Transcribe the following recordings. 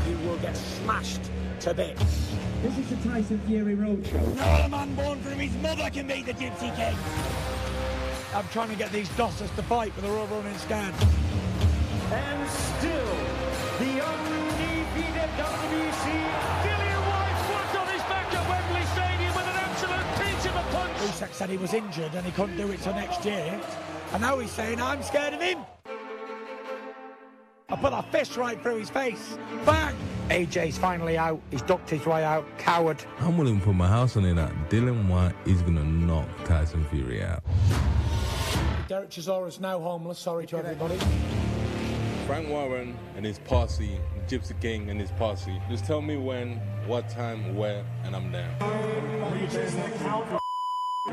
You will get smashed to bits. This is the Tyson Fury Roadshow. Not a man born from his mother can beat the Gypsy King. I'm trying to get these dossers to fight, but they're all running scared. And still, the undefeated WBC Lineal on his back at Wembley Stadium with an absolute peach of a punch. Usyk said he was injured and he couldn't do it till next year. And now he's saying, I'm scared of him. I put that fist right through his face. Bang! AJ's finally out. He's ducked his way out. Coward. I'm willing to put my house on it that Dylan White is going to knock Tyson Fury out. Derek Chisora's now homeless. Sorry to everybody. Frank Warren and his posse, Gypsy King and his posse. Just tell me when, what time, where, and I'm down.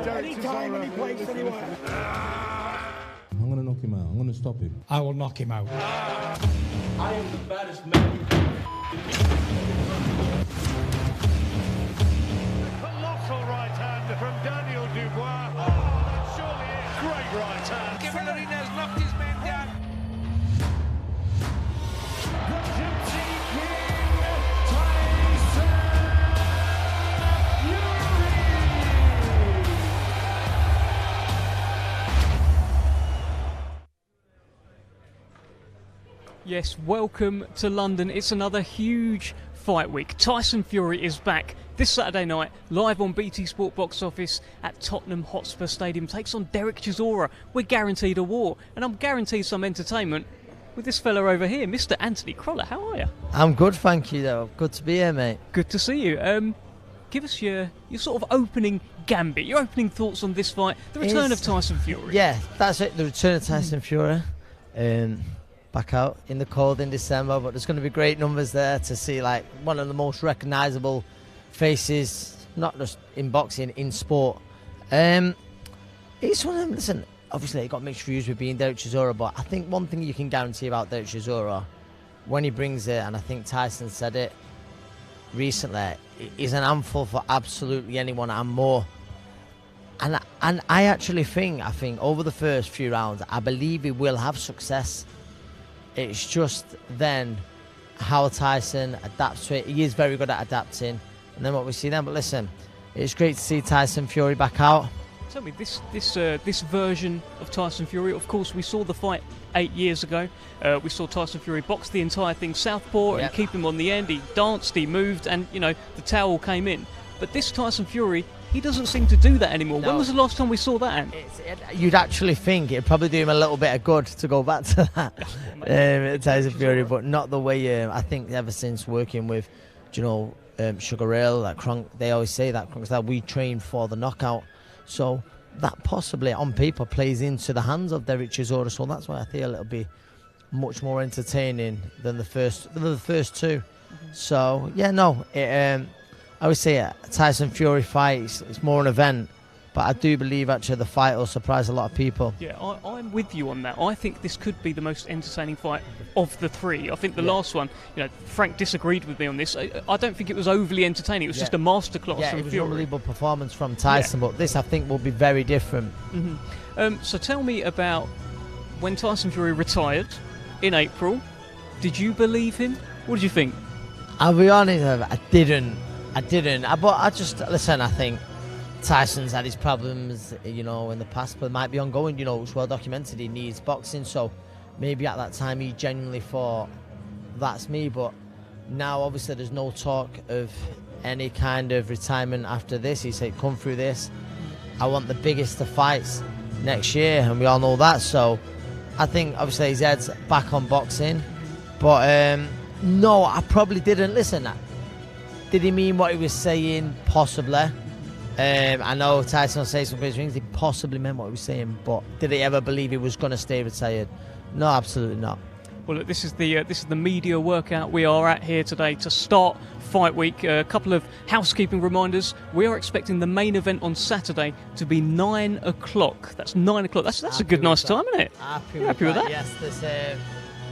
Anytime, any place, anywhere. I'm going to knock him out. I'm going to stop him. I will knock him out. I am the baddest man. Colossal right hand from Daniel Dubois. Oh, that surely is great right hand. Given that he has knocked his man down. The Gypsy King, Tyson Fury. Yes, welcome to London. It's another huge fight week. Tyson Fury is back this Saturday night, live on BT Sport Box Office at Tottenham Hotspur Stadium. Takes on Derek Chisora. We're guaranteed a war, and I'm guaranteed some entertainment with this fella over here, Mr. Anthony Croller. How are you? I'm good, thank you, though. Good to be here, mate. Good to see you. Give us your sort of opening gambit, your opening thoughts on this fight, the return of Tyson Fury. Yeah, that's it, the return of Tyson Fury. Back out in the cold in December, but there's going to be great numbers there to see, like, one of the most recognisable faces, not just in boxing, in sport. It's one of them, listen, obviously he got mixed reviews with being Derek Chisora, but I think one thing you can guarantee about Derek Chisora, when he brings it, and I think Tyson said it recently, he's an handful for absolutely anyone and more. And I actually think over the first few rounds, I believe he will have success. It's just then how Tyson adapts to it. He is very good at adapting, and then what we see then. But listen, it's great to see Tyson Fury back out. Tell me, this version of Tyson Fury, of course, we saw the fight 8 years ago. We saw Tyson Fury box the entire thing southpaw and keep him on the end. He danced, he moved, and, you know, the towel came in. But this Tyson Fury, he doesn't seem to do that anymore. No. When was the last time we saw that, Ant? You'd actually think it'd probably do him a little bit of good to go back to that, Tyson Fury, but not the way. I think ever since working with, Sugar Ray, like Kronk, they always say that we train for the knockout. So that possibly on paper plays into the hands of Derek Chisora. So that's why I feel it'll be much more entertaining than the first two. Mm-hmm. So yeah, no, I would say a Tyson Fury fight, it's more an event, but I do believe actually the fight will surprise a lot of people. Yeah, I'm with you on that. I think this could be the most entertaining fight of the three. I think the last one, Frank disagreed with me on this. I don't think it was overly entertaining. It was just a masterclass from it was Fury. an unbelievable performance from Tyson, but this I think will be very different. Mm-hmm. So tell me about when Tyson Fury retired in April. Did you believe him? What did you think? I'll be honest, I didn't. But I just, listen, I think Tyson's had his problems, in the past, but might be ongoing, it's well documented. He needs boxing, so maybe at that time he genuinely thought, that's me. But now, obviously, there's no talk of any kind of retirement after this. He said, come through this. I want the biggest of fights next year, and we all know that. So I think, obviously, his head's back on boxing. But, no, I probably didn't. Listen, did he mean what he was saying? Possibly. I know Tyson will say some great things. He possibly meant what he was saying, but did he ever believe he was going to stay retired? No, absolutely not. Well, look, this is the media workout we are at here today to start fight week. A couple of housekeeping reminders. We are expecting the main event on Saturday to be 9 o'clock. That's 9 o'clock. That's a good, nice time, isn't it? Happy with that? Yes, there's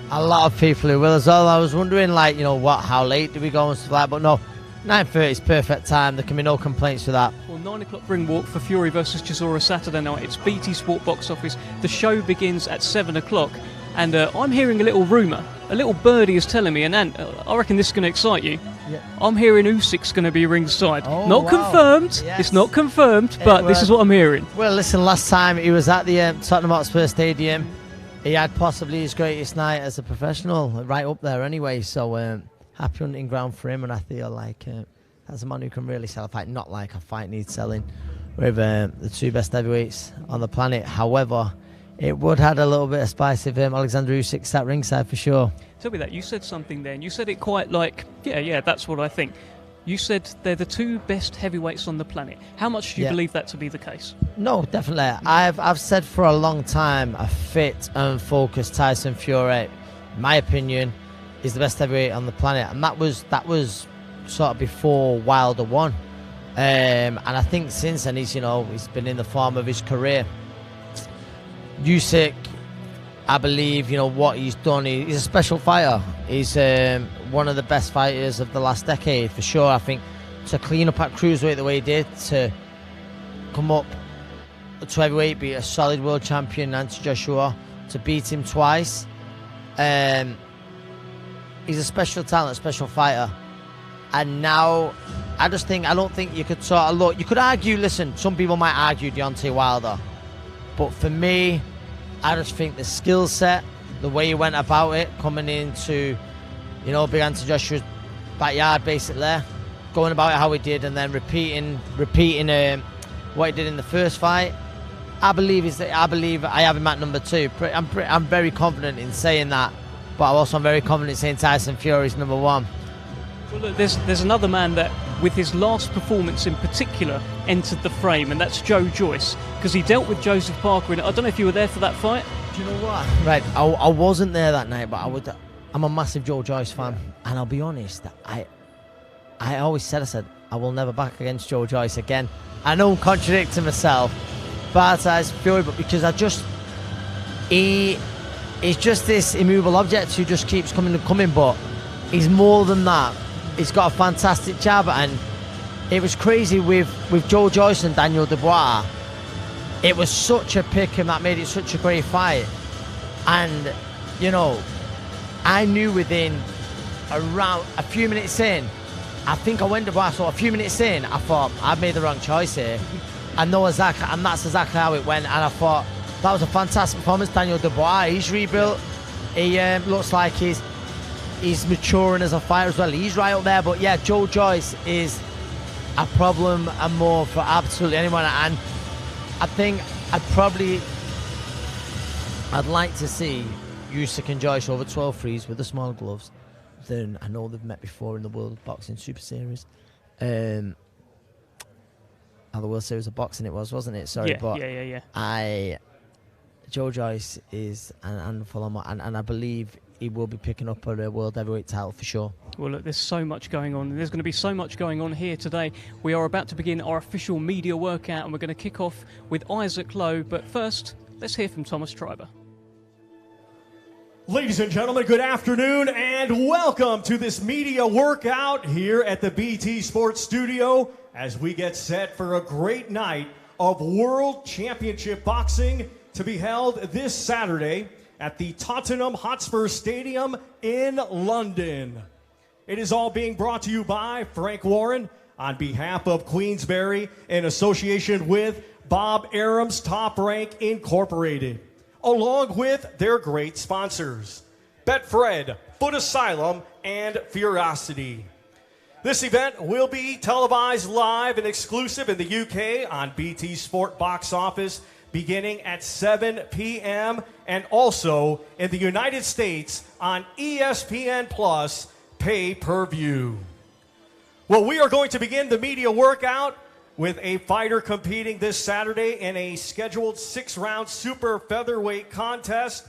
a lot of people who will as well. I was wondering, how late do we go and stuff like that, but no. 9:30 is perfect time. There can be no complaints with that. Well, 9 o'clock Ringwalk for Fury versus Chisora Saturday night. It's BT Sport Box Office. The show begins at 7 o'clock. and I'm hearing a little rumour. A little birdie is telling me, and I reckon this is going to excite you. I reckon this is going to excite you. Yeah. I'm hearing Usyk's going to be ringside. Oh, Not wow. confirmed. Yes. It's not confirmed, but this is what I'm hearing. Well, listen, last time he was at the Tottenham Hotspur Stadium, he had possibly his greatest night as a professional, right up there anyway. So happy hunting ground for him, and I feel like that's a man who can really sell a fight. Not like a fight needs selling with the two best heavyweights on the planet. However, it would have had a little bit of spice if Alexander Usyk sat ringside for sure. Tell me that. You said something then. You said it quite like, yeah, that's what I think. You said they're the two best heavyweights on the planet. How much do you believe that to be the case? No, definitely. I've said for a long time a fit and focused Tyson Fury, in my opinion, is the best heavyweight on the planet, and that was sort of before Wilder won. And I think since then he's been in the form of his career. Usyk, I believe, what he's done, he's a special fighter. He's one of the best fighters of the last decade, for sure. I think to clean up at cruiserweight the way he did, to come up to heavyweight, be a solid world champion, Anthony Joshua, to beat him twice. He's a special talent, a special fighter. And now, I don't think you could sort of look. You could argue, listen, some people might argue Deontay Wilder. But for me, I just think the skill set, the way he went about it, coming into, big Anthony Joshua's backyard, basically, going about it how he did, and then repeating what he did in the first fight. I believe I have him at number 2. I'm very confident in saying that, but I'm very confident in saying Tyson Fury is number 1. Well, look, there's another man that, with his last performance in particular, entered the frame, and that's Joe Joyce, because he dealt with Joseph Parker. And I don't know if you were there for that fight. Do you know what? Right, I wasn't there that night, but I'm a massive Joe Joyce fan, and I'll be honest, I always said I will never back against Joe Joyce again. I know I'm contradicting myself, but Fury, but because he's just this immovable object who just keeps coming and coming, but he's more than that. He's got a fantastic jab, and it was crazy with Joe Joyce and Daniel Dubois. It was such a pick, and that made it such a great fight. And, I knew within around a few minutes in, I think I went Dubois, so a few minutes in, I thought, I've made the wrong choice here. And that's exactly how it went. And I thought, that was a fantastic performance. Daniel Dubois, he's rebuilt. He looks like he's maturing as a fighter as well. He's right up there. But yeah, Joe Joyce is a problem and more for absolutely anyone. And I think I'd like to see Usyk and Joyce over 12 threes with the small gloves. Then I know they've met before in the World Boxing Super Series. The World Series of Boxing it was, wasn't it? Sorry, Yeah. Joe Joyce is and I believe he will be picking up a world heavyweight title for sure. Well, look, there's so much going on, and there's going to be so much going on here today. We are about to begin our official media workout, and we're going to kick off with Isaac Lowe. But first, let's hear from Thomas Treiber. Ladies and gentlemen, good afternoon and welcome to this media workout here at the BT Sports Studio as we get set for a great night of World Championship Boxing to be held this Saturday at the Tottenham Hotspur Stadium in London. It is all being brought to you by Frank Warren on behalf of Queensberry in association with Bob Arum's Top Rank Incorporated, along with their great sponsors, Betfred, Foot Asylum, and Furosity. This event will be televised live and exclusive in the UK on BT Sport Box Office beginning at 7 p.m. and also in the United States on ESPN Plus pay-per-view. Well, we are going to begin the media workout with a fighter competing this Saturday in a scheduled 6-round super featherweight contest.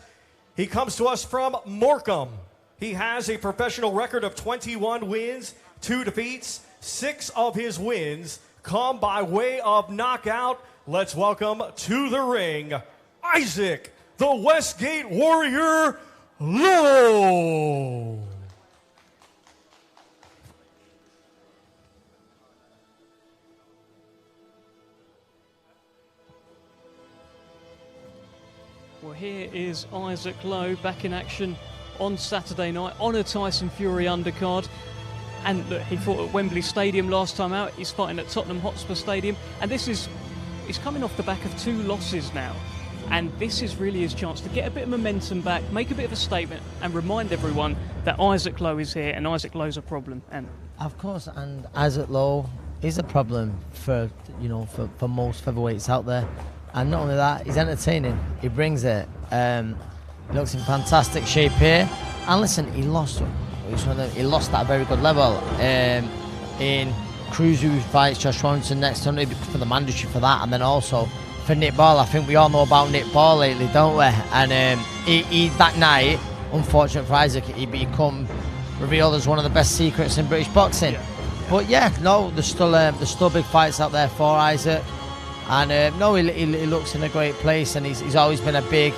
He comes to us from Morecambe. He has a professional record of 21 wins, 2 defeats. 6 of his wins come by way of knockout. Let's welcome to the ring, Isaac, the Westgate Warrior, Lowe. Well, here is Isaac Lowe back in action on Saturday night on a Tyson Fury undercard. And look, he fought at Wembley Stadium last time out. He's fighting at Tottenham Hotspur Stadium. And he's coming off the back of 2 losses now. And this is really his chance to get a bit of momentum back, make a bit of a statement, and remind everyone that Isaac Lowe is here, and Isaac Lowe's a problem. And of course, and Isaac Lowe is a problem for most featherweights out there. And not only that, he's entertaining. He brings it. He looks in fantastic shape here. And listen, he lost at a very good level in Cruiser fights Josh Warrington next time for the mandatory for that, and then also for Nick Ball. I think we all know about Nick Ball lately, don't we? And he that night, unfortunate for Isaac, he become revealed as one of the best secrets in British boxing. Yeah. But yeah, no, there's still big fights out there for Isaac, and no, he looks in a great place, and he's always been a big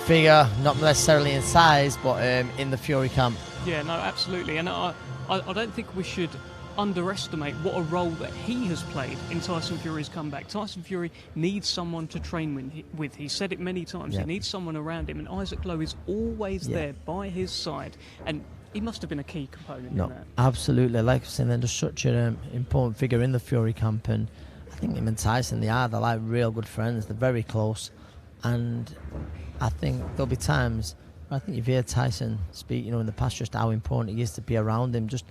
figure, not necessarily in size, but in the Fury camp. Yeah, no, absolutely. And I don't think we should underestimate what a role that he has played in Tyson Fury's comeback. Tyson Fury needs someone to train with. He said it many times. Yeah. He needs someone around him, and Isaac Lowe is always there by his side. And he must have been a key component in that. Absolutely. Like I said, they're just such an important figure in the Fury camp, and I think him and Tyson, they're like real good friends. They're very close, and I think there'll be times. I think you've heard Tyson speak, in the past, just how important it is to be around him. Just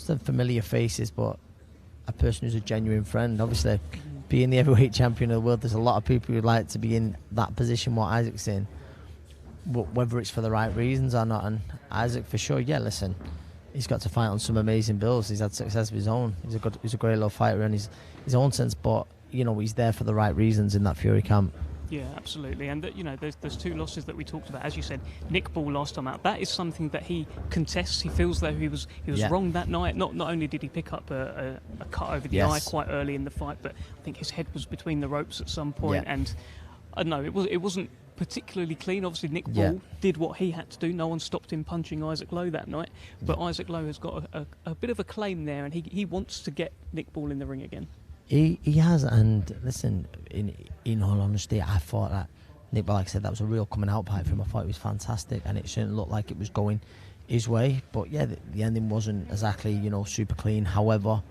the familiar faces, but a person who's a genuine friend. Obviously, being the heavyweight champion of the world, there's a lot of people who'd like to be in that position what Isaac's in, but whether it's for the right reasons or not. And Isaac, for sure, listen, he's got to fight on some amazing bills. He's had success of his own. He's a great little fighter in his own sense, but he's there for the right reasons in that Fury camp. Yeah, absolutely. And there's 2 losses that we talked about. As you said, Nick Ball last time out, that is something that he contests. He feels though he was wrong that night. Not only did he pick up a cut over the eye quite early in the fight, but I think his head was between the ropes at some point. And I don't know, it wasn't particularly clean. Obviously, Nick Ball did what he had to do. No one stopped him punching Isaac Lowe that night. But Isaac Lowe has got a bit of a claim there, and he wants to get Nick Ball in the ring again. He has, and listen, in all honesty, I thought that Nick Ball, like I said, that was a real coming out party for him. I thought it was fantastic, and it certainly looked like it was going his way. But yeah, the ending wasn't exactly super clean. However,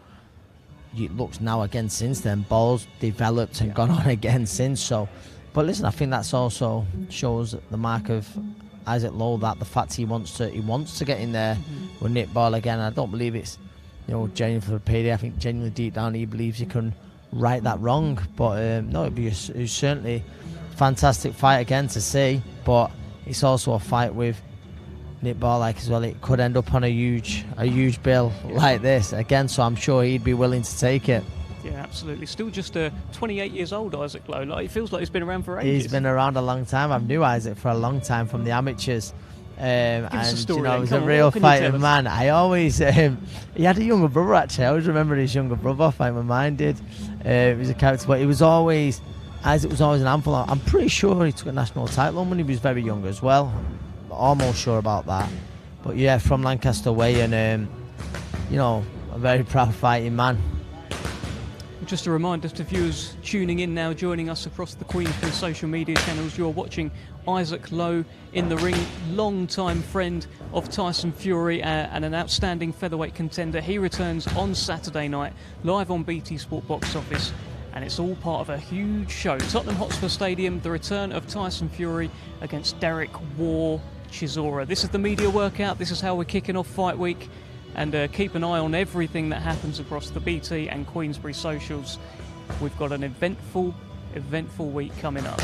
it looks now again since then, Ball's developed and gone on again since. So, but listen, I think that's also shows the mark of Isaac Lowe, that the fact he wants to get in there with Nick Ball again. I don't believe it's genuine for the payday. I think genuinely deep down he believes he can right that wrong. But no, it'd be certainly a fantastic fight again to see. But it's also a fight with Nick Ball as well. It could end up on a huge bill like this again. So I'm sure he'd be willing to take it. Yeah, absolutely. Still just 28 years old, Isaac Lowe. It feels like he's been around for ages. He's been around a long time. I've knew Isaac for a long time from the amateurs. And he was a real fighting man. I always he had a younger brother actually. I always remember his younger brother fighting with mine did. He was a character, but Isaac was always an handful. I'm pretty sure he took a national title when he was very young as well. Almost sure about that. But yeah, from Lancaster way, and a very proud fighting man. Just a reminder to viewers tuning in now, joining us across the Queensbury social media channels, you're watching Isaac Lowe in the ring, long-time friend of Tyson Fury and an outstanding featherweight contender. He returns on Saturday night, live on BT Sport Box Office, and it's all part of a huge show. Tottenham Hotspur Stadium, the return of Tyson Fury against Derek War Chisora. This is the media workout. This is how we're kicking off Fight Week. And keep an eye on everything that happens across the BT and Queensbury socials. We've got an eventful week coming up.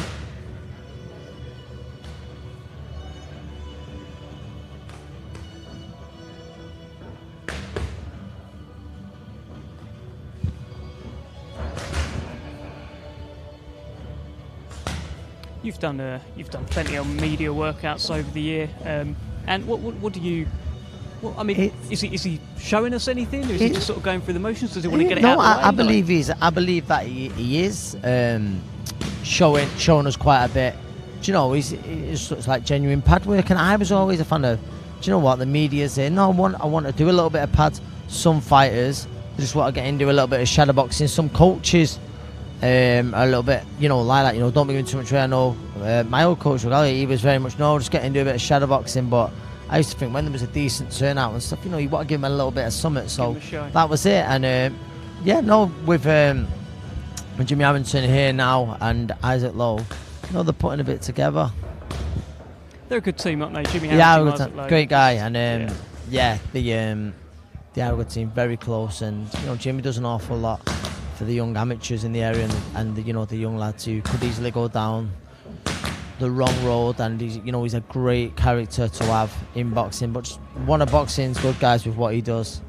You've done plenty of media workouts over the year, and what do you? Well, I mean, is he showing us anything, or is he just sort of going through the motions? Does he want to get it out of the way? I believe that he is showing us quite a bit. Do you know, it's like genuine pad work, and I was always a fan of. Do you know what the media say? No, I want to do a little bit of pads. Some fighters just want to get into a little bit of shadow boxing. Some coaches a little bit, like that, don't be giving too much away. I know my old coach, he was very much, just getting into a bit of shadow boxing, but I used to think when there was a decent turnout and stuff, you want to give him a little bit of summit, so that was it. And with Jimmy Harrington here now and Isaac Lowe, they're putting a bit together. They're a good team, aren't they? Jimmy Harrington, great guy, and the Arrowwood team very close, and Jimmy does an awful lot for the young amateurs in the area, and the young lads who could easily go down the wrong road, and he's a great character to have in boxing, but just one of boxing's good guys with what he does.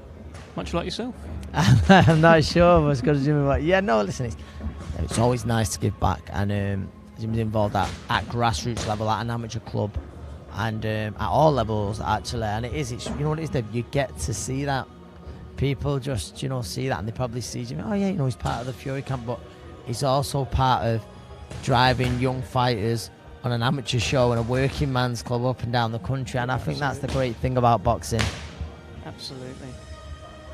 Much like yourself. I'm not sure if as good as Jimmy, but listen, it's always nice to give back, and Jimmy's involved at grassroots level, at an amateur club, and at all levels actually, and it's what it is, that you get to see that. People just see that, and they probably see Jimmy, he's part of the Fury camp, but he's also part of driving young fighters on an amateur show and a working man's club up and down the country, and I think that's the great thing about boxing. Absolutely.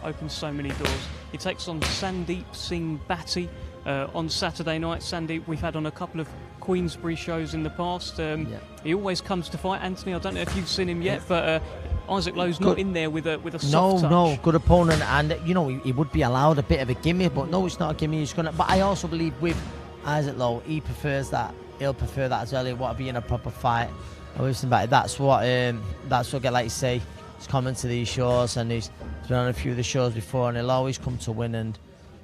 Opens so many doors. He takes on Sandeep Singh Bhatti on Saturday night. Sandeep we've had on a couple of Queensbury shows in the past. He always comes to fight. Anthony, I don't know if you've seen him yet, but Isaac Lowe's not in there with a soft touch. No, good opponent, and he would be allowed a bit of a gimme, but no, it's not a gimme. But I also believe with Isaac Lowe, he prefers that. He'll prefer that as well. He want to be in a proper fight. That's what get, like you say, he's coming to these shows, and he's been on a few of the shows before, and he'll always come to win. And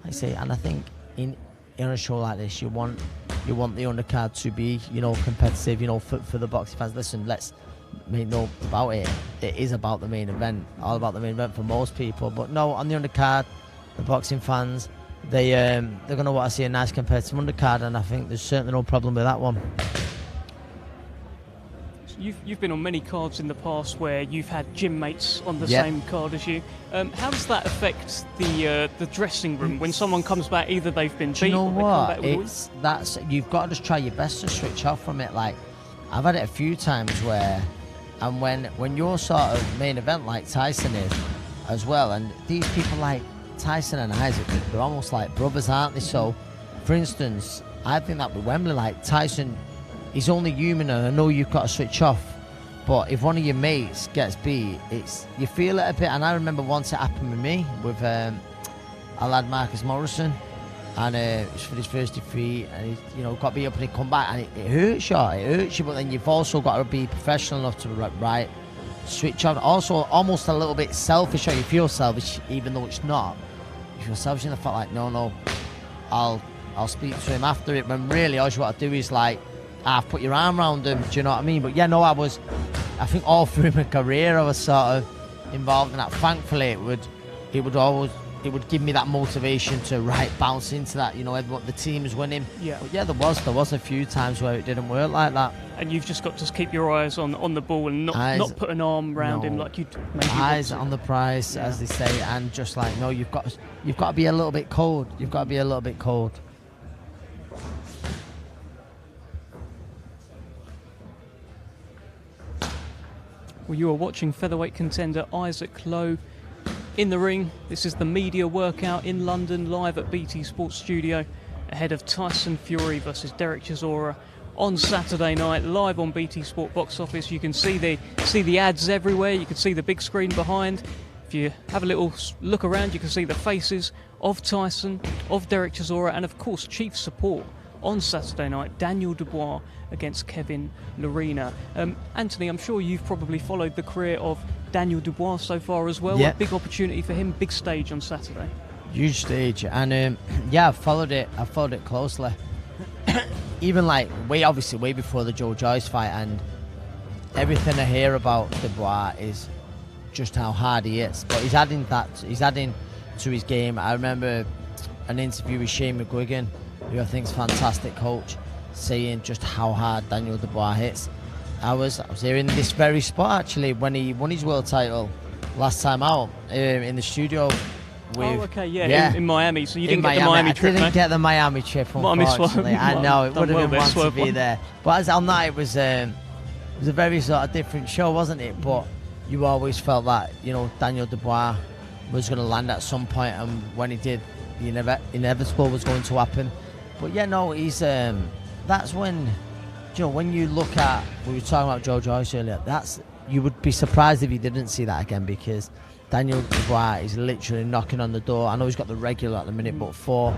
like I say, and I think in a show like this, you want the undercard to be competitive. For the boxing fans. Listen, let's make no about it. It is about the main event, all about the main event for most people. But no, on the undercard, the boxing fans, they're going to want to see a nice competitive undercard, and I think there's certainly no problem with that one. You've been on many cards in the past where you've had gym mates on the same card as you. How does that affect the dressing room when someone comes back? Either they've been beat, or they come back with you've got to just try your best to switch off from it. Like I've had it a few times where, and when you're sort of main event like Tyson is as well, and these people like Tyson and Isaac, they're almost like brothers, aren't they? So, for instance, I think that with Wembley, like Tyson, he's only human, and I know you've got to switch off, but if one of your mates gets beat, you feel it a bit. And I remember once it happened with me with a lad, Marcus Morrison, and it's for his first defeat, and he got beat up and he come back, and it hurts you, but then you've also got to be professional enough to switch on. Also almost a little bit selfish, or you feel selfish even though it's not. You feel selfish in the fact like, no, I'll speak to him after it, when really all you want to do is like, put your arm around him, do you know what I mean? But I think all through my career I was sort of involved in that. Thankfully it would give me that motivation to bounce into that, everyone, the team's winning. But there was a few times where it didn't work like that. And you've just got to keep your eyes on the ball and not put an arm around him like you'd maybe eyes on the prize, as they say, and just like, no, you've got to be a little bit cold. You've got to be a little bit cold. Well, you are watching featherweight contender Isaac Lowe in the ring. This is the media workout in London, live at BT Sports Studio, ahead of Tyson Fury versus Derek Chisora on Saturday night, live on BT Sport Box Office. You can see the ads everywhere. You can see the big screen behind. If you have a little look around, you can see the faces of Tyson, of Derek Chisora, and of course chief support on Saturday night, Daniel Dubois against Kevin Lerena. Anthony, I'm sure you've probably followed the career of Daniel Dubois so far as well. A big opportunity for him, big stage on Saturday. Huge stage, and I've followed it closely. Even like way before the Joe Joyce fight, and everything I hear about Dubois is just how hard he is. But he's adding to his game. I remember an interview with Shane McGuigan, who I think is a fantastic coach, saying just how hard Daniel Dubois hits. I was here in this very spot actually when he won his world title last time out, in the studio. In Miami. So you didn't get the Miami trip, I didn't get the Miami trip, unfortunately. I know, it would have been fun to be there. But as on that, it was a very sort of different show, wasn't it? But you always felt that, Daniel Dubois was going to land at some point, and when he did, the inevitable was going to happen. But yeah, no, he's that's when, when you look at, we were talking about Joe Joyce earlier, you would be surprised if you didn't see that again, because Daniel Dubois is literally knocking on the door. I know he's got the regular at the minute, but for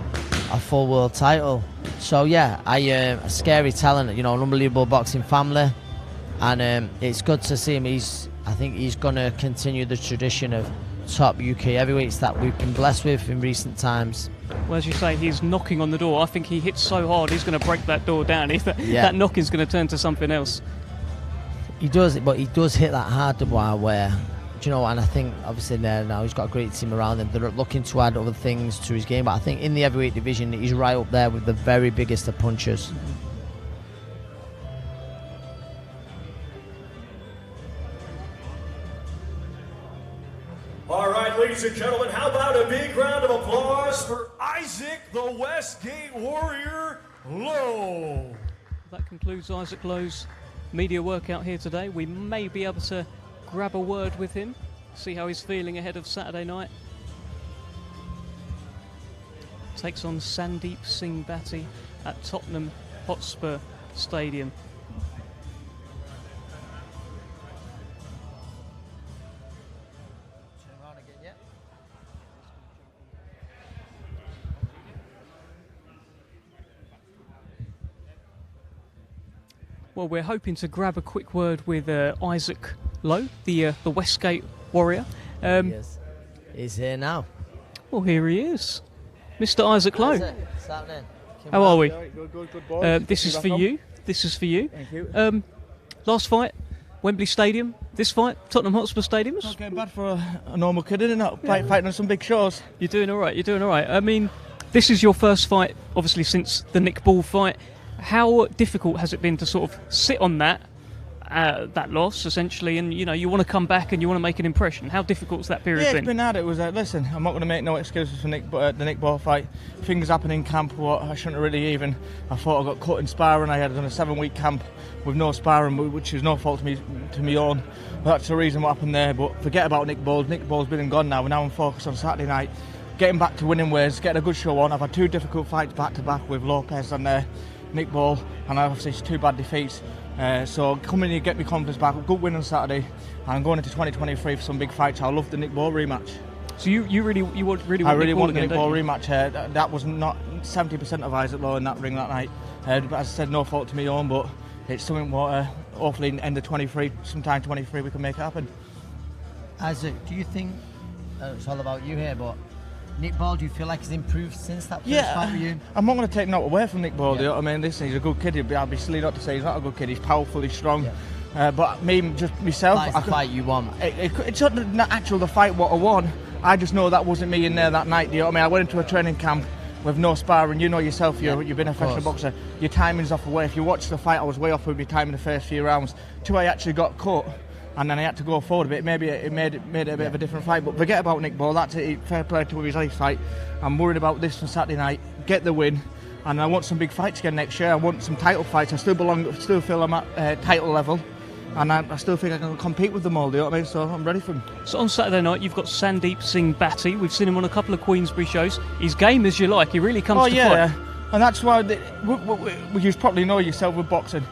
a full world title. So yeah, a scary talent, an unbelievable boxing family, and it's good to see him. I think he's going to continue the tradition of top UK heavyweights that we've been blessed with in recent times. Well, as you say, he's knocking on the door. I think he hits so hard, he's going to break that door down. That knock is going to turn to something else. He does, but he does hit that hard, Dubois, where, and I think obviously there now he's got a great team around him. They're looking to add other things to his game, but I think in the heavyweight division, he's right up there with the very biggest of punchers. All right, ladies and gentlemen, how about a big round of applause for Isaac the Westgate Warrior Lowe? That concludes Isaac Lowe's media workout here today. We may be able to grab a word with him, see how he's feeling ahead of Saturday night. Takes on Sandeep Singh Bhatti at Tottenham Hotspur Stadium. Well, we're hoping to grab a quick word with Isaac Lowe, the Westgate Warrior. Yes. He's here now. Well, here he is. Mr. Isaac Lowe. What's happening? How are we? Good boys. This is for you. This is for you. Thank you. Last fight, Wembley Stadium. This fight, Tottenham Hotspur Stadium. Not getting bad for a normal kid, isn't it? Fighting on some big shows. You're doing all right. I mean, this is your first fight, obviously, since the Nick Ball fight. How difficult has it been to sort of sit on that loss, essentially, and you want to come back and you want to make an impression? How difficult has that period been? Yeah, it's been hard. It was, listen, I'm not going to make no excuses for the Nick Ball fight. Things happened in camp, I shouldn't have really even. I thought I got cut in sparring. I had done a 7-week camp with no sparring, which is no fault to me own. That's the reason what happened there, but forget about Nick Ball. Nick Ball's been and gone now. We're now focused on Saturday night, getting back to winning ways, getting a good show on. I've had 2 difficult fights back-to-back with Lopez and Nick Ball, and obviously it's 2 bad defeats. So come in here, get me confidence back. A good win on Saturday, and I'm going into 2023 for some big fights. I love the Nick Ball rematch. So you really want I really want the Nick Ball rematch. That was not 70% of Isaac Lowe in that ring that night. But as I said, no fault to me own, but it's something what hopefully in end of 23, sometime 23, we can make it happen. Isaac, do you think it's all about you here, but Nick Ball, do you feel like he's improved since that first fight with you? I'm not going to take nothing away from Nick Ball. You know what I mean? Listen, he's a good kid. I'd be silly not to say he's not a good kid. He's powerful, he's strong. But me, just myself, that's the fight you want. It's not actual the fight what I won. I just know that wasn't me in there that night. You know what I mean? I went into a training camp with no sparring. You know yourself, you've been a professional boxer. Your timing's off away. If you watch the fight, I was way off with my time in the first few rounds. Till I actually got cut, and then I had to go forward a bit. Maybe it made it a bit of a different fight. But forget about Nick Ball. That's it. Fair play to his last fight. I'm worried about this on Saturday night. Get the win, and I want some big fights again next year. I want some title fights. I still feel I'm at title level, and I still think I can compete with them all. Do you know what I mean? So I'm ready for them. So on Saturday night, you've got Sandeep Singh Bhatti. We've seen him on a couple of Queensbury shows. He's game as you like. He really comes to fight. And that's why you probably know yourself with boxing.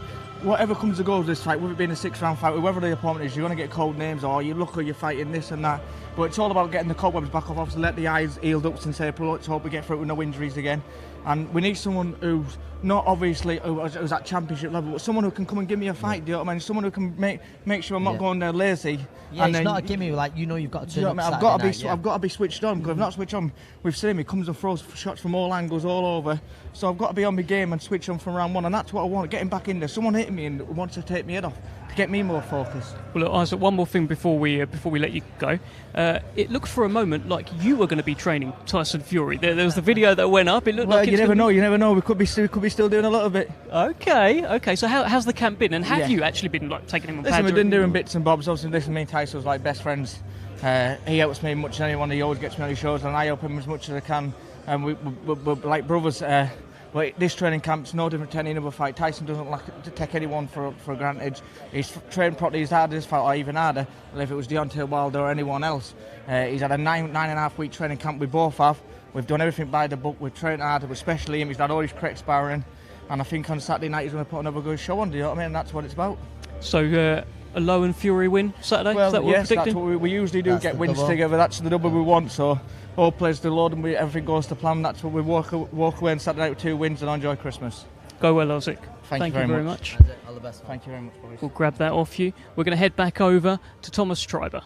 Whatever comes to go with this fight, whether it being a 6-round fight, whoever the opponent is, you're going to get cold names, or you look or you're fighting this and that. But it's all about getting the cobwebs back off. Obviously, let the eyes healed up since April. Let's hope we get through it with no injuries again. And we need someone who's not obviously who's at championship level, but someone who can come and give me a fight. Do you know what I mean? Someone who can make sure I'm not going there lazy. Yeah, it's not a gimme. Like you've got to turn up. I've got to be switched on. Because if I'm not switched on, we've seen him. He comes and throws shots from all angles, all over. So I've got to be on my game and switch on from round 1, and that's what I want. Getting back in there. Someone hitting me and wants to take me head off to get me more focused. Well, look, Isaac, one more thing before we let you go. It looked for a moment like you were going to be training Tyson Fury. There was the video that went up. It looked like you never know. We could be still doing a little bit. Okay. So how's the camp been, and have you actually been taking him on pads? Listen, we've been doing bits and bobs. Obviously, listen, me and Tyson was like best friends. He helps me as much as anyone. He always gets me on his shows, and I help him as much as I can. And we're like brothers. But this training camp's no different to any other fight. Tyson doesn't like to take anyone for granted. He's trained properly as hard as this fight, or even harder, than if it was Deontay Wilder or anyone else. He's had a 9.5 week training camp we both have. We've done everything by the book. We've trained hard. Especially him. He's had all his correct sparring, and I think on Saturday night he's going to put another good show on. Do you know what I mean? That's what it's about. So a Lowe and Fury win Saturday? Well, is that what yes, we're that's predicting? what we usually do. That's get the wins double. together. That's the double we want. So all players do load, and everything goes to plan. That's what we walk away on Saturday night with 2 wins and enjoy Christmas. Go well, Ozic. Thank you very much. All the best. Thank you very much, boys. We'll grab that off you. We're going to head back over to Thomas Schreiber.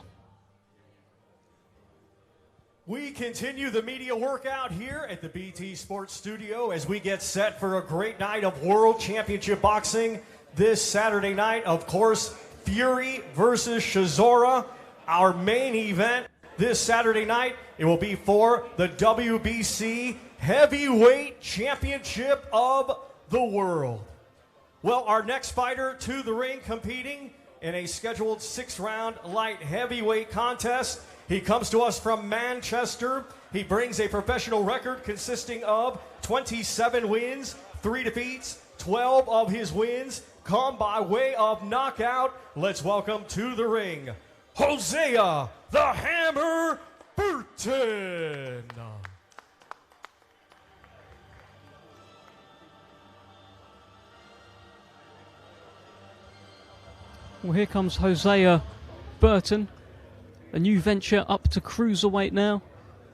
We continue the media workout here at the BT Sports Studio as we get set for a great night of World Championship Boxing this Saturday night. Of course, Fury versus Chisora, our main event this Saturday night. It will be for the WBC Heavyweight Championship of the World. Well, our next fighter to the ring competing in a scheduled 6-round light heavyweight contest. He comes to us from Manchester. He brings a professional record consisting of 27 wins, 3 defeats. 12 of his wins come by way of knockout. Let's welcome to the ring, Hosea the Hammer Burton. Well, here comes Hosea Burton, a new venture up to cruiserweight now.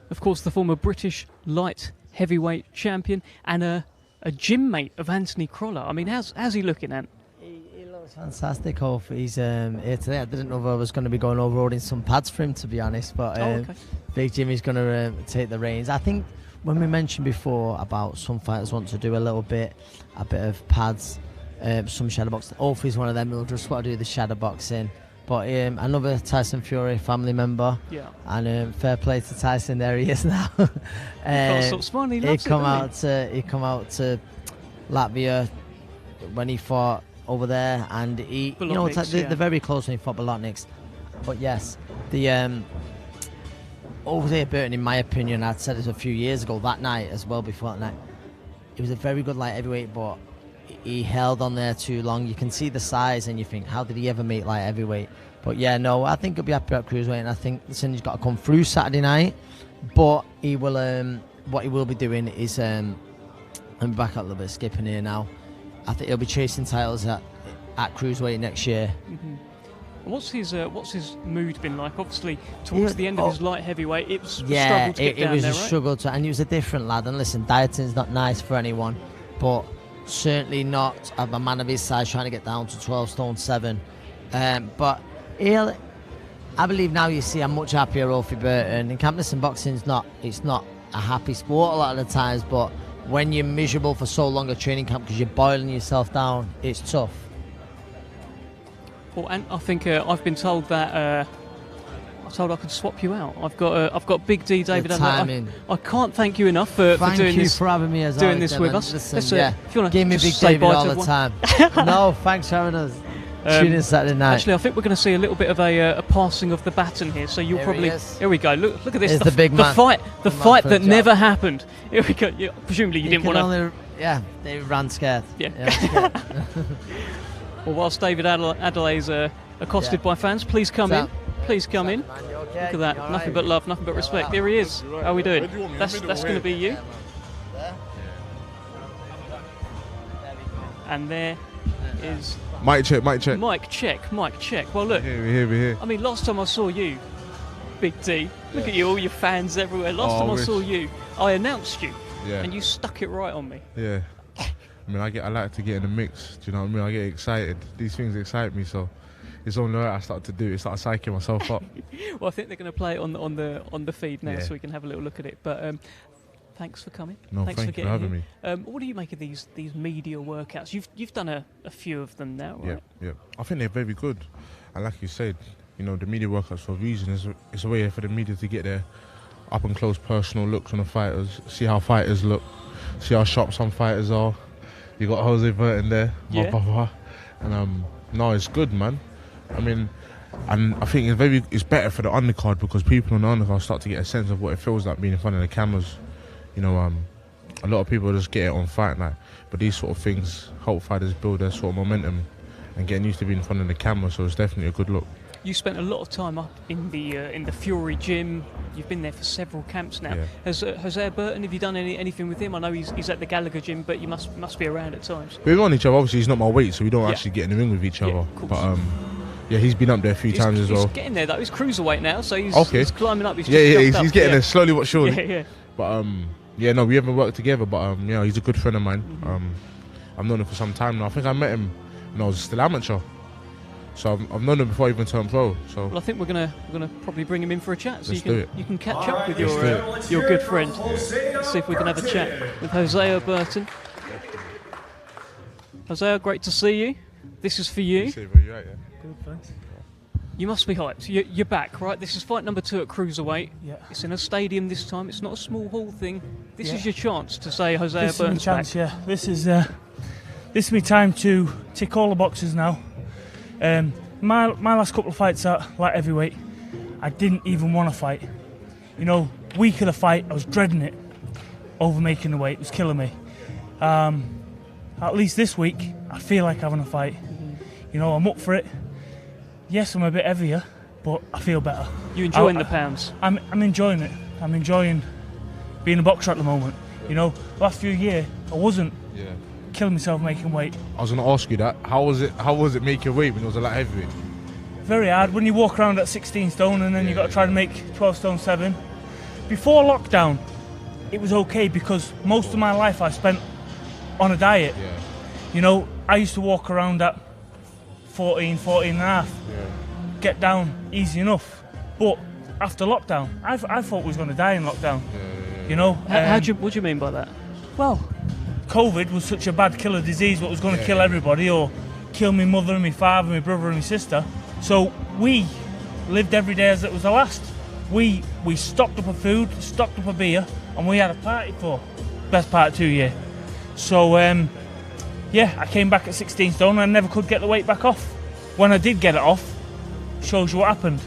Of course, the former British light heavyweight champion and a gym mate of Anthony Crolla. I mean, how's he looking, Ant? He looks fantastic. Hope he's here today. I didn't know if I was going to be going over some pads for him, to be honest. But okay. Big Jimmy's going to take the reins. I think when we mentioned before about some fighters want to do a bit of pads, some shadow boxing. Hopefully, he's one of them who'll just want to do the shadow boxing. But another Tyson Fury family member, yeah, and fair play to Tyson. There he is now. He come out to Latvia when he fought over there, and they're very close when he fought Bolotniks. But yes, the Hosea Burton, in my opinion, I'd said it a few years ago that night as well. Before that night, he was a very good light heavyweight, but he held on there too long. You can see the size and you think, how did he ever make light heavyweight? But yeah, no, I think he'll be happy at cruiserweight, and I think he's got to come through Saturday night. But he will, what he will be doing is, I'm back up a little bit, skipping here now. I think he'll be chasing titles at cruiserweight next year. Mm-hmm. What's his mood been like? Obviously, towards the end of his light heavyweight, it was a struggle to get down there, right? Struggle to, and he was a different lad. And listen, dieting's not nice for anyone, but certainly not a man of his size trying to get down to 12 stone 7. But I believe now you see a much happier Ophi Burton. In camp, listen, boxing's not a happy sport a lot of the times, but when you're miserable for so long at training camp because you're boiling yourself down, it's tough. Well, and I think I've been told that I could swap you out. I've got Big D David. I can't thank you enough for doing this. For having me doing this Devin. with us. Listen, if you want to give me Big David all the time. No, thanks for having us. Tune in Saturday night. Actually, I think we're going to see a little bit of a passing of the baton here. So you'll probably. Here we go. Look at this. The big man. The fight that never happened. Here we go. Presumably you didn't want to. Yeah, they ran scared. Yeah. Scared. Well, whilst David Adelaide's accosted by fans, please come in. Please come in. Look at that. Nothing but love, nothing but respect. There he is. How are we doing? That's going to be you. And there is... Mic check. Mic check. Well, look. We're here. I mean, last time I saw you, Big D, look at you, all your fans everywhere. Last time I saw you, I announced you. Yeah. And you stuck it right on me. Yeah. I mean, I like to get in the mix. Do you know what I mean? I get excited. These things excite me, so it's only right I start to do it. Start psyching myself up. Well, I think they're going to play it on the feed now, Yeah. so we can have a little look at it. But thanks for coming. No, thanks thank for you for having me. What do you make of these media workouts? You've done a few of them now, right? Yeah. I think they're very good. And like you said, you know, the media workouts for a reason. It's a way for the media to get their up and close personal looks on the fighters, see how fighters look, see how sharp some fighters are. You got Hosea Burton there, my brother, and no, it's good, man. I mean, and I think it's better for the undercard because people on the undercard start to get a sense of what it feels like being in front of the cameras. You know, a lot of people just get it on fight night, but these sort of things help fighters build their sort of momentum and getting used to being in front of the camera. So it's definitely a good look. You spent a lot of time up in the Fury gym. You've been there for several camps now. Yeah. Has Hosea Burton, have you done anything with him? I know he's at the Gallagher gym, but you must be around at times. We're on each other. Obviously, he's not my weight, so we don't Yeah. actually get in the ring with each Yeah, other. of course. But yeah, he's been up there a few times as well. He's getting there though. He's cruiserweight now, so he's climbing up. He's He's getting there slowly but surely. Yeah. But no, we haven't worked together. But he's a good friend of mine. I've known him for some time now. I think I met him when I was still amateur. So I've known him before I even turned pro. So Well, I think we're gonna probably bring him in for a chat, so Let's do it. you can catch All up right, with ladies and gentlemen, your let's your hear good it friend. from Hosea See if we can have a chat Burton. with Hosea Burton. Hosea, great to see you. This is for you. You must be hyped. You're back, right? This is fight number 2 at cruiserweight. Yeah. It's in a stadium this time. It's not a small hall thing. This Yeah. is your chance to say Hosea This is my Burton's chance, back. yeah. This is my time to tick all the boxes now. My last couple of fights at light heavyweight, I didn't even want to fight. You know, week of the fight, I was dreading it. Over making the weight, it was killing me. At least this week, I feel like having a fight. You know, I'm up for it. Yes, I'm a bit heavier, but I feel better. You enjoying the pounds? I'm enjoying it. I'm enjoying being a boxer at the moment. You know, last few years, I wasn't killing myself making weight. I was going to ask you that. How was it making weight when it was a light heavyweight? Very hard when you walk around at 16 stone and then you got to try to make 12 stone 7. Before lockdown, it was okay because most of my life I spent on a diet. Yeah. You know, I used to walk around at 14 and a half, get down easy enough. But after lockdown, I thought we was going to die in lockdown. You know, What do you mean by that? well, COVID was such a bad killer disease, what was going to kill everybody or kill my mother and my father, my brother and my sister. So we lived every day as it was the last. We stocked up a food, stocked up a beer, and we had a party for best part of 2 years. So I came back at 16 stone and I never could get the weight back off. When I did get it off, shows you what happened.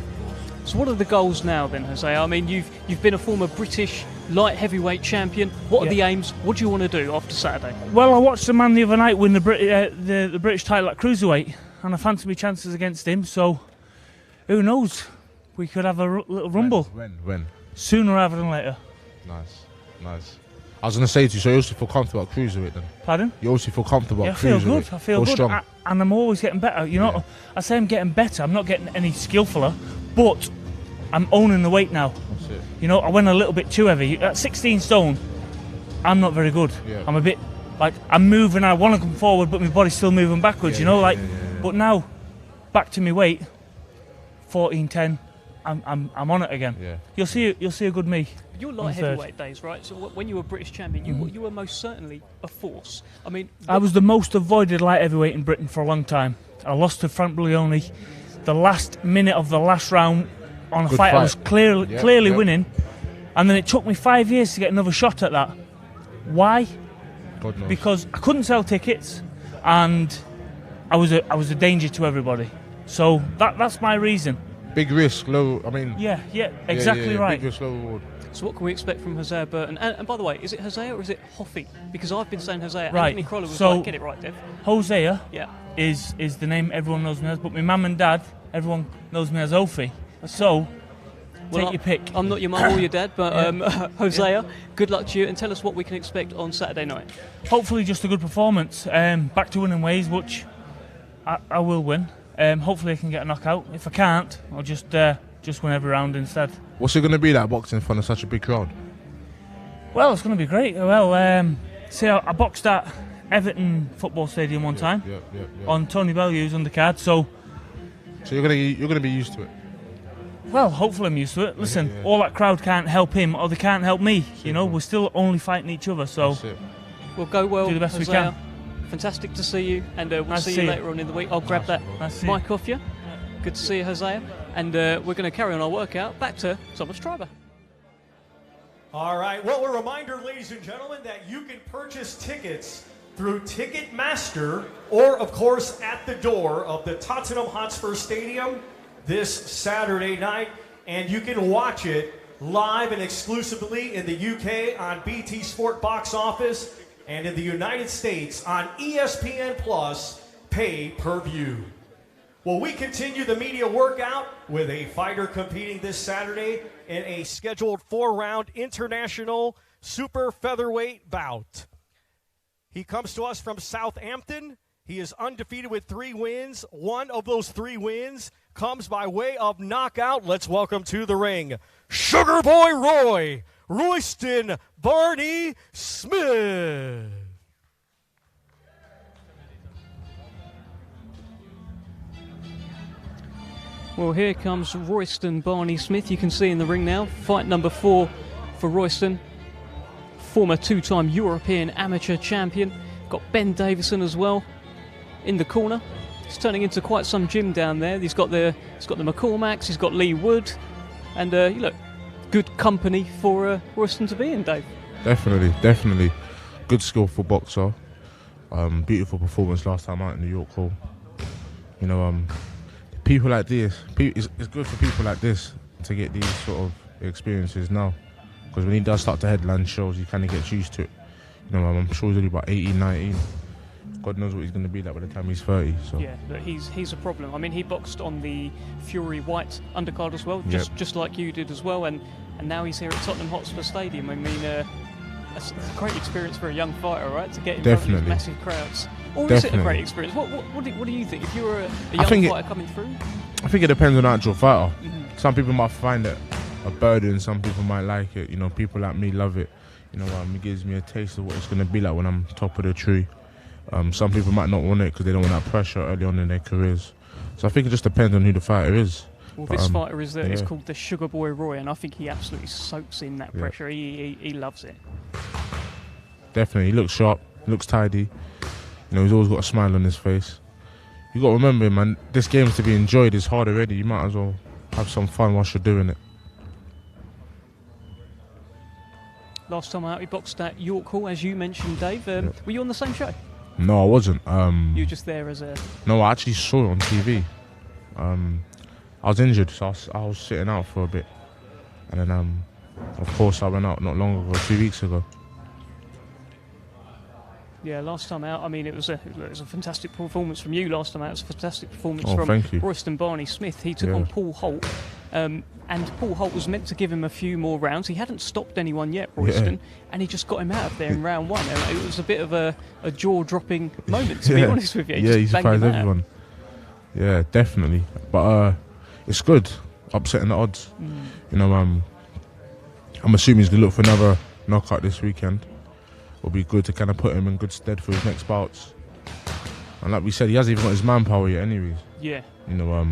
So what are the goals now then, Hosea? I mean, you've been a former British light heavyweight champion. What are the aims? What do you want to do after Saturday? Well, I watched a man the other night win the British title at cruiserweight, and I fancy my chances against him. So, who knows? We could have a little rumble When? sooner rather than later. Nice. I was going to say to you, so you also feel comfortable at cruiserweight then? Pardon? You also feel comfortable Yeah, I at feel cruiserweight? good. I feel good, strong? and I'm always getting better. You know, I say I'm getting better. I'm not getting any skillfuler, but I'm owning the weight now. That's it. You know, I went a little bit too heavy. At 16 stone, I'm not very good. Yeah. I'm a bit like I'm moving. I want to come forward, but my body's still moving backwards. Yeah. But now, back to my weight, 14-10. I'm on it again. Yeah. You'll see a good me. Your on light third. heavyweight days, right? So when you were British champion, you were most certainly a force. I mean, I was the most avoided light heavyweight in Britain for a long time. I lost to Frank Buglioni the last minute of the last round on a Good fight I fight. was clearly winning, and then it took me 5 years to get another shot at that. Why? God knows. Because I couldn't sell tickets, and I was a danger to everybody. So that's my reason. Big risk, low. I mean. Yeah, exactly right. Big risk, low reward. so what can we expect from Hosea Burton? And by the way, is it Hosea or is it Hoffy? Because I've been saying Hosea. Right, Anthony Crowley was so- like, get it right, Dev. Hosea Yeah. is the name everyone knows me as, but my mum and dad, everyone knows me as Ophi. So take your pick. I'm not your mum or your dad, but Hosea, good luck to you, and tell us what we can expect on Saturday night. Hopefully just a good performance. Back to winning ways, which I will win. Hopefully I can get a knockout. If I can't, I'll just win every round instead. What's it going to be like boxing in front of such a big crowd? Well, it's going to be great. Well, see, I boxed at Everton Football Stadium one time Yeah. on Tony Bellew's undercard. So, So you're gonna be used to it. well, hopefully I'm used to it. Listen, all that crowd can't help him, or they can't help me. You know, we're still only fighting each other. So, That's it. We'll go well, Do the best we Hosea. can. Fantastic to see you, and we'll Nice to see see you you. later on in the week. I'll grab that Nice to see you. mic off you. Good to see you, Hosea. And we're going to carry on our workout back to Thomas Triber. All right. Well, a reminder, ladies and gentlemen, that you can purchase tickets through Ticketmaster or, of course, at the door of the Tottenham Hotspur Stadium this Saturday night. And you can watch it live and exclusively in the UK on BT Sport Box Office and in the United States on ESPN Plus pay-per-view. Well, we continue the media workout with a fighter competing this Saturday in a scheduled 4-round international super featherweight bout. He comes to us from Southampton. He is undefeated with 3 wins. One of those 3 wins comes by way of knockout. Let's welcome to the ring, Sugar Boy Royston Barney Smith. Well, here comes Royston Barney Smith. You can see in the ring now. Fight number 4 for Royston. Former 2-time European amateur champion. Got Ben Davison as well in the corner. It's turning into quite some gym down there. He's got the McCormacks, he's got Lee Wood. And, you look, good company for Royston to be in, Dave. Definitely. Good skillful boxer. Beautiful performance last time out in New York Hall. You know, people like this, it's good for people like this to get these sort of experiences now, because when he does start to headline shows, he kind of gets used to it. You know, I'm sure he's only about 18, 19. God knows what he's going to be like by the time he's 30. So. Yeah, but he's a problem. I mean, he boxed on the Fury White undercard as well, just like you did as well, and now he's here at Tottenham Hotspur Stadium. I mean, that's a great experience for a young fighter, right? To get in front of these massive crowds. Or is it a great experience? What do you think? If you were a young fighter coming through? I think it depends on the actual fighter. Some people might find it a burden, some people might like it. You know, people like me love it. You know, it gives me a taste of what it's going to be like when I'm top of the tree. Some people might not want it because they don't want that pressure early on in their careers. So I think it just depends on who the fighter is. Well, this fighter is called the Sugar Boy Roy, and I think he absolutely soaks in that pressure. He loves it. Definitely. He looks sharp, looks tidy. You know, he's always got a smile on his face. You got to remember, man, this game's to be enjoyed. It's hard already. You might as well have some fun whilst you're doing it. Last time out, he boxed at York Hall, as you mentioned, Dave. Were you on the same show? No, I wasn't. You were just there as a... No, I actually saw it on TV. I was injured, so I was sitting out for a bit. And then, of course, I went out not long ago, 2 weeks ago. Yeah, last time out, I mean, it was a fantastic performance from you last time out. It was a fantastic performance from Royston Barney Smith. He took on Paul Holt, and Paul Holt was meant to give him a few more rounds. He hadn't stopped anyone yet, Royston, and he just got him out of there in round 1. And it was a bit of a jaw-dropping moment, to be honest with you. He surprised everyone. Yeah, definitely. But it's good, upsetting the odds. You know, I'm assuming he's going to look for another knockout this weekend. Will be good to kind of put him in good stead for his next bouts. And like we said, he hasn't even got his manpower yet anyways. Yeah. You know,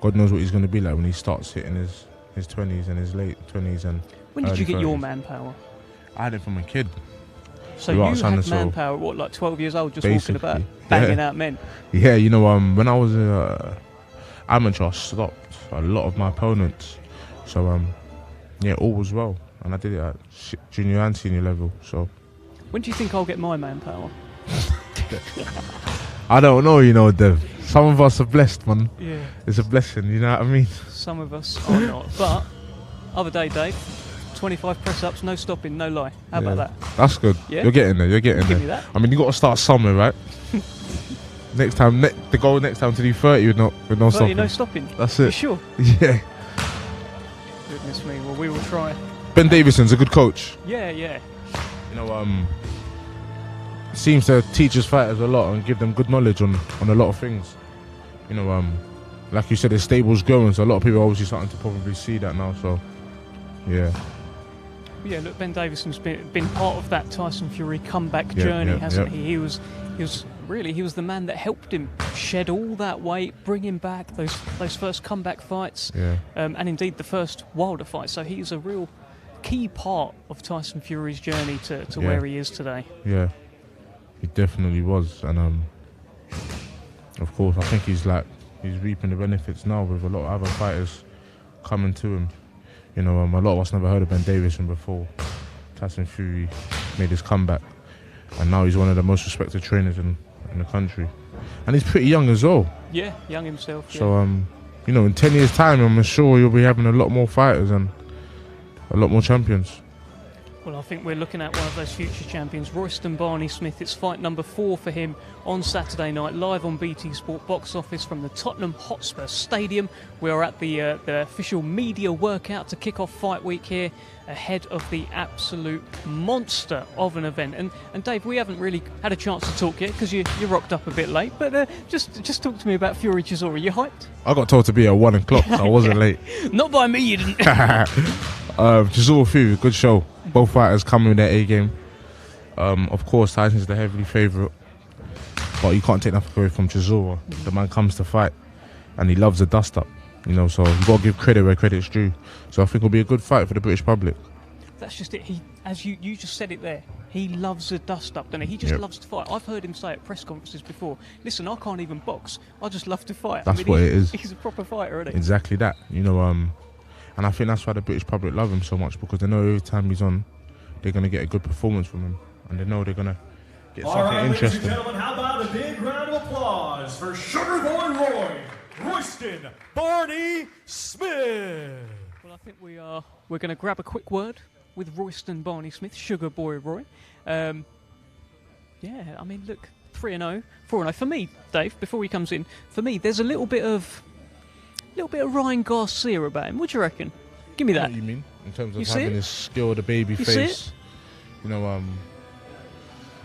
God knows what he's going to be like when he starts hitting his 20s and his late 20s and When did you get 30s. Your manpower? I had it from a kid. So you had manpower, what, like 12 years old, just walking about, banging out men? Yeah, you know, when I was amateur, I stopped a lot of my opponents. So, all was well. And I did it at junior and senior level, so... When do you think I'll get my manpower? I don't know, you know, Dev. Some of us are blessed, man. Yeah. It's a blessing, you know what I mean? Some of us are not. But, other day, Dave, 25 press-ups, no stopping, no lie. How about that? That's good. Yeah? You're getting there, Give me that. I mean, you got to start somewhere, right? Next time, the goal next time to do 30 with no 30, stopping. no stopping? That's it. You sure? Yeah. Goodness me, well, we will try. Ben Davison's a good coach. Yeah. You know, seems to teach his fighters a lot and give them good knowledge on a lot of things. You know, like you said, his stable's growing, so a lot of people are obviously starting to probably see that now. So, yeah. Yeah, look, Ben Davison's been part of that Tyson Fury comeback journey, hasn't he? He was the man that helped him shed all that weight, bring him back those first comeback fights, and indeed the first Wilder fight. So he's a real key part of Tyson Fury's journey to where he is today. Yeah, he definitely was, and of course I think he's reaping the benefits now with a lot of other fighters coming to him. You know, a lot of us never heard of Ben Davison before Tyson Fury made his comeback, and now he's one of the most respected trainers in the country, and he's pretty young as well. Yeah, young himself. So you know, in 10 years' time, I'm sure you'll be having a lot more fighters and a lot more champions. Well, I think we're looking at one of those future champions, Royston Barney-Smith. It's fight number 4 for him on Saturday night, live on BT Sport box office from the Tottenham Hotspur Stadium. We are at the official media workout to kick off fight week here, ahead of the absolute monster of an event. And Dave, we haven't really had a chance to talk yet because you rocked up a bit late. But just talk to me about Fury Chisora. You hyped? I got told to be at 1 o'clock, so I wasn't late. Not by me, you didn't. Chisora Fury, good show. Both fighters coming with their A game. Of course, Tyson's the heavily favourite, but you can't take nothing away from Chisora. The man comes to fight, and he loves a dust up. You know, so you've got to give credit where credit's due. So I think it'll be a good fight for the British public. That's just it. He, as you just said it there, he loves a dust up, doesn't he? He just loves to fight. I've heard him say at press conferences before, listen, I can't even box. I just love to fight. That's what it is. He's a proper fighter, isn't he? Exactly that. You know, and I think that's why the British public love him so much, because they know every time he's on, they're going to get a good performance from him. And they know they're going to get something interesting. Ladies and gentlemen, how about a big round of applause for Sugar Boy Roy, Royston Barney-Smith. Well, I think we're going to grab a quick word with Royston Barney-Smith, Sugar Boy Roy. Yeah, I mean, look, 3-0, 4-0. For me, Dave, before he comes in, for me, there's a little bit of Ryan Garcia about him. What do you reckon? Give me that. What do you mean? In terms of You see having it? his skill, the baby You see face. You know,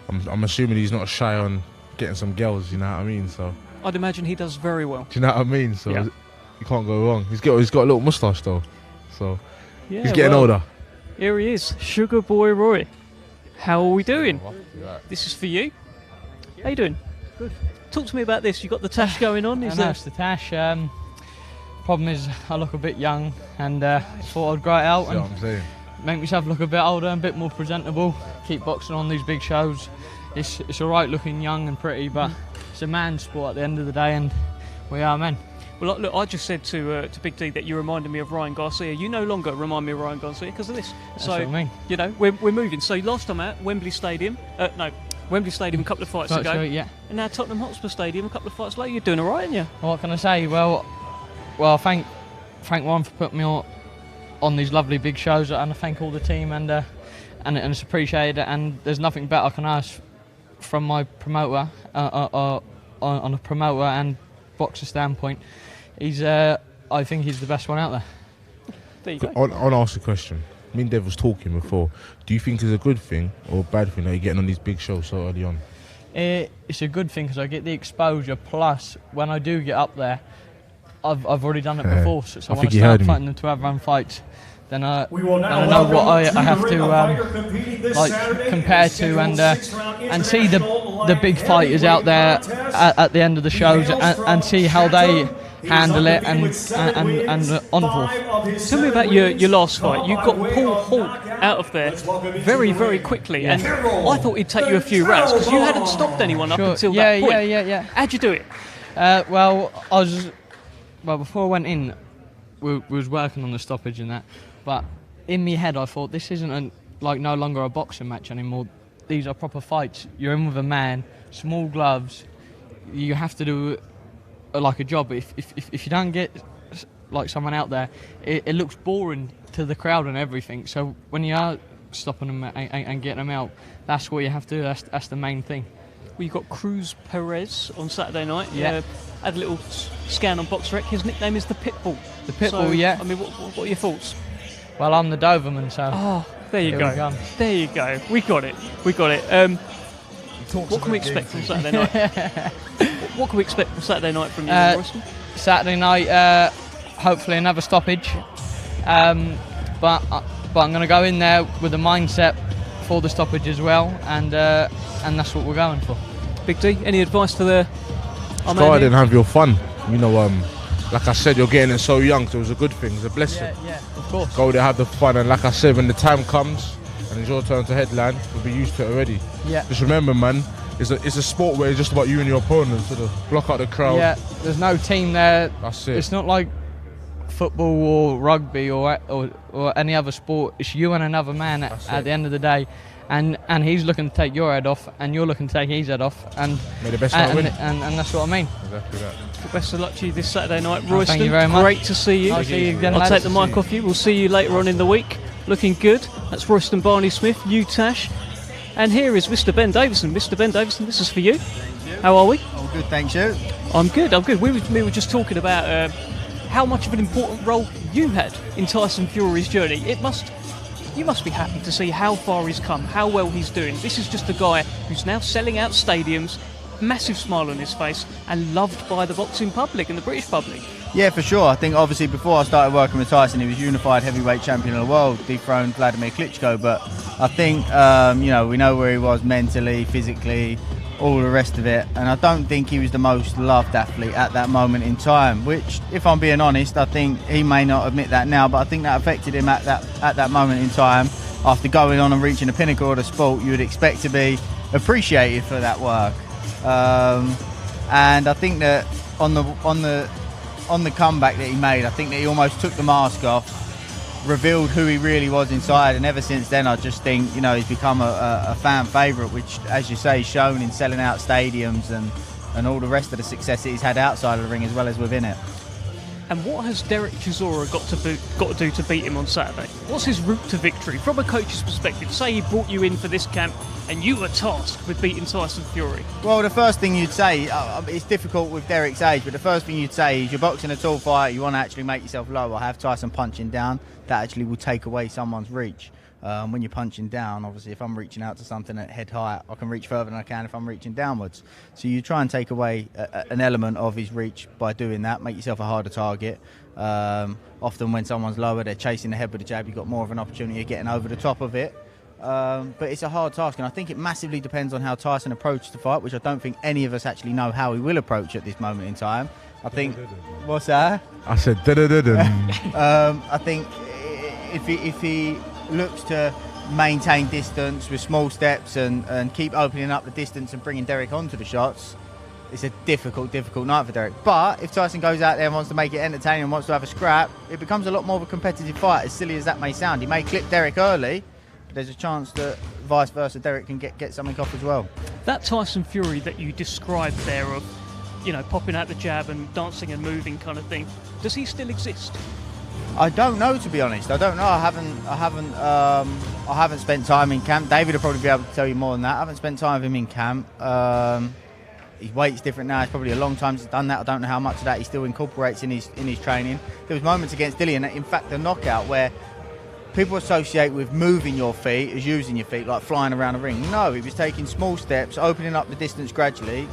I'm assuming he's not shy on getting some girls, you know what I mean? So I'd imagine he does very well. do you know what I mean? So Yeah. you can't go wrong. He's got a little moustache though. So Yeah, he's getting well, older. Here he is, Sugar Boy Roy. How are we doing? Yeah. This is for you. How you doing? Good. Talk to me about this. You got the tash going on? Is I know there? it's the tash. Problem is, I look a bit young, and thought I'd grow it out See what and I'm saying? make myself look a bit older and a bit more presentable. Keep boxing on these big shows. It's all right looking young and pretty, but it's a man's sport at the end of the day, and we are men. Well, look, I just said to Big D that you reminded me of Ryan Garcia. You no longer remind me of Ryan Garcia because of this. That's So, what I mean. you know, we're moving. So last time out, Wembley Stadium. Wembley Stadium a couple of fights ago. So, yeah. And now Tottenham Hotspur Stadium a couple of fights later. You're doing all right, aren't you? What can I say? Well, thank Ryan for putting me on these lovely big shows, and I thank all the team, and it's appreciated. And there's nothing better I can ask from my promoter on a promoter and boxer standpoint. I think he's the best one out there. There you go. I'll ask a question. Me and Dev was talking before. Do you think it's a good thing or a bad thing that you're getting on these big shows so early on? It's a good thing because I get the exposure. Plus, when I do get up there, I've already done it before. So I when I think you start heard me. fighting them to have run fights, then I We will now know what I welcome have the to ring fighter competing this Saturday compare in to, scheduled six-round and see the big international fighters out there heavyweight at the end of the shows, and see how they handle it and on forth. Tell me about your last fight. You got Paul Hawk out of there very, very quickly, and I thought he'd take you a few rounds because you hadn't stopped anyone up until that point. Yeah. How'd you do it? Before I went in, we was working on the stoppage and that, but in my head I thought this isn't no longer a boxing match anymore. These are proper fights. You're in with a man, small gloves. You have to do like a job. If you don't get like someone out there, it looks boring to the crowd and everything. So when you are stopping them and getting them out, that's what you have to do. That's the main thing. Well, you got Cruz Perez on Saturday night. Yeah. Had a little scan on BoxRec. His nickname is the Pitbull. The Pitbull, So, yeah. I mean, what are your thoughts? Well, I'm the Doberman, so. Oh, there you Here go. we go. There you go. We got it. What can we expect from Saturday night? What can we expect from Saturday night from you, Royston? Saturday night, hopefully another stoppage. But I'm going to go in there with a mindset for the stoppage as well, and that's what we're going for. Big D, any advice to the? Go ahead and have your fun. You know, like I said, you're getting it so young, so it was a good thing. It's a blessing. Yeah, of course. Go there, have the fun, and like I said, when the time comes and it's your turn to headline, you'll be used to it already. Yeah. Just remember, man, it's a sport where it's just about you and your opponent, so to block out the crowd. Yeah, there's no team there. That's it. It's not like football or rugby or any other sport. It's you and another man at the end of the day. And he's looking to take your head off, and you're looking to take his head off, and May the best man win. And that's what I mean. Exactly that. Well, best of luck to you this Saturday night, Royston. Thank you very much. Great to see you. I'll see you again I'll later. take the mic off you. We'll see you later on in the week. looking good. That's Royston Barney-Smith, you Tash. And here is Mr. Ben Davison. Mr. Ben Davison, this is for you. How are we? All good, thanks, you. I'm good. We were just talking about how much of an important role you had in Tyson Fury's journey. You must be happy to see how far he's come, how well he's doing. This is just a guy who's now selling out stadiums, massive smile on his face, and loved by the boxing public and the British public. Yeah, for sure. I think obviously before I started working with Tyson, he was unified heavyweight champion of the world, dethroned Vladimir Klitschko. But I think, we know where he was mentally, physically, all the rest of it. And I don't think he was the most loved athlete at that moment in time, which, if I'm being honest, I think he may not admit that now, but I think that affected him at that moment in time. After going on and reaching the pinnacle of the sport, you would expect to be appreciated for that work. And I think that on the comeback that he made, I think that he almost took the mask off, revealed who he really was inside, and ever since then I just think he's become a fan favourite, which, as you say, is shown in selling out stadiums and all the rest of the success that he's had outside of the ring as well as within it. And what has Derek Chisora got to do to beat him on Saturday? What's his route to victory from a coach's perspective? Say he brought you in for this camp and you were tasked with beating Tyson Fury. Well, the first thing you'd say, it's difficult with Derek's age, but the first thing you'd say is you're boxing a tall fight, you want to actually make yourself lower, have Tyson punching down. That actually will take away someone's reach. When you're punching down, obviously, if I'm reaching out to something at head height, I can reach further than I can if I'm reaching downwards. So you try and take away an element of his reach by doing that, make yourself a harder target. Often when someone's lower, they're chasing the head with a jab, you've got more of an opportunity of getting over the top of it. But it's a hard task, and I think it massively depends on how Tyson approaches the fight, which I don't think any of us actually know how he will approach at this moment in time. I think... What's that? I said I think if he looks to maintain distance with small steps and keep opening up the distance and bringing Derek onto the shots, it's a difficult night for Derek. But if Tyson goes out there and wants to make it entertaining and wants to have a scrap, it becomes a lot more of a competitive fight, as silly as that may sound. He may clip Derek early, but there's a chance that vice versa, Derek can get something off as well. That Tyson Fury that you described there of, popping out the jab and dancing and moving kind of thing, does he still exist? I don't know, to be honest. I don't know. I haven't spent time in camp. David will probably be able to tell you more than that. I haven't spent time with him in camp. His weight's different now. It's probably a long time since he's done that. I don't know how much of that he still incorporates in his training. There was moments against Dillian, in fact, the knockout, where people associate with moving your feet as using your feet, like flying around the ring. No, he was taking small steps, opening up the distance gradually.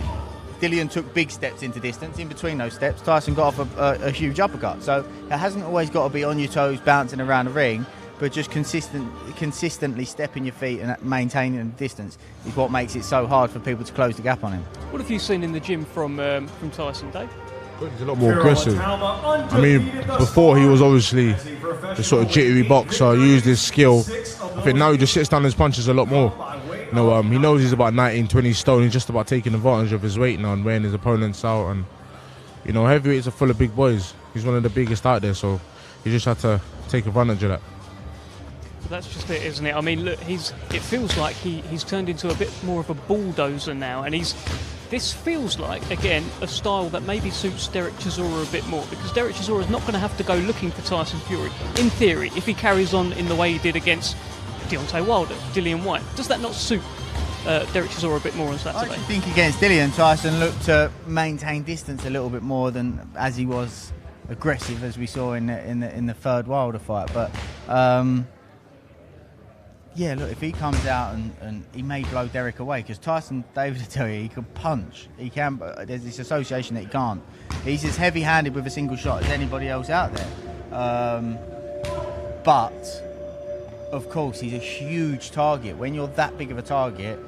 Dillian took big steps into distance. In between those steps, Tyson got off a huge uppercut. So it hasn't always got to be on your toes, bouncing around the ring, but just consistently stepping your feet and maintaining the distance is what makes it so hard for people to close the gap on him. What have you seen in the gym from Tyson, Dave? He's a lot more aggressive. I mean, before he was obviously the sort of jittery boxer, used his skill. I think now he just sits down and punches a lot more. He knows he's about 19, 20 stone. He's just about taking advantage of his weight now and wearing his opponents out. And heavyweights are full of big boys. He's one of the biggest out there, so he just had to take advantage of that. That's just it, isn't it? I mean, look, it feels like he's turned into a bit more of a bulldozer now, and this feels like, again, a style that maybe suits Derek Chisora a bit more, because Derek Chisora is not going to have to go looking for Tyson Fury, in theory, if he carries on in the way he did against Deontay Wilder, Dillian Whyte. Does that not suit Derek Chisora a bit more on Saturday? I think against Dillian, Tyson looked to maintain distance a little bit more than as he was aggressive, as we saw in the third Wilder fight. But yeah, look, if he comes out and he may blow Derek away, because Tyson, David will tell you, he can punch. He can, but there's this association that he can't. He's as heavy-handed with a single shot as anybody else out there. But of course, he's a huge target. When you're that big of a target,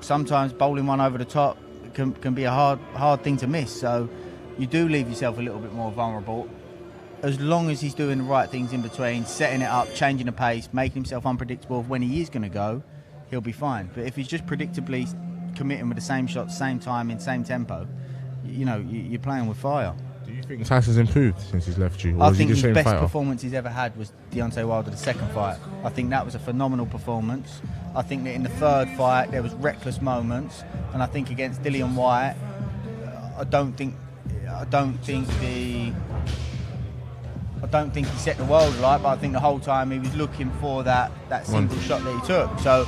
sometimes bowling one over the top can be a hard thing to miss. So you do leave yourself a little bit more vulnerable. As long as he's doing the right things in between, setting it up, changing the pace, making himself unpredictable of when he is going to go, he'll be fine. But if he's just predictably committing with the same shot, same timing, same tempo, you're playing with fire. Do you think Tyson's improved since he's left you? Or I think his best fighter? performance he's ever had was Deontay Wilder, the second fight. I think that was a phenomenal performance. I think that in the third fight there was reckless moments, and I think against Dillian Whyte, I don't think I don't think he set the world alight, but I think the whole time he was looking for that single shot that he took. So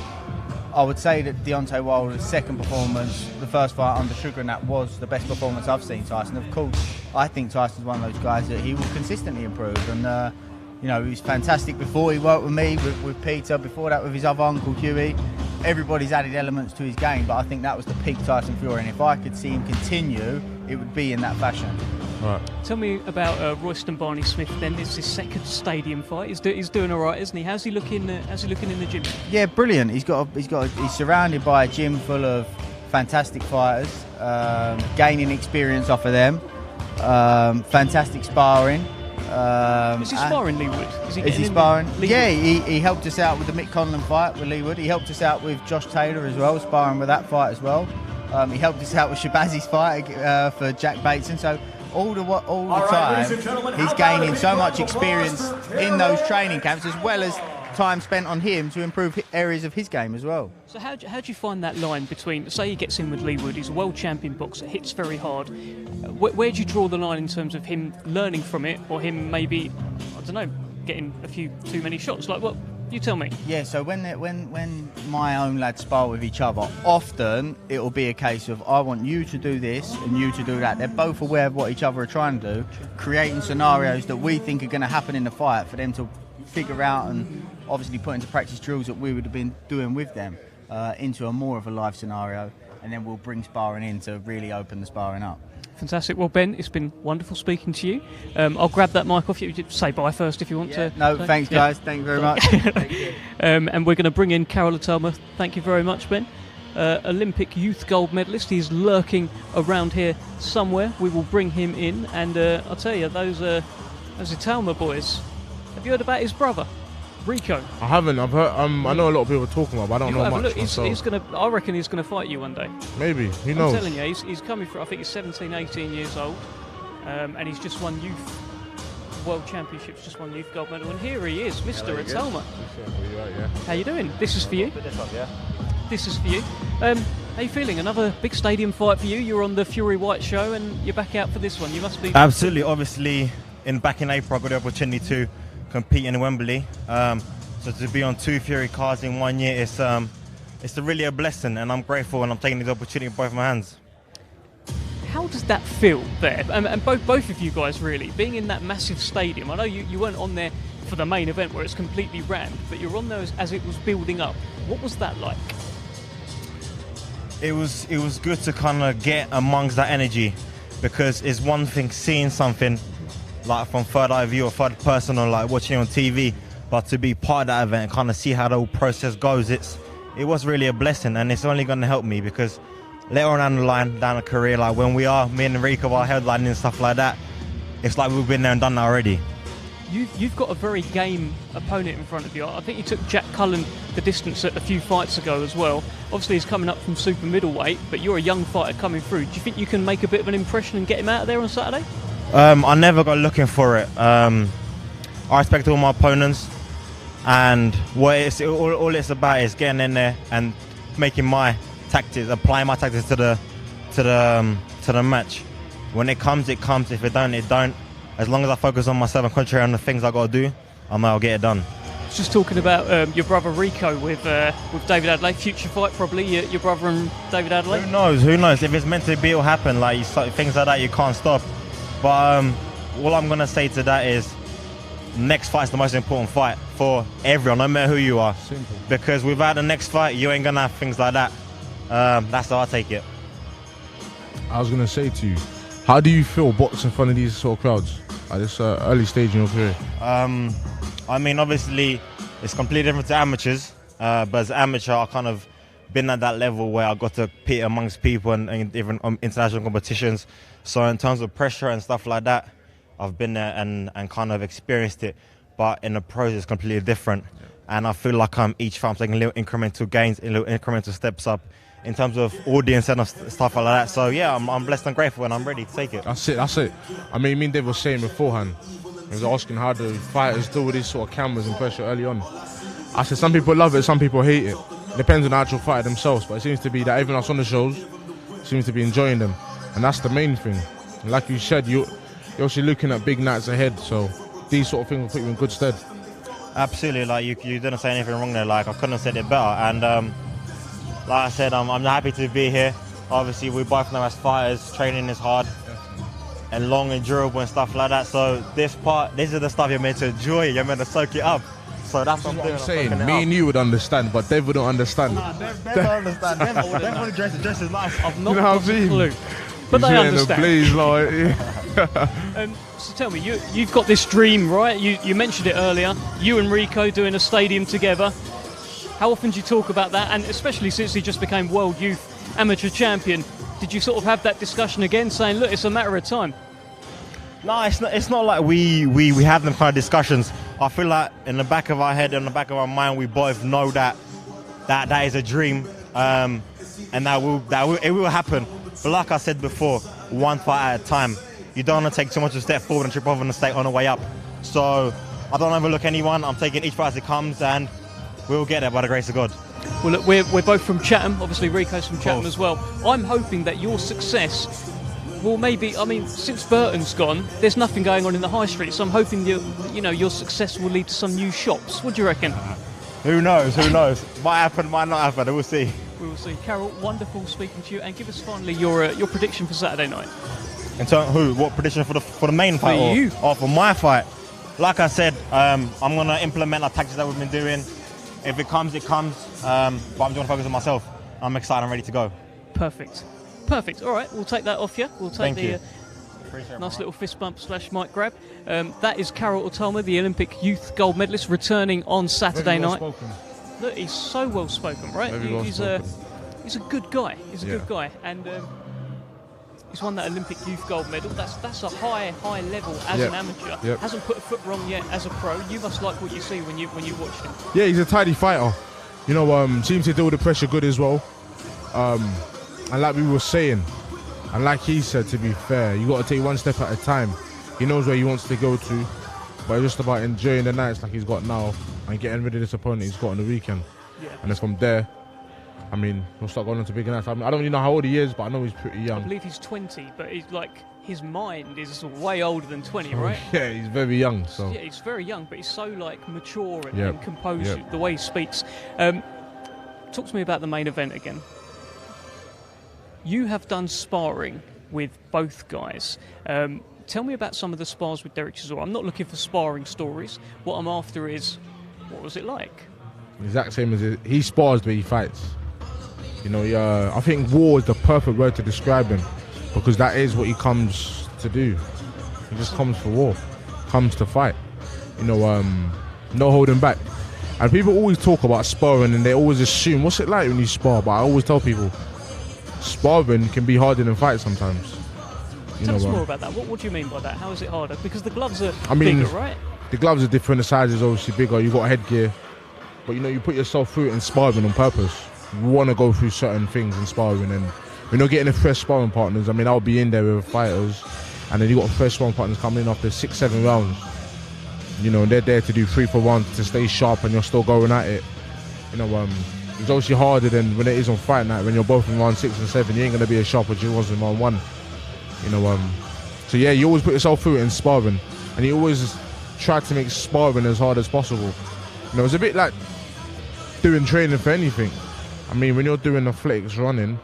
I would say that Deontay Wilder's second performance, the first fight under Sugar, and that was the best performance I've seen Tyson. Of course, I think Tyson's one of those guys that he will consistently improve. And you know, he was fantastic before he worked with me, with Peter, before that with his other uncle Huey. Everybody's added elements to his game, but I think that was the peak Tyson Fury, and if I could see him continue, it would be in that fashion. Right. Tell me about Royston Barney-Smith then. It's his second stadium fight. He's doing all right, isn't he? How's he looking in the gym? Yeah, brilliant. He's surrounded by a gym full of fantastic fighters, gaining experience off of them, fantastic sparring. Is he sparring Leewood? Is he sparring? Yeah, he helped us out with the Mick Conlon fight with Leewood. He helped us out with Josh Taylor as well, sparring with that fight as well. He helped us out with Shabazi's fight for Jack Bateson. So all the time, he's gaining so much experience in those training camps, as well as time spent on him to improve areas of his game as well. So how do you find that line between, say he gets in with Leewood, he's a world champion boxer, hits very hard. Where do you draw the line in terms of him learning from it, or him maybe, I don't know, getting a few too many shots? Like what? You tell me. Yeah, so when my own lads spar with each other, often it will be a case of, I want you to do this and you to do that. They're both aware of what each other are trying to do, creating scenarios that we think are going to happen in the fight for them to figure out and obviously put into practice drills that we would have been doing with them into a more of a live scenario, and then we'll bring sparring in to really open the sparring up. Fantastic. Well, Ben, it's been wonderful speaking to you. I'll grab that mic off you. Say bye first if you want to. No, thanks, guys. Thank you very much. And we're going to bring in Carol Atoma. Thank you very much, Ben. Olympic youth gold medalist. He's lurking around here somewhere. We will bring him in. And I'll tell you, those Atoma boys, have you heard about his brother, Rico? I haven't. I've heard. I know a lot of people are talking about, but I don't know much. Look, he's gonna. I reckon he's gonna fight you one day. Maybe. Who knows? I'm telling you, he's coming through. I think he's 17, 18 years old, and he's just won youth world championships. Just won youth gold medal, and here he is, Mr. Atoma. How you doing? This is for you. This is for you. How you feeling? Another big stadium fight for you. You're on the Fury White show, and you're back out for this one. You must be. Absolutely. Obviously, back in April, I got the opportunity to compete in Wembley, so to be on 2 Fury cards in 1 year, it's really a blessing, and I'm grateful, and I'm taking this opportunity with both my hands. How does that feel there? And both of you guys, really, being in that massive stadium. I know you weren't on there for the main event where it's completely rammed, but you're on there as it was building up. What was that like? It was good to kind of get amongst that energy, because it's one thing seeing something like from third eye view or third person, or like watching it on TV, but to be part of that event and kind of see how the whole process goes, it was really a blessing, and it's only going to help me, because later on down the line, down the career, like when me and Enrico are headlining and stuff like that, it's like we've been there and done that already. You've got a very game opponent in front of you. I think you took Jack Cullen the distance a few fights ago as well. Obviously he's coming up from super middleweight, but you're a young fighter coming through. Do you think you can make a bit of an impression and get him out of there on Saturday? I never go looking for it. I respect all my opponents, and all it's about is getting in there and making my tactics, applying my tactics to the match. When it comes, it comes. If it don't, it don't. As long as I focus on myself and concentrate on the things I got to do, I'll get it done. Just talking about your brother Rico with David Adelaide, future fight probably, your brother and David Adelaide. Who knows? If it's meant to be, it'll happen. Like things like that, you can't stop. But all I'm going to say to that is, next fight's the most important fight for everyone, no matter who you are. Simple. Because without the next fight, you ain't going to have things like that. That's how I take it. I was going to say to you, how do you feel boxing in front of these sort of crowds at this early stage in your career? I mean, obviously, it's completely different to amateurs. But as an amateur, I've kind of been at that level where I got to compete amongst people and in different international competitions. So in terms of pressure and stuff like that, I've been there and kind of experienced it. But in the pros, it's completely different. And I feel like each fight I'm taking little incremental gains, little incremental steps up in terms of audience and stuff like that. So yeah, I'm blessed and grateful, and I'm ready to take it. That's it. I mean, me and Dave was saying beforehand, he was asking how do fighters deal with these sort of cameras and pressure early on. I said some people love it, some people hate it. Depends on the actual fighter themselves, but it seems to be that everyone else on the shows seems to be enjoying them, and that's the main thing. And like you said, you're obviously looking at big nights ahead, so these sort of things will put you in good stead. Absolutely, like you didn't say anything wrong there. Like I couldn't have said it better. And like I said, I'm happy to be here. Obviously, we both know as fighters, training is hard and long and durable and stuff like that. So this is the stuff you're meant to enjoy. You're meant to soak it up. So that's what I'm saying. Me and you would understand, but Dev wouldn't understand. Nah, Dev don't understand. Dev want to dress as nice. I've not got a clue. But they understand. Please, like, so tell me, you've got this dream, right? You mentioned it earlier. You and Rico doing a stadium together. How often do you talk about that? And especially since he just became World Youth Amateur Champion, did you sort of have that discussion again, saying, look, it's a matter of time? No, it's not like we have them kind of discussions. I feel like in the back of our head, in the back of our mind, we both know that is a dream, and it will happen. But like I said before, one fight at a time. You don't want to take too much of a step forward and trip over on the way up. So I don't overlook anyone. I'm taking each fight as it comes, and we'll get there by the grace of God. Well, look, we're both from Chatham. Obviously, Rico's from Chatham as well. I'm hoping that your success will maybe, I mean, since Burton's gone, there's nothing going on in the high street. So I'm hoping your success will lead to some new shops. What do you reckon? Who knows? Who knows? Might happen, might not happen. We'll see. We will see. Carol, wonderful speaking to you. And give us finally your prediction for Saturday night. In terms of what prediction for the main fight? For you. Or for my fight? Like I said, I'm going to implement our tactics that we've been doing. If it comes, it comes. But I'm going to focus on myself. I'm excited. I'm ready to go. Perfect. All right, we'll take that off you. We'll take the nice little fist bump / mic grab. That is Carol Otama, the Olympic youth gold medalist, returning on Saturday night. Look, he's so well spoken, right? He's a good guy. He's a good guy, and he's won that Olympic youth gold medal. That's a high level as an amateur. Yep. Hasn't put a foot wrong yet as a pro. You must like what you see when you watch him. Yeah, he's a tidy fighter. Seems to deal with the pressure good as well. And like we were saying, and like he said, to be fair, you got to take one step at a time. He knows where he wants to go to, but it's just about enjoying the nights like he's got now and getting rid of this opponent he's got on the weekend. Yeah. And it's from there, I mean, we'll start going on to bigger nights. I don't really know how old he is, but I know he's pretty young. I believe he's 20, but he's like, his mind is way older than 20, right? Yeah, he's very young. So yeah, he's very young, but he's so like mature and composed. The way he speaks. Talk to me about the main event again. You have done sparring with both guys. Tell me about some of the spars with Derek Chisora. I'm not looking for sparring stories. What I'm after is, what was it like? Exact same as he spars, but he fights. I think war is the perfect word to describe him, because that is what he comes to do. He just comes for war, comes to fight. No holding back. And people always talk about sparring, and they always assume, what's it like when you spar? But I always tell people, sparring can be harder than fight sometimes. Tell us more about that. What do you mean by that? How is it harder? Because the gloves are bigger, right? The gloves are different. The size is obviously bigger. You've got headgear. But, you put yourself through it in sparring on purpose. You want to go through certain things in sparring. And when you're getting the fresh sparring partners, I mean, I'll be in there with fighters. And then you've got fresh sparring partners coming in after 6-7 rounds. They're there to do 3 for 1 to stay sharp, and you're still going at it. It's obviously harder than when it is on fight night, when you're both in round 6 and 7. You ain't going to be as sharp as you was in round 1. So yeah, you always put yourself through it in sparring, and you always try to make sparring as hard as possible. It's a bit like doing training for anything. I mean, when you're doing athletics running,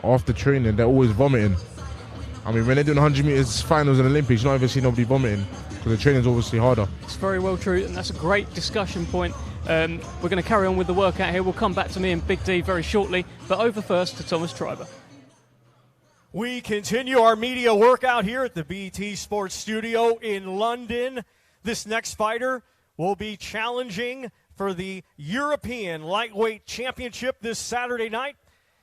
after training, they're always vomiting. I mean, when they're doing 100 meters finals in the Olympics, you don't ever see nobody vomiting, because the training's obviously harder. It's very well true, and that's a great discussion point. We're going to carry on with the workout here. We'll come back to me and Big D very shortly, but over first to Thomas Triber. We continue our media workout here at the BT Sports Studio in London. This next fighter will be challenging for the European Lightweight Championship this Saturday night.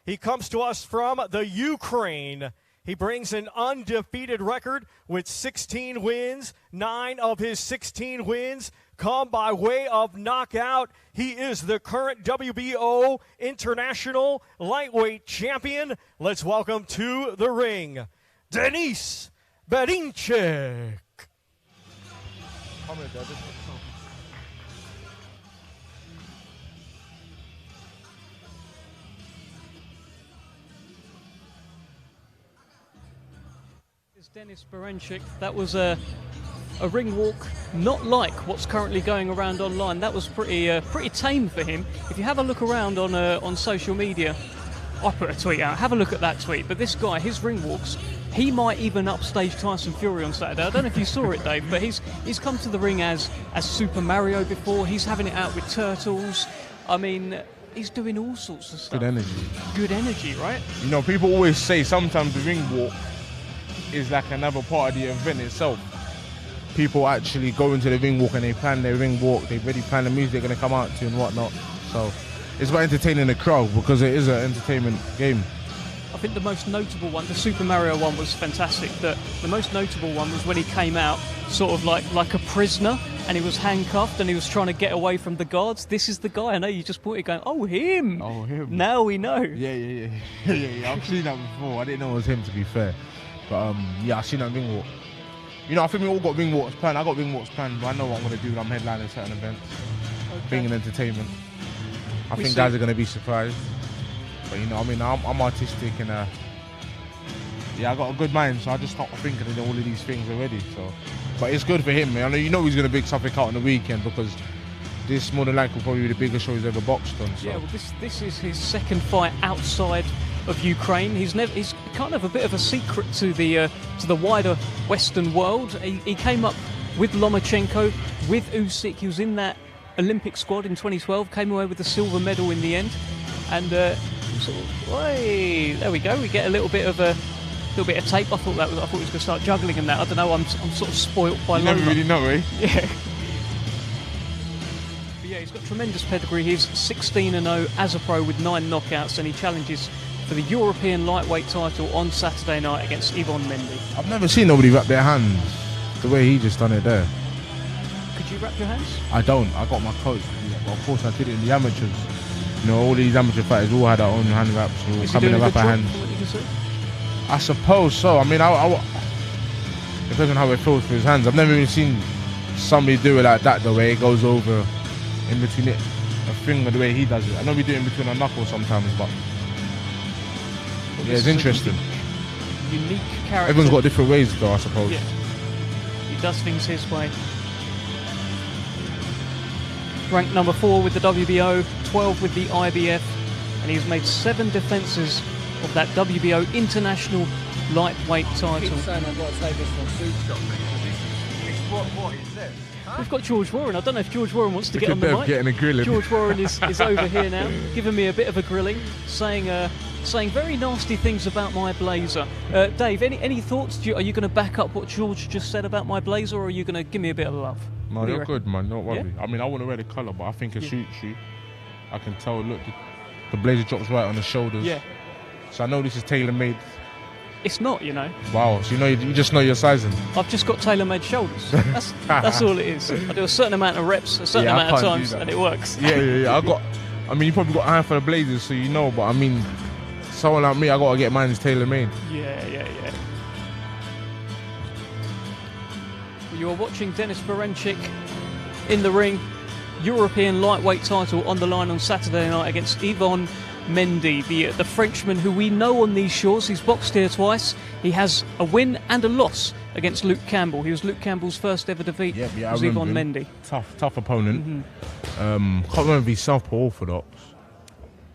He comes to us from the Ukraine. He brings an undefeated record with 16 wins. 9 of his 16 wins come by way of knockout. He is the current WBO International Lightweight Champion. Let's welcome to the ring, Denis Berinchek. Denis Berinchek. That was a a ring walk not like what's currently going around online. That was pretty tame for him. If you have a look around on social media, I put a tweet out. Have a look at that tweet. But this guy, his ring walks, he might even upstage Tyson Fury on Saturday. I don't know if you saw it, Dave, but he's come to the ring as Super Mario before. He's having it out with turtles. I mean, he's doing all sorts of stuff. Good energy. Good energy, right? You know, people always say sometimes the ring walk is like another part of the event itself. People actually go into the ring walk and they plan their ring walk. They already plan the music they're going to come out to and whatnot. So it's about entertaining the crowd because it is an entertainment game. I think the most notable one, the Super Mario one, was fantastic. The most notable one was when he came out sort of like a prisoner and he was handcuffed and he was trying to get away from the guards. This is the guy. I know you just put it going, oh, him. Oh, him. Now we know. Yeah. I've seen that before. I didn't know it was him, to be fair. But yeah, I've seen that ring walk. You know, I think we all got ring walks planned. I got ring walks planned, but I know what I'm going to do when I'm headlining certain events. Okay. Being an entertainment. I think guys are going to be surprised. But you know, I mean, I'm artistic and yeah, I got a good mind, so I just start thinking of all of these things already. So, but it's good for him, man. I know you know he's going to big something out on the weekend because this more than likely will probably be the biggest show he's ever boxed on. So. Yeah, well, this is his second fight outside of Ukraine. He's kind of a bit of a secret to the wider Western world. He came up with Lomachenko, with Usyk. He was in that Olympic squad in 2012. Came away with the silver medal in the end, and sort of, hey, there we go. We get a little bit of tape. I thought he was going to start juggling and that. I don't know. I'm sort of spoilt by You never really know, eh? Yeah. But yeah, he's got tremendous pedigree. He's 16-0 as a pro with 9 knockouts, and he challenges for the European lightweight title on Saturday night against Yvonne Mendy. I've never seen nobody wrap their hands the way he just done it there. Could you wrap your hands? I don't. I got my coach, but of course I did it in the amateurs. You know, all these amateur fighters all had their own hand wraps. All come in and wrap their hands. I suppose so. I mean, it depends on how it feels for his hands. I've never even seen somebody do it like that, the way it goes over in between it, a finger, the way he does it. I know we do it in between our knuckles sometimes, but yeah, it's interesting. Unique character. Everyone's got different ways, though, I suppose. Yeah. He does things his way. Ranked number 4 with the WBO, 12 with the IBF, and he's made 7 defences of that WBO international lightweight title. I keep saying I've got to take this from Food Shop, what is this? We've got George Warren. I don't know if George Warren wants to Look get on the mic. Getting a grilling. George Warren is over here now, giving me a bit of a grilling, saying very nasty things about my blazer. Dave, any thoughts? Are you going to back up what George just said about my blazer, or are you going to give me a bit of love? No, you're good, man. Don't worry. Yeah? I mean, I want to wear the colour, but I think it suits you. I can tell. Look, the blazer drops right on the shoulders. Yeah. So I know this is tailor-made. It's not, you know. Wow. So you just know your sizing. I've just got tailor-made shoulders. That's all it is. I do a certain amount of reps, a certain amount of times, and it works. Yeah. I mean, you probably got a handful of blazers, so you know. But I mean, someone like me, I got to get mine tailor-made. Yeah. You are watching Denis Berinchyk in the ring. European lightweight title on the line on Saturday night against Yvonne Mendy, the Frenchman who we know on these shores. He's boxed here twice. He has a win and a loss against Luke Campbell. He was Luke Campbell's first ever defeat. Yeah, was Yvonne Mendy. Tough opponent. Can't remember if he's southpaw orthodox.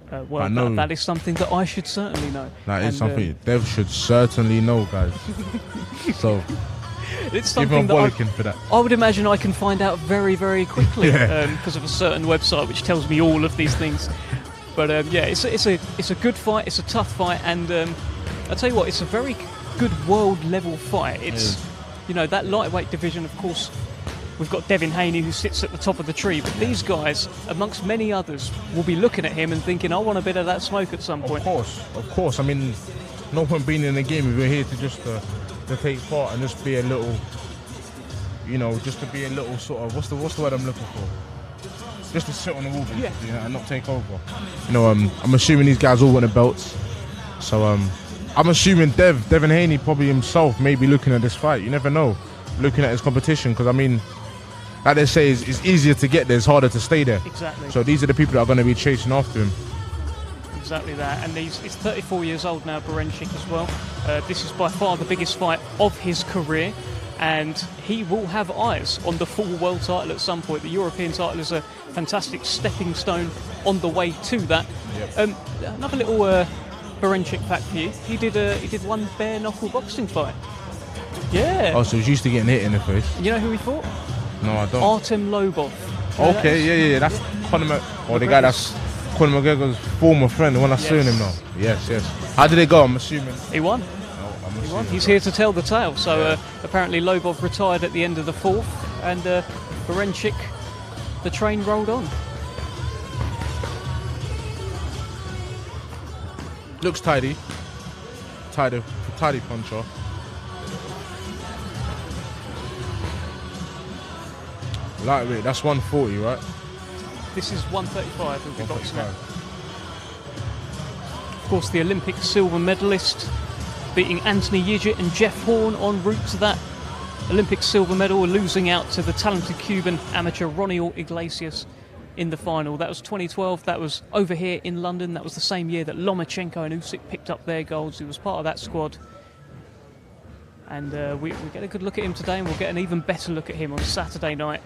That is something that I should certainly know. That is something Dev should certainly know, guys. So it's something that for that. I would imagine I can find out very, very quickly because of a certain website which tells me all of these things. But it's a good fight. It's a tough fight, and I tell you what, it's a very good world level fight. It's that lightweight division. Of course, we've got Devin Haney who sits at the top of the tree, but these guys, amongst many others, will be looking at him and thinking, "I want a bit of that smoke at some point." Of course. I mean, no point being in the game if we're here to just to take part and just be a little, just to be a little sort of what's the word I'm looking for. Just to sit on the wall, and not take over. I'm assuming these guys all want the belts. So I'm assuming Devin Haney probably himself may be looking at this fight. You never know, looking at his competition, because I mean, like they say, it's easier to get there, it's harder to stay there. Exactly. So these are the people that are going to be chasing after him. Exactly that, and he's 34 years old now, Berinchyk as well. This is by far the biggest fight of his career. and he will have eyes on the full world title at some point. The European title is a fantastic stepping stone on the way to that. Yep. Another little Berencic fact for you. He did one bare knuckle boxing fight. Yeah. Oh, so he's used to getting hit in the face. You know who he fought? No, I don't. Artem Lobov. You know Okay, yeah. That's Conor the guy that's Conor McGregor's former friend, the one that's suing him now. Yes. How did it go? I'm assuming. He won. He won. He's here to tell the tale. So apparently Lobov retired at the end of the fourth, and Berencic, the train rolled on. Looks tidy. Tidy puncher. Lightweight, that's 140, right? This is 135 of the boxing match. Of course, the Olympic silver medalist beating Anthony Yigit and Jeff Horn en route to that Olympic silver medal, losing out to the talented Cuban amateur Ronnie Iglesias in the final. That was 2012. That was over here in London. That was the same year that Lomachenko and Usyk picked up their golds. He was part of that squad. And we get a good look at him today, and we'll get an even better look at him on Saturday night.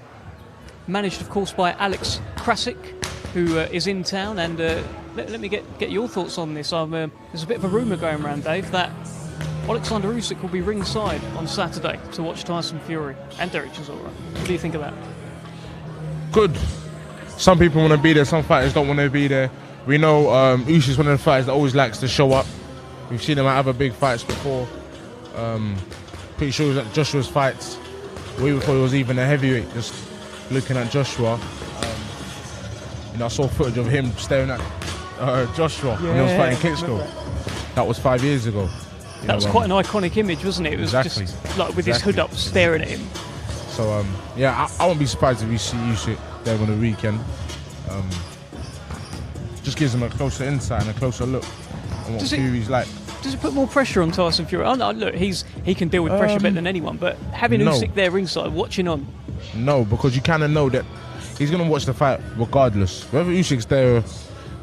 Managed, of course, by Alex Krasik, who is in town. And let me get your thoughts on this. There's a bit of a rumour going around, Dave, that Alexander Usyk will be ringside on Saturday to watch Tyson Fury and Derek Chisora. What do you think of that? Good. Some people want to be there, some fighters don't want to be there. We know Usyk's one of the fighters that always likes to show up. We've seen him at other big fights before. Pretty sure he was at Joshua's fights way before he was even a heavyweight. Just looking at Joshua, I saw footage of him staring at Joshua when he was fighting Klitschko. That was 5 years ago. That was quite an iconic image, wasn't it? It was just like with his hood up, staring at him. So I won't be surprised if we see Usyk there on the weekend. Just gives him a closer insight and a closer look on what Fury's like. Does it put more pressure on Tyson Fury? Oh no, look, he can deal with pressure better than anyone. But having Usyk there ringside, watching on. No, because you kind of know that he's going to watch the fight regardless. Whether Usyk's there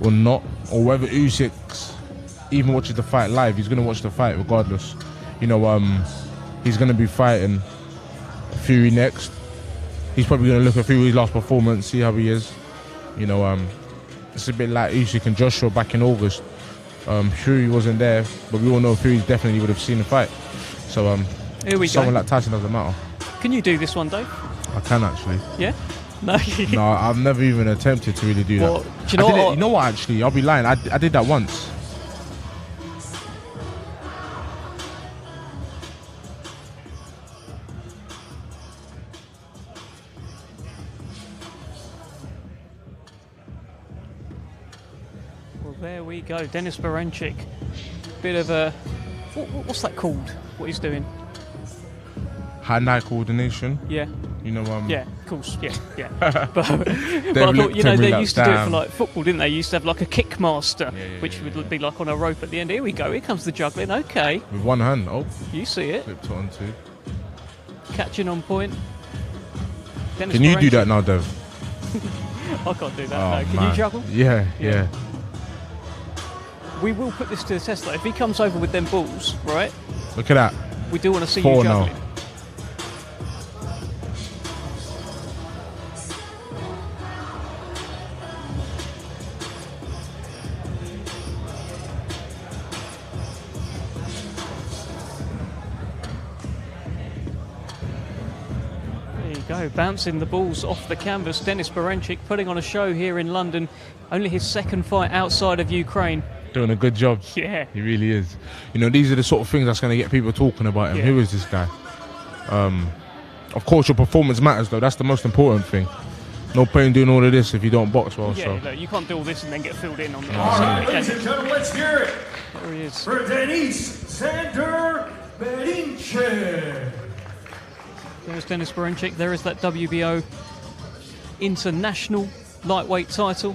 or not, or whether Usyk even watches the fight live, he's going to watch the fight regardless. He's going to be fighting Fury next. He's probably going to look at Fury's last performance, see how he is. It's a bit like Usyk and Joshua back in August. Fury wasn't there, but we all know Fury definitely would have seen the fight. So here we someone go. like Tyson doesn't matter. Can you do this one, Dave? I can actually. Yeah? No. No, I've never even attempted to really do that. Well, do you know what? You know what? Actually, I'll be lying. I did that once. Well, there we go. Denis Berencic. Bit of a what's that called? What he's doing? Hand-eye coordination. Yeah. Yeah, of course. Yeah. But I thought, they used to do it for like football, didn't they? Used to have like a kick master, which would be like on a rope at the end. Here we go. Here comes the juggling. Okay. With one hand. Oh. You see it. Flipped it on two. Catching on point. Denis Can you Berencic. do that now, Dev? I can't do that. Oh, no. Can man. you juggle? Yeah. We will put this to the test though. If he comes over with them balls, right? Look at that. We do want to see 4 you now. juggling. Go, bouncing the balls off the canvas. Denis Berencic putting on a show here in London. Only his second fight outside of Ukraine. Doing a good job. Yeah. He really is. These are the sort of things that's going to get people talking about him. Yeah. Who is this guy? Of course, your performance matters, though. That's the most important thing. No point in doing all of this if you don't box well. Yeah, look, you can't do all this and then get filled in on the All right, ladies and gentlemen, let's hear it There he is. for Denis Sander Berencic. There's Denis Berencic. There is that WBO international lightweight title.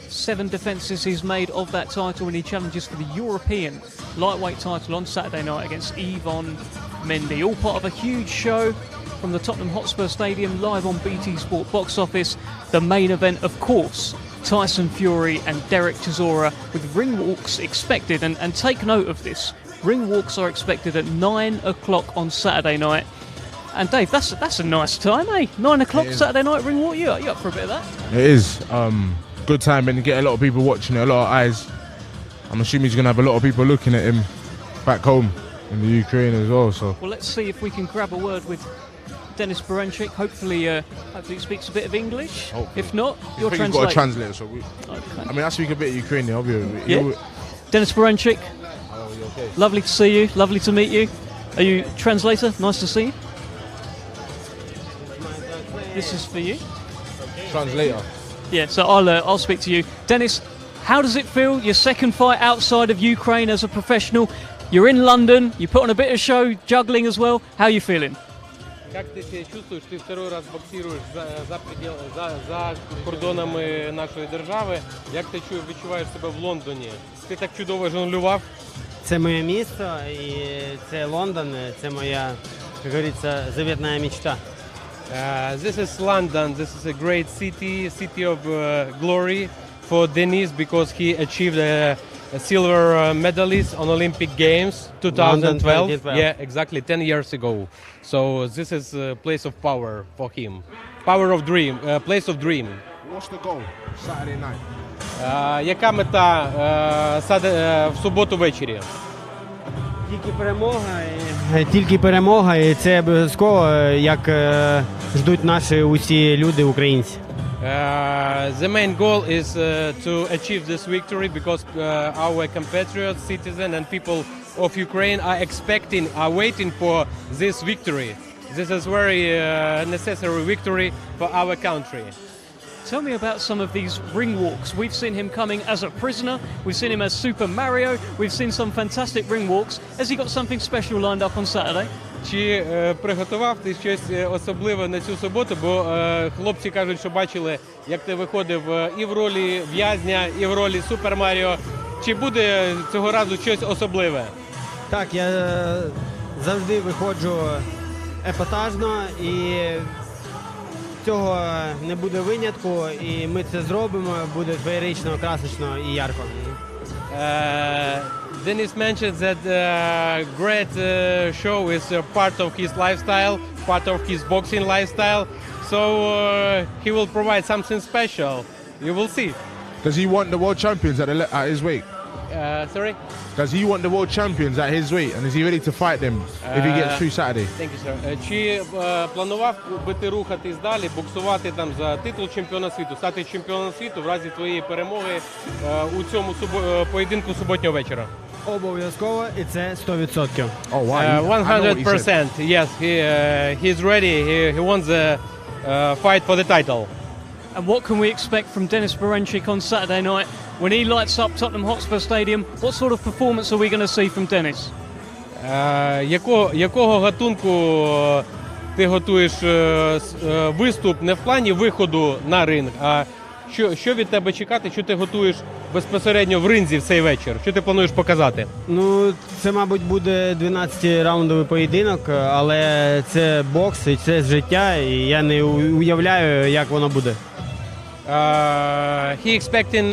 7 defences he's made of that title, and he challenges for the European lightweight title on Saturday night against Yvonne Mendy. All part of a huge show from the Tottenham Hotspur Stadium, live on BT Sport Box Office. The main event, of course, Tyson Fury and Derek Chisora, with Ringwalks expected. And take note of this. Ringwalks are expected at 9 o'clock on Saturday night. And Dave, that's a nice time, eh? 9 o'clock Saturday night Ringwalk. You up for a bit of that? It is. Good time and get a lot of people watching it, a lot of eyes. I'm assuming he's going to have a lot of people looking at him back home in the Ukraine as well. So. Well, let's see if we can grab a word with Denis Baranchyk. Hopefully he speaks a bit of English. Hopefully. If not, you're translating. You've got a translator, so okay. I mean, I speak a bit of Ukrainian, obviously. Yeah. Denis Baranchyk. Oh, you okay? Lovely to see you. Lovely to meet you. Are you translator? Nice to see you. This is for you. Translator. Yeah, so I'll speak to you. Denis, how does it feel? Your second fight outside of Ukraine as a professional. You're in London. You put on a bit of show, juggling as well. How are you feeling? Как ты себя чувствуешь? Ты второй раз боксируешь за кордонами нашої держави. Як ти відчуваєш себе в Лондоні? Ти так чудово жонглював. Це моє місто і це Лондон. Це моя, як говориться, заветная мечта. This is London. This is a great city of glory for Denis because he achieved a silver medalist on Olympic Games 2012. Yeah, exactly, 10 years ago. So this is a place of power for him. Power of dream, place of dream. What's the goal Saturday night? Яка мета в суботу ввечері? Тільки перемога, і це обов'язково, як ждуть наші усі люди, українці. The main goal is to achieve this victory because our compatriots, citizens and people of Ukraine are waiting for this victory. This is very necessary victory for our country. Tell me about some of these ring walks. We've seen him coming as a prisoner. We've seen him as Super Mario. We've seen some fantastic ring walks. Has he got something special lined up on Saturday? Чи приготував ти щось особливе на цю суботу? Бо хлопці кажуть, що бачили, як ти виходив і в ролі в'язня, і в ролі Супер Маріо. Чи буде цього разу щось особливе? Так, я завжди виходжу епатажно і цього не буде винятку, і ми це зробимо, буде феєрично, красочно і ярко. Denis mentioned that great show is part of his lifestyle, part of his boxing lifestyle, so he will provide something special. You will see. Does he want the world champions at his weight? Sorry? Does he want the world champions at his weight, and is he ready to fight them if he gets through Saturday? Thank you, sir. Чи планував би ти рухатись далі, боксувати там за титул чемпіона світу, стати чемпіоном світу в разі твоєї перемоги у цьому поєдинку суботнього вечора? Обов'язково, і це 100%. Oh, wow. 100%. Yes, he's ready. He wants the fight for the title. And what can we expect from Denis Baranchyk on Saturday night when he lights up Tottenham Hotspur Stadium? What sort of performance are we going to see from Denis? Якого гатунку ти готуєш виступ не в плані виходу на ринг, а що від тебе чекати, що ти готуєш безпосередньо в ринзі в цей вечір? Що ти плануєш показати? Ну, це, мабуть, буде 12-раундовий поєдинок, але це бокс і це життя, і я не уявляю, як воно буде. He expecting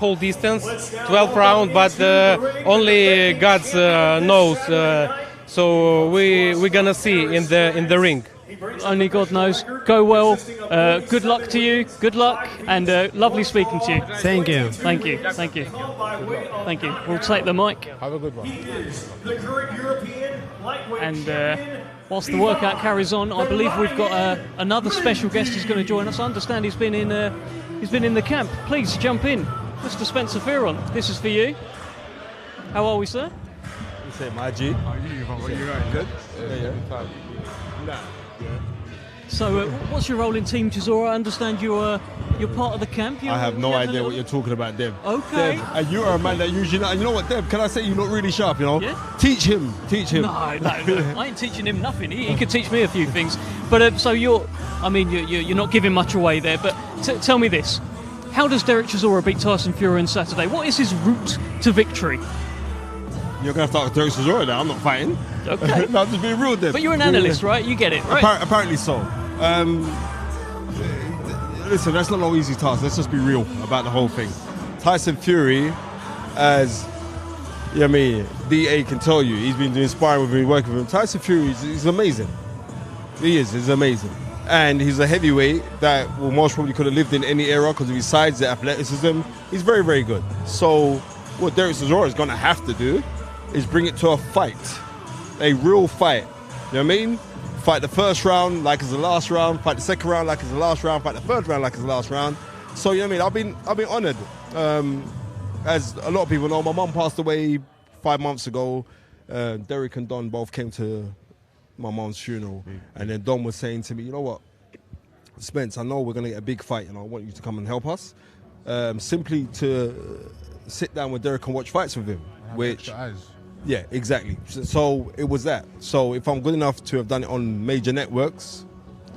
whole distance, 12 round, but only God knows. So we're gonna see in the ring. Only God knows. Go well. Good luck to you. Good luck, and lovely speaking to you. Thank you. Thank you. Thank you. Thank you. We'll take the mic. Have a good one. And whilst the workout carries on, I believe we've got another special guest who's going to join us. I understand he's been in the camp. Please jump in, Mr. Spencer Fearon. This is for you. How are we, sir? You say my G. How are you? Good. Yeah. So, what's your role in Team Chisora? I understand you're part of the camp. I have no idea what you're talking about, Dev. Okay. Dev, and you are a man that usually, and you know what, Dev? Can I say you look really sharp? You know. Yeah. Teach him. No. I ain't teaching him nothing. He could teach me a few things. But so you're not giving much away there. But tell me this: how does Derek Chisora beat Tyson Fury on Saturday? What is his route to victory? You're going to start with Derek Chisora now. I'm not fighting. Okay. No, I'm just being real, Dev. But you're an analyst, right? You get it, right? Apparently so. Listen, that's not no easy task. Let's just be real about the whole thing. Tyson Fury, as DA can tell you, he's been doing sparring with me, working with him. Tyson Fury, he's amazing. He is. He's amazing. And he's a heavyweight that will most probably could have lived in any era because of his size, the athleticism. He's very, very good. So what Derek Chisora is going to have to do is bring it to a fight, a real fight. You know what I mean? Fight the first round like it's the last round, fight the second round like it's the last round, fight the third round like it's the last round. So you know what I mean? I've been honoured. As a lot of people know, my mum passed away 5 months ago. Derek and Don both came to my mom's funeral, and then Don was saying to me, you know what, Spence, I know we're going to get a big fight and I want you to come and help us. Simply to sit down with Derek and watch fights with him, which, yeah, exactly. So it was that. So if I'm good enough to have done it on major networks,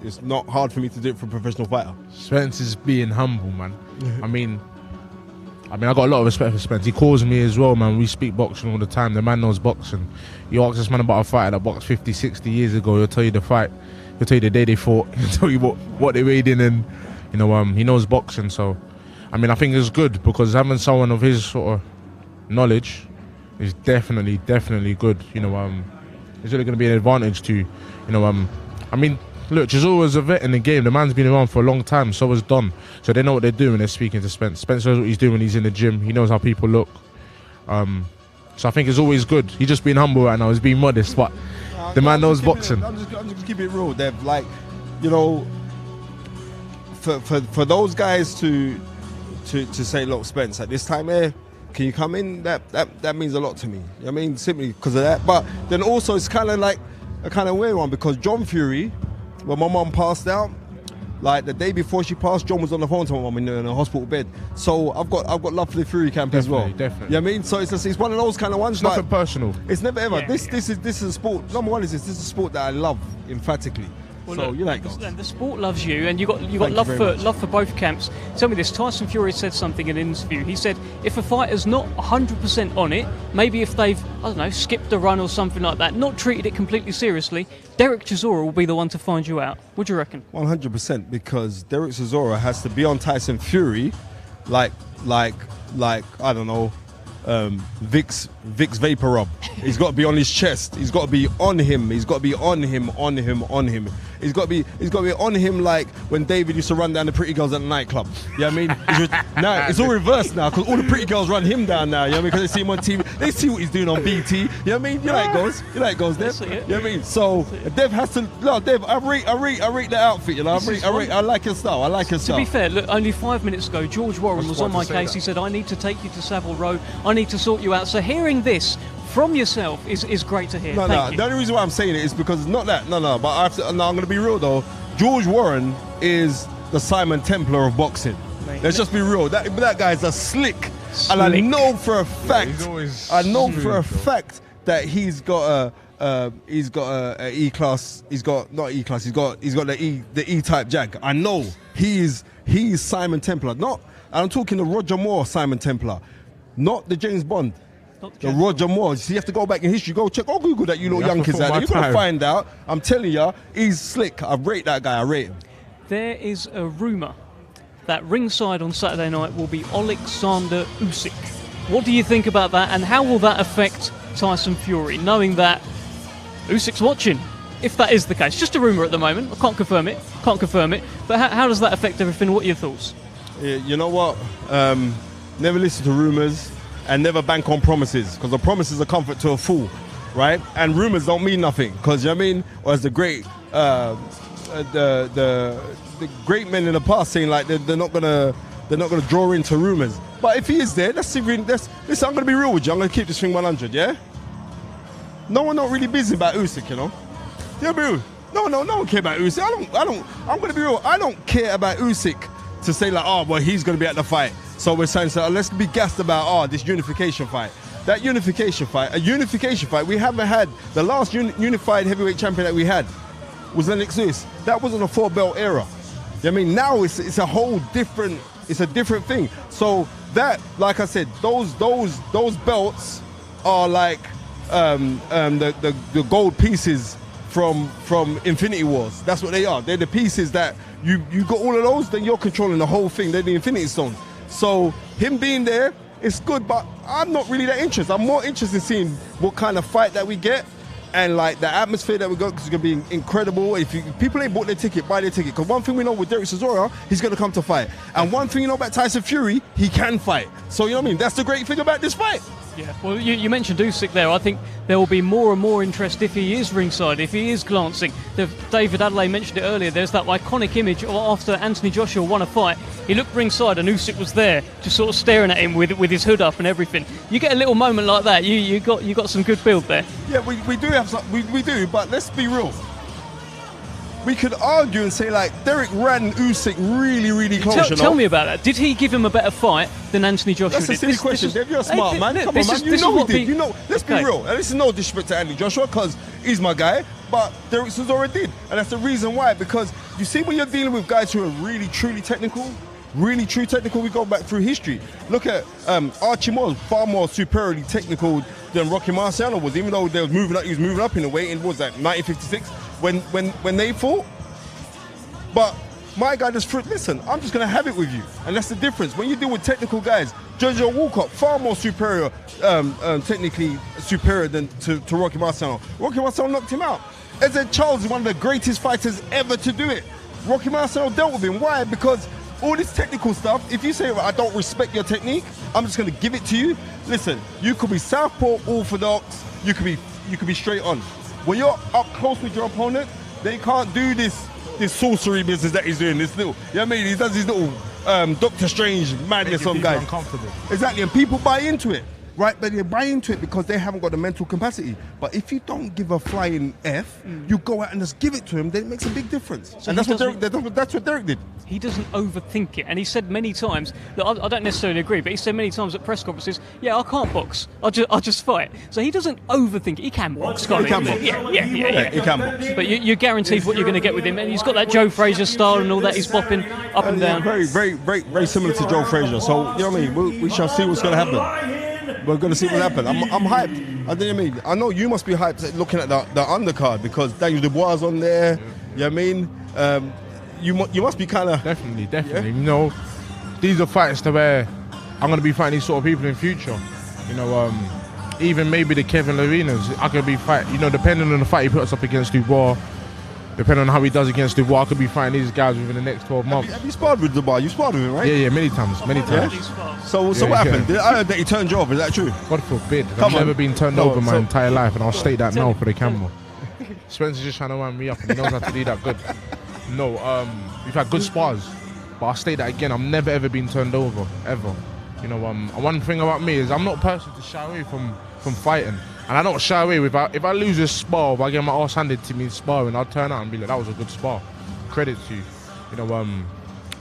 it's not hard for me to do it for a professional fighter. Spence is being humble, man. I mean, I got a lot of respect for Spence. He calls me as well, man. We speak boxing all the time. The man knows boxing. You ask this man about a fighter that boxed 50, 60 years ago, he'll tell you the fight. He'll tell you the day they fought. He'll tell you what they weighed in, and he knows boxing. So, I think it's good because having someone of his sort of knowledge is definitely good. It's really going to be an advantage to, look, Chisora's a vet in the game. The man's been around for a long time. So has Don. So they know what they're doing when they're speaking to Spence. Spence knows what he's doing when he's in the gym. He knows how people look. So I think it's always good. He's just being humble right now. He's being modest, but the man knows boxing. I'm just keep it real, Dev. Like, for those guys to say, look, Spence, at this time here, can you come in? That means a lot to me. I mean, simply because of that. But then also it's kind of like a kind of weird one because John Fury, when my mum passed out, like the day before she passed, John was on the phone to my mum in a hospital bed. So I've got love for the Fury camp as well. Definitely. You know what I mean? So it's one of those kind of ones. It's nothing personal. It's never ever. Yeah, this is a sport. Number one is this is a sport that I love emphatically. Well, so look, you like goals. The sport loves you, and you got love for both camps. Tell me this: Tyson Fury said something in an interview. He said if a fighter's not 100% on it, maybe if they've skipped a run or something like that, not treated it completely seriously, Derek Chisora will be the one to find you out. What do you reckon? 100%, because Derek Chisora has to be on Tyson Fury, like I don't know, Vicks Vapor Rub. He's got to be on his chest. He's got to be on him. He's got to be on him. He's got to be on him like when David used to run down the pretty girls at the nightclub. You know what I mean? Now it's all reversed now because all the pretty girls run him down now. You know what I mean? Because they see him on TV. They see what he's doing on BT. You know what I mean? You like goes, Dev. You know what I mean? So Dev has to. No, Dev, I rate the outfit. You know, I like your style. To be fair, look, only 5 minutes ago, George Warren was on my case. He said, "I need to take you to Savile Row. I need to sort you out." So hearing this from yourself is great to hear. Thank you. The only reason why I'm saying it is because it's not that. But I'm going to be real though. George Warren is the Simon Templar of boxing. Let's just be real. That guy's a slick. And I know for a fact. That he's got a E-class. He's got not E-class. He's got the E-type jag. I know he's Simon Templar. I'm talking the Roger Moore Simon Templar, not the James Bond. The Roger Moore. So you have to go back in history. Go check. Google that, you little young kids out there. You're going to find out. I'm telling you, he's slick. I rate that guy. I rate him. There is a rumour that ringside on Saturday night will be Alexander Usyk. What do you think about that, and how will that affect Tyson Fury, knowing that Usyk's watching? If that is the case, just a rumour at the moment. I can't confirm it. But how does that affect everything? What are your thoughts? You know what? Never listen to rumours. And never bank on promises, because the promises are comfort to a fool, right? And rumors don't mean nothing, because you know what I mean. Or as the great, the great men in the past saying like they're not gonna draw into rumors. But if he is there, listen. I'm gonna be real with you. I'm gonna keep this thing 100. Yeah. No one not really busy about Usyk, you know. Yeah, bro. No one care about Usyk. I'm gonna be real. I don't care about Usyk to say like, oh, well, he's gonna be at the fight. So we're saying, let's be gassed about, this unification fight. A unification fight, we haven't had. The last unified heavyweight champion that we had was Lennox Lewis. That wasn't a 4-belt era. I mean, now it's a whole different, it's a different thing. So that, like I said, those belts are like the gold pieces from Infinity Wars. That's what they are. They're the pieces that you got all of those, then you're controlling the whole thing. They're the Infinity Stone. So him being there, it's good, but I'm not really that interested. I'm more interested in seeing what kind of fight that we get. And like the atmosphere that we got is gonna be incredible. If people ain't bought their ticket, buy their ticket. Because one thing we know with Derek Chisora, he's gonna come to fight. And one thing you know about Tyson Fury, he can fight. So you know what I mean? That's the great thing about this fight. Yeah, well, you mentioned Usyk there. I think there will be more and more interest if he is ringside, if he is glancing. David Adelaide mentioned it earlier. There's that iconic image after Anthony Joshua won a fight. He looked ringside and Usyk was there, just sort of staring at him with his hood up and everything. You get a little moment like that. You got some good build there. Yeah, we do have some. We do, but let's be real. We could argue and say like Derek ran Usyk really close. Tell me about that. Did he give him a better fight than Anthony Joshua did? That's a silly question. Dave, you're a smart man. Come on, man. You know he did. You know. Let's be real. And this is no disrespect to Anthony Joshua because he's my guy. But Derek Chisora did, and that's the reason why. Because you see, when you're dealing with guys who are really truly technical, really true technical, we go back through history. Look at Archie Moore, far more superiorly technical than Rocky Marciano was. Even though he was moving up in the weight. In what was that 1956 when they fought. But my guy just listen, I'm just going to have it with you. And that's the difference. When you deal with technical guys, Jojo Walcott, far more superior, technically superior than to Rocky Marciano. Rocky Marciano knocked him out. Ezzard Charles is one of the greatest fighters ever to do it. Rocky Marciano dealt with him. Why? Because all this technical stuff, if you say, I don't respect your technique, I'm just going to give it to you. Listen, you could be southpaw, orthodox, you could be straight on. When you're up close with your opponent, they can't do this sorcery business that he's doing. This little, you know what I mean? He does his little Doctor Strange madness on guys. Uncomfortable. Exactly, and people buy into it, right? But they buy into it because they haven't got the mental capacity. But if you don't give a flying F, you go out and just give it to him, then it makes a big difference. So and that's what Derek did. He doesn't overthink it, and he said many times that I don't necessarily agree, but he said many times at press conferences, "Yeah, I can't box. I'll just fight." So he doesn't overthink it. He can box, can't he? He can box. Yeah. He can box. But you're guaranteed what you're going to get with him, and he's got that Joe Frazier style and all that. He's bopping up and down. Very similar to Joe Frazier. So you know what I mean? We shall see what's going to happen. We're going to see what happens. I'm hyped. I mean, I know you must be hyped looking at the undercard because Daniel Dubois is on there. You know what I mean? You must be kind of... Definitely. Yeah? You know, these are fights to where I'm going to be fighting these sort of people in future. You know, even maybe the Kevin Lorenas, I could be fighting, you know, depending on the fight he puts up against Dubois, depending on how he does against Dubois, I could be fighting these guys within the next 12 months. Have you sparred with Dubois? You sparred with him, right? Yeah, many times. Yeah? So what happened? I heard that he turned you off, is that true? God forbid. I've never been turned over my entire life, and I'll state that now for the camera. Spencer's just trying to wind me up, and he knows how to do that good. No, we've had good spars, but I'll state that again, I've never ever been turned over, ever. You know, one thing about me is I'm not a person to shy away from fighting. And I don't shy away. If I lose a spar, if I get my ass handed to me in sparring, I'll turn out and be like, that was a good spar. Credit to you. You know, well,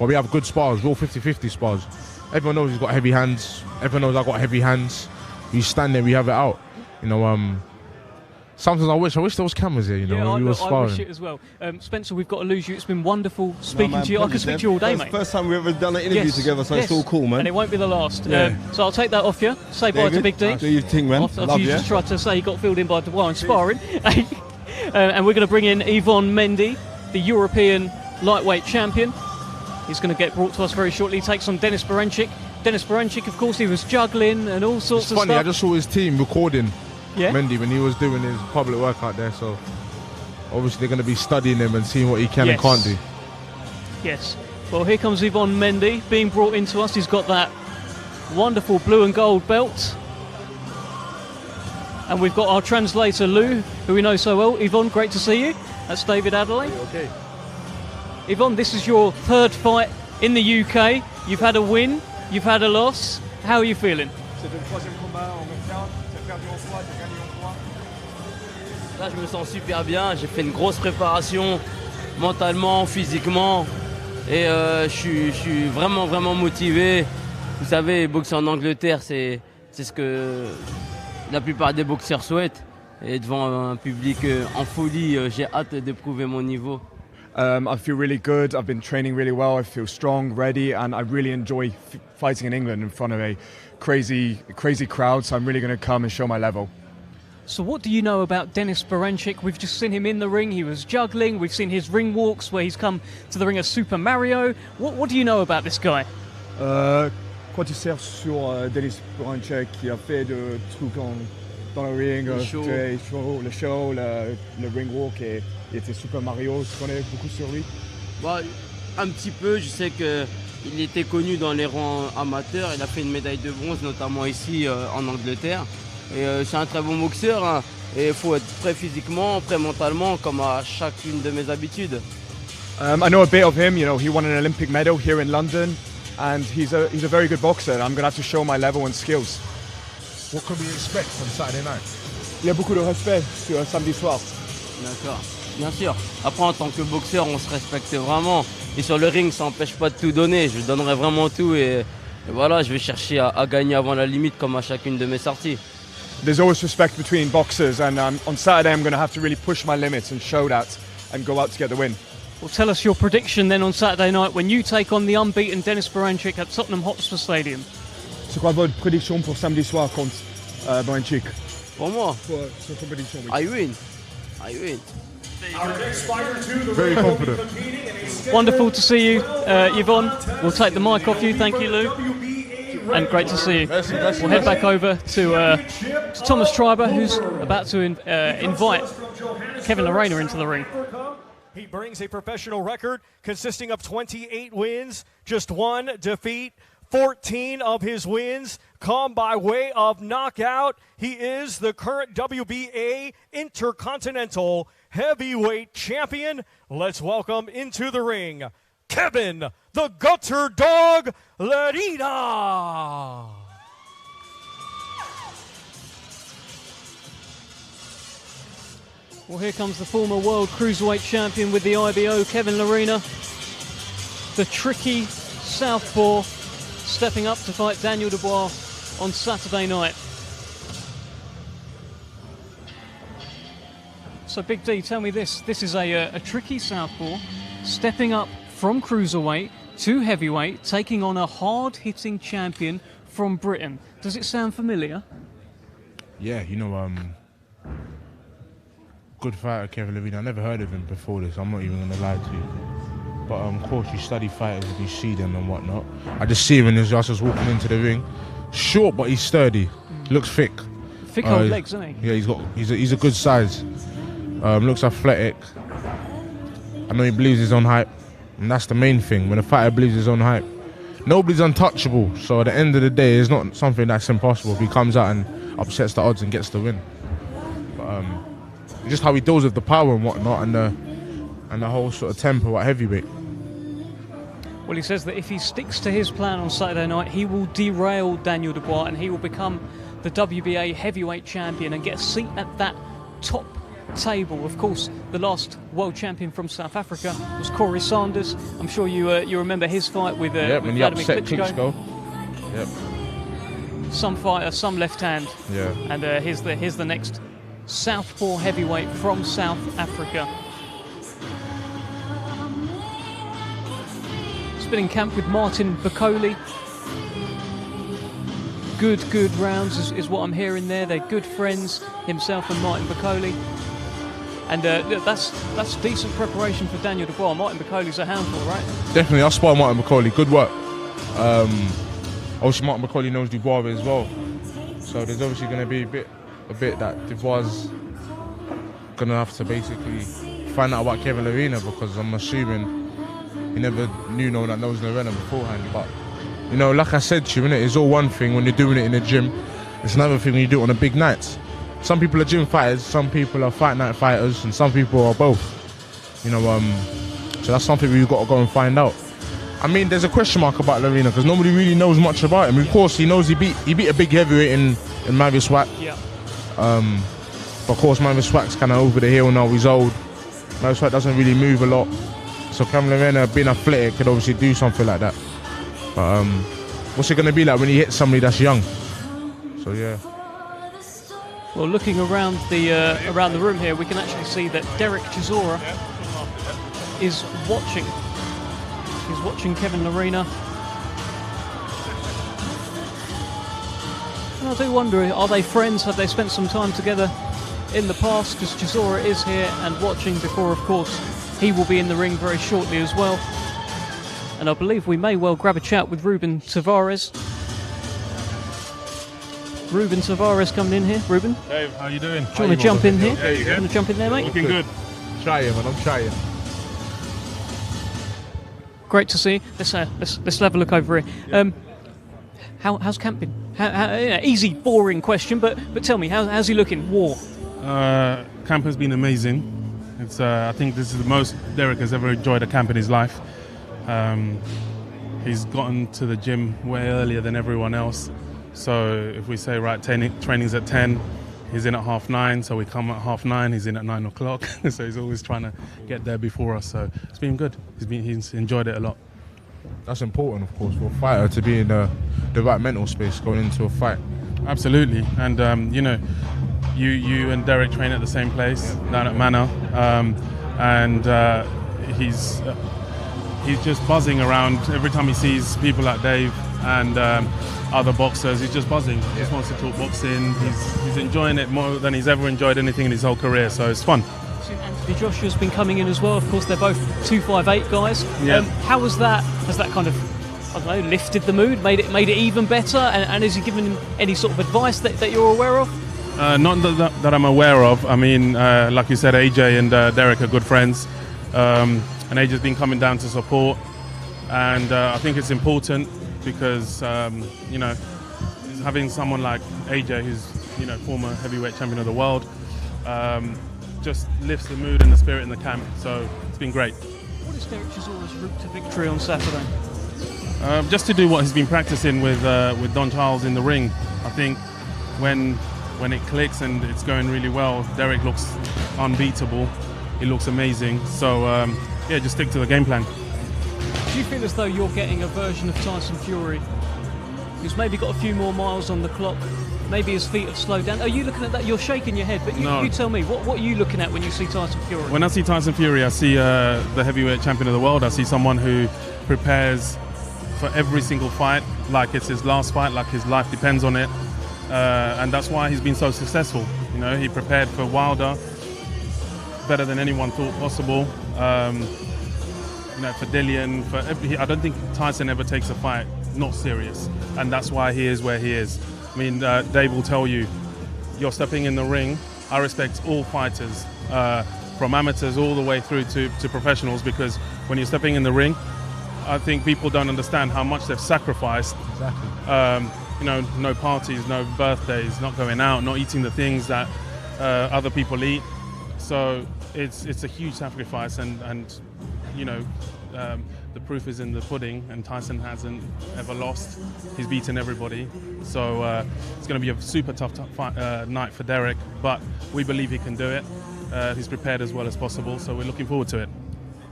we have good spars, all 50-50 spars. Everyone knows he's got heavy hands. Everyone knows I've got heavy hands. We stand there, we have it out. You know, sometimes I wish there was cameras here, you know, when we were sparring. I wish it as well. Spencer, we've got to lose you. It's been wonderful speaking to you. I could speak to you all day, mate. First time we've ever done an interview together, so it's all cool, man. And it won't be the last. Yeah. So I'll take that off you. Say bye to Big D. Do your thing, man. After you just tried to say he got filled in by Dubois in sparring. And we're going to bring in Yvonne Mendy, the European lightweight champion. He's going to get brought to us very shortly. He takes on Denis Beranchyk. Denis Beranchyk, of course, he was juggling and all sorts of stuff. It's funny, I just saw his team recording Yeah. Mendy when he was doing his public workout there, so obviously they're going to be studying him and seeing what he can and can't do. Yes. Well, here comes Yvonne Mendy being brought into us. He's got that wonderful blue and gold belt. And we've got our translator, Lou, who we know so well. Yvonne, great to see you. That's David Adelaide. Okay. Yvonne, this is your third fight in the UK. You've had a win, you've had a loss. How are you feeling? C'est le troisième combat en interne. Tu as perdu en 3, tu as gagné en 3. Là, je me sens super bien. J'ai fait une grosse préparation mentalement, physiquement. Et je suis vraiment, vraiment motivé. Vous savez, boxer en Angleterre, c'est ce que la plupart des boxeurs souhaitent. Et devant un public en folie, j'ai hâte de prouver mon niveau. I feel really good. I've been training really well. I feel strong, ready, and I really enjoy fighting in England in front of a crazy crowd. So I'm really going to come and show my level. So what do you know about Denis Beranchyk? We've just seen him in the ring. He was juggling. We've seen his ring walks where he's come to the ring as Super Mario. What do you know about this guy? Quoi tu sais sur Denis Beranchyk qui a fait de trucs dans le ring, Le show. le show, le Ringwalk, et il était Super Mario. Tu connais beaucoup sur lui? Bah, un petit peu, je sais qu'il était connu dans les rangs amateurs, il a fait une médaille de bronze, notamment ici en Angleterre. Et c'est un très bon boxeur, hein. Et il faut être prêt physiquement, prêt mentalement, comme à chacune de mes habitudes. I know a bit of him. You know, he won an Olympic medal here in London, and he's a very good boxer. I'm going to have to show my level and skills. What can we expect on Saturday night? Il y a beaucoup de respect sur samedi soir. D'accord, bien sûr. Après, en tant que boxeur, on se respecte vraiment. Et sur le ring, ça n'empêche pas de tout donner. Je donnerai vraiment tout et voilà, je vais chercher à gagner avant la limite comme à chacune de mes sorties. There's always respect between boxers, and on Saturday I'm going to have to really push my limits and show that and go out to get the win. Well, tell us your prediction then on Saturday night when you take on the unbeaten Denis Baranchyk at Tottenham Hotspur Stadium. C'est quoi votre prédiction pour samedi soir contre Baranchyk? Pour moi, C'est votre prédiction, oui. I win. I win. Very confident. Wonderful to see you, Yvonne. We'll take the mic off you. Thank you, Lou. And great to see you. We'll head back over to Thomas Schreiber, who's about to invite Kevin Lorena into the ring. He brings a professional record consisting of 28 wins, just one defeat. 14 of his wins come by way of knockout. He is the current WBA Intercontinental Heavyweight Champion. Let's welcome into the ring, Kevin the Gutter Dog Lorena. Well, here comes the former world cruiserweight champion with the IBO, Kevin Lorena. The tricky southpaw stepping up to fight Daniel Dubois on Saturday night. So, Big D, tell me this. This is a tricky southpaw stepping up from cruiserweight to heavyweight, taking on a hard-hitting champion from Britain. Does it sound familiar? Yeah, you know, good fighter, Kevin Lorena. I never heard of him before this. I'm not even going to lie to you. But of course, you study fighters and you see them and whatnot. I just see him in his just as walking into the ring. Short, but he's sturdy. Looks thick. Thick old legs, isn't he? Yeah, he's a good size. Looks athletic. I know he believes his own hype, and that's the main thing. When a fighter believes his own hype, nobody's untouchable. So at the end of the day, it's not something that's impossible if he comes out and upsets the odds and gets the win. But just how he deals with the power and whatnot, and the whole sort of tempo at heavyweight. Well, he says that if he sticks to his plan on Saturday night, he will derail Daniel Dubois and he will become the WBA heavyweight champion and get a seat at that top table. Of course, the last world champion from South Africa was Corey Sanders. I'm sure you remember his fight with when he Vladimir upset Klitschko. Yep. Some fighter, some left hand. Yeah. And here's the next southpaw heavyweight from South Africa. Been in camp with Martin Bacoli. Good rounds is what I'm hearing there. They're good friends, himself and Martin Bacoli. And that's decent preparation for Daniel Dubois. Martin Bacoli's a handful, right? Definitely, I spar Martin Bacoli. Good work. Obviously, Martin Bacoli knows Dubois as well. So there's obviously going to be a bit that Dubois going to have to basically find out about Kevin Lorena, because I'm assuming he never knew no one that knows Lorena beforehand. But, you know, like I said to you, innit, it's all one thing when you're doing it in the gym. It's another thing when you do it on the big nights. Some people are gym fighters, some people are fight night fighters, and some people are both. You know, so that's something we've got to go and find out. I mean, there's a question mark about Lorena because nobody really knows much about him. Of course, he knows he beat a big heavyweight in Mavis Wack. Yeah. But of course, Mavis Wack's kind of over the hill now. He's old. Mavis Wack doesn't really move a lot. So Kevin Lorena, being athletic, could obviously do something like that. But what's it going to be like when he hits somebody that's young? So yeah. Well, looking around the room here, we can actually see that Derek Chisora is watching. He's watching Kevin Lorena. And I do wonder, are they friends? Have they spent some time together in the past? Because Chisora is here and watching before, of course, he will be in the ring very shortly as well. And I believe we may well grab a chat with Ruben Tavares. Ruben Tavares coming in here. Ruben? Dave, how you doing? Do you want to jump in here? Yeah, you want to jump in there, mate? Looking good. Trying, man. I'm trying. Great to see. Let's have a look over here. How's camp been? Easy, boring question, but tell me, how's he looking? War. Camp has been amazing. It's I think this is the most Derek has ever enjoyed a camp in his life. He's gotten to the gym way earlier than everyone else. So if we say, right, training's at 10, he's in at 9:30, so we come at 9:30, he's in at 9 o'clock. So he's always trying to get there before us. So it's been good. He's enjoyed it a lot. That's important, of course, for a fighter to be in the right mental space going into a fight. Absolutely. And, you and Derek train at the same place, down at Manor. He's just buzzing around every time he sees people like Dave and other boxers. He's just buzzing. He just wants to talk boxing. He's enjoying it more than he's ever enjoyed anything in his whole career, so it's fun. Anthony Joshua's been coming in as well. Of course, they're both 258 guys. Yeah. How was that? Has that kind of, I don't know, lifted the mood, made it even better? And has he given him any sort of advice that you're aware of? Not that I'm aware of. I mean, like you said, AJ and Derek are good friends. And AJ's been coming down to support. And I think it's important because, having someone like AJ, who's, former heavyweight champion of the world, just lifts the mood and the spirit in the camp. So it's been great. What is Derek Chisora's route to victory on Saturday? Just to do what he's been practicing with Don Charles in the ring. I think when it clicks and it's going really well, Derek looks unbeatable. He looks amazing. So just stick to the game plan. Do you feel as though you're getting a version of Tyson Fury who's maybe got a few more miles on the clock? Maybe his feet have slowed down. Are you looking at that? You're shaking your head, but you tell me, what are you looking at when you see Tyson Fury? When I see Tyson Fury, I see the heavyweight champion of the world. I see someone who prepares for every single fight like it's his last fight, like his life depends on it. And that's why he's been so successful. He prepared for Wilder better than anyone thought possible. For Dillian, I don't think Tyson ever takes a fight not serious, and that's why he is where he is. I mean, Dave will tell you, you're stepping in the ring. I respect all fighters, from amateurs all the way through to professionals, because when you're stepping in the ring, I think people don't understand how much they've sacrificed. Exactly. No parties, no birthdays, not going out, not eating the things that other people eat. So it's a huge sacrifice, and the proof is in the pudding, and Tyson hasn't ever lost. He's beaten everybody. So it's going to be a super tough night for Derek, but we believe he can do it. He's prepared as well as possible, so we're looking forward to it.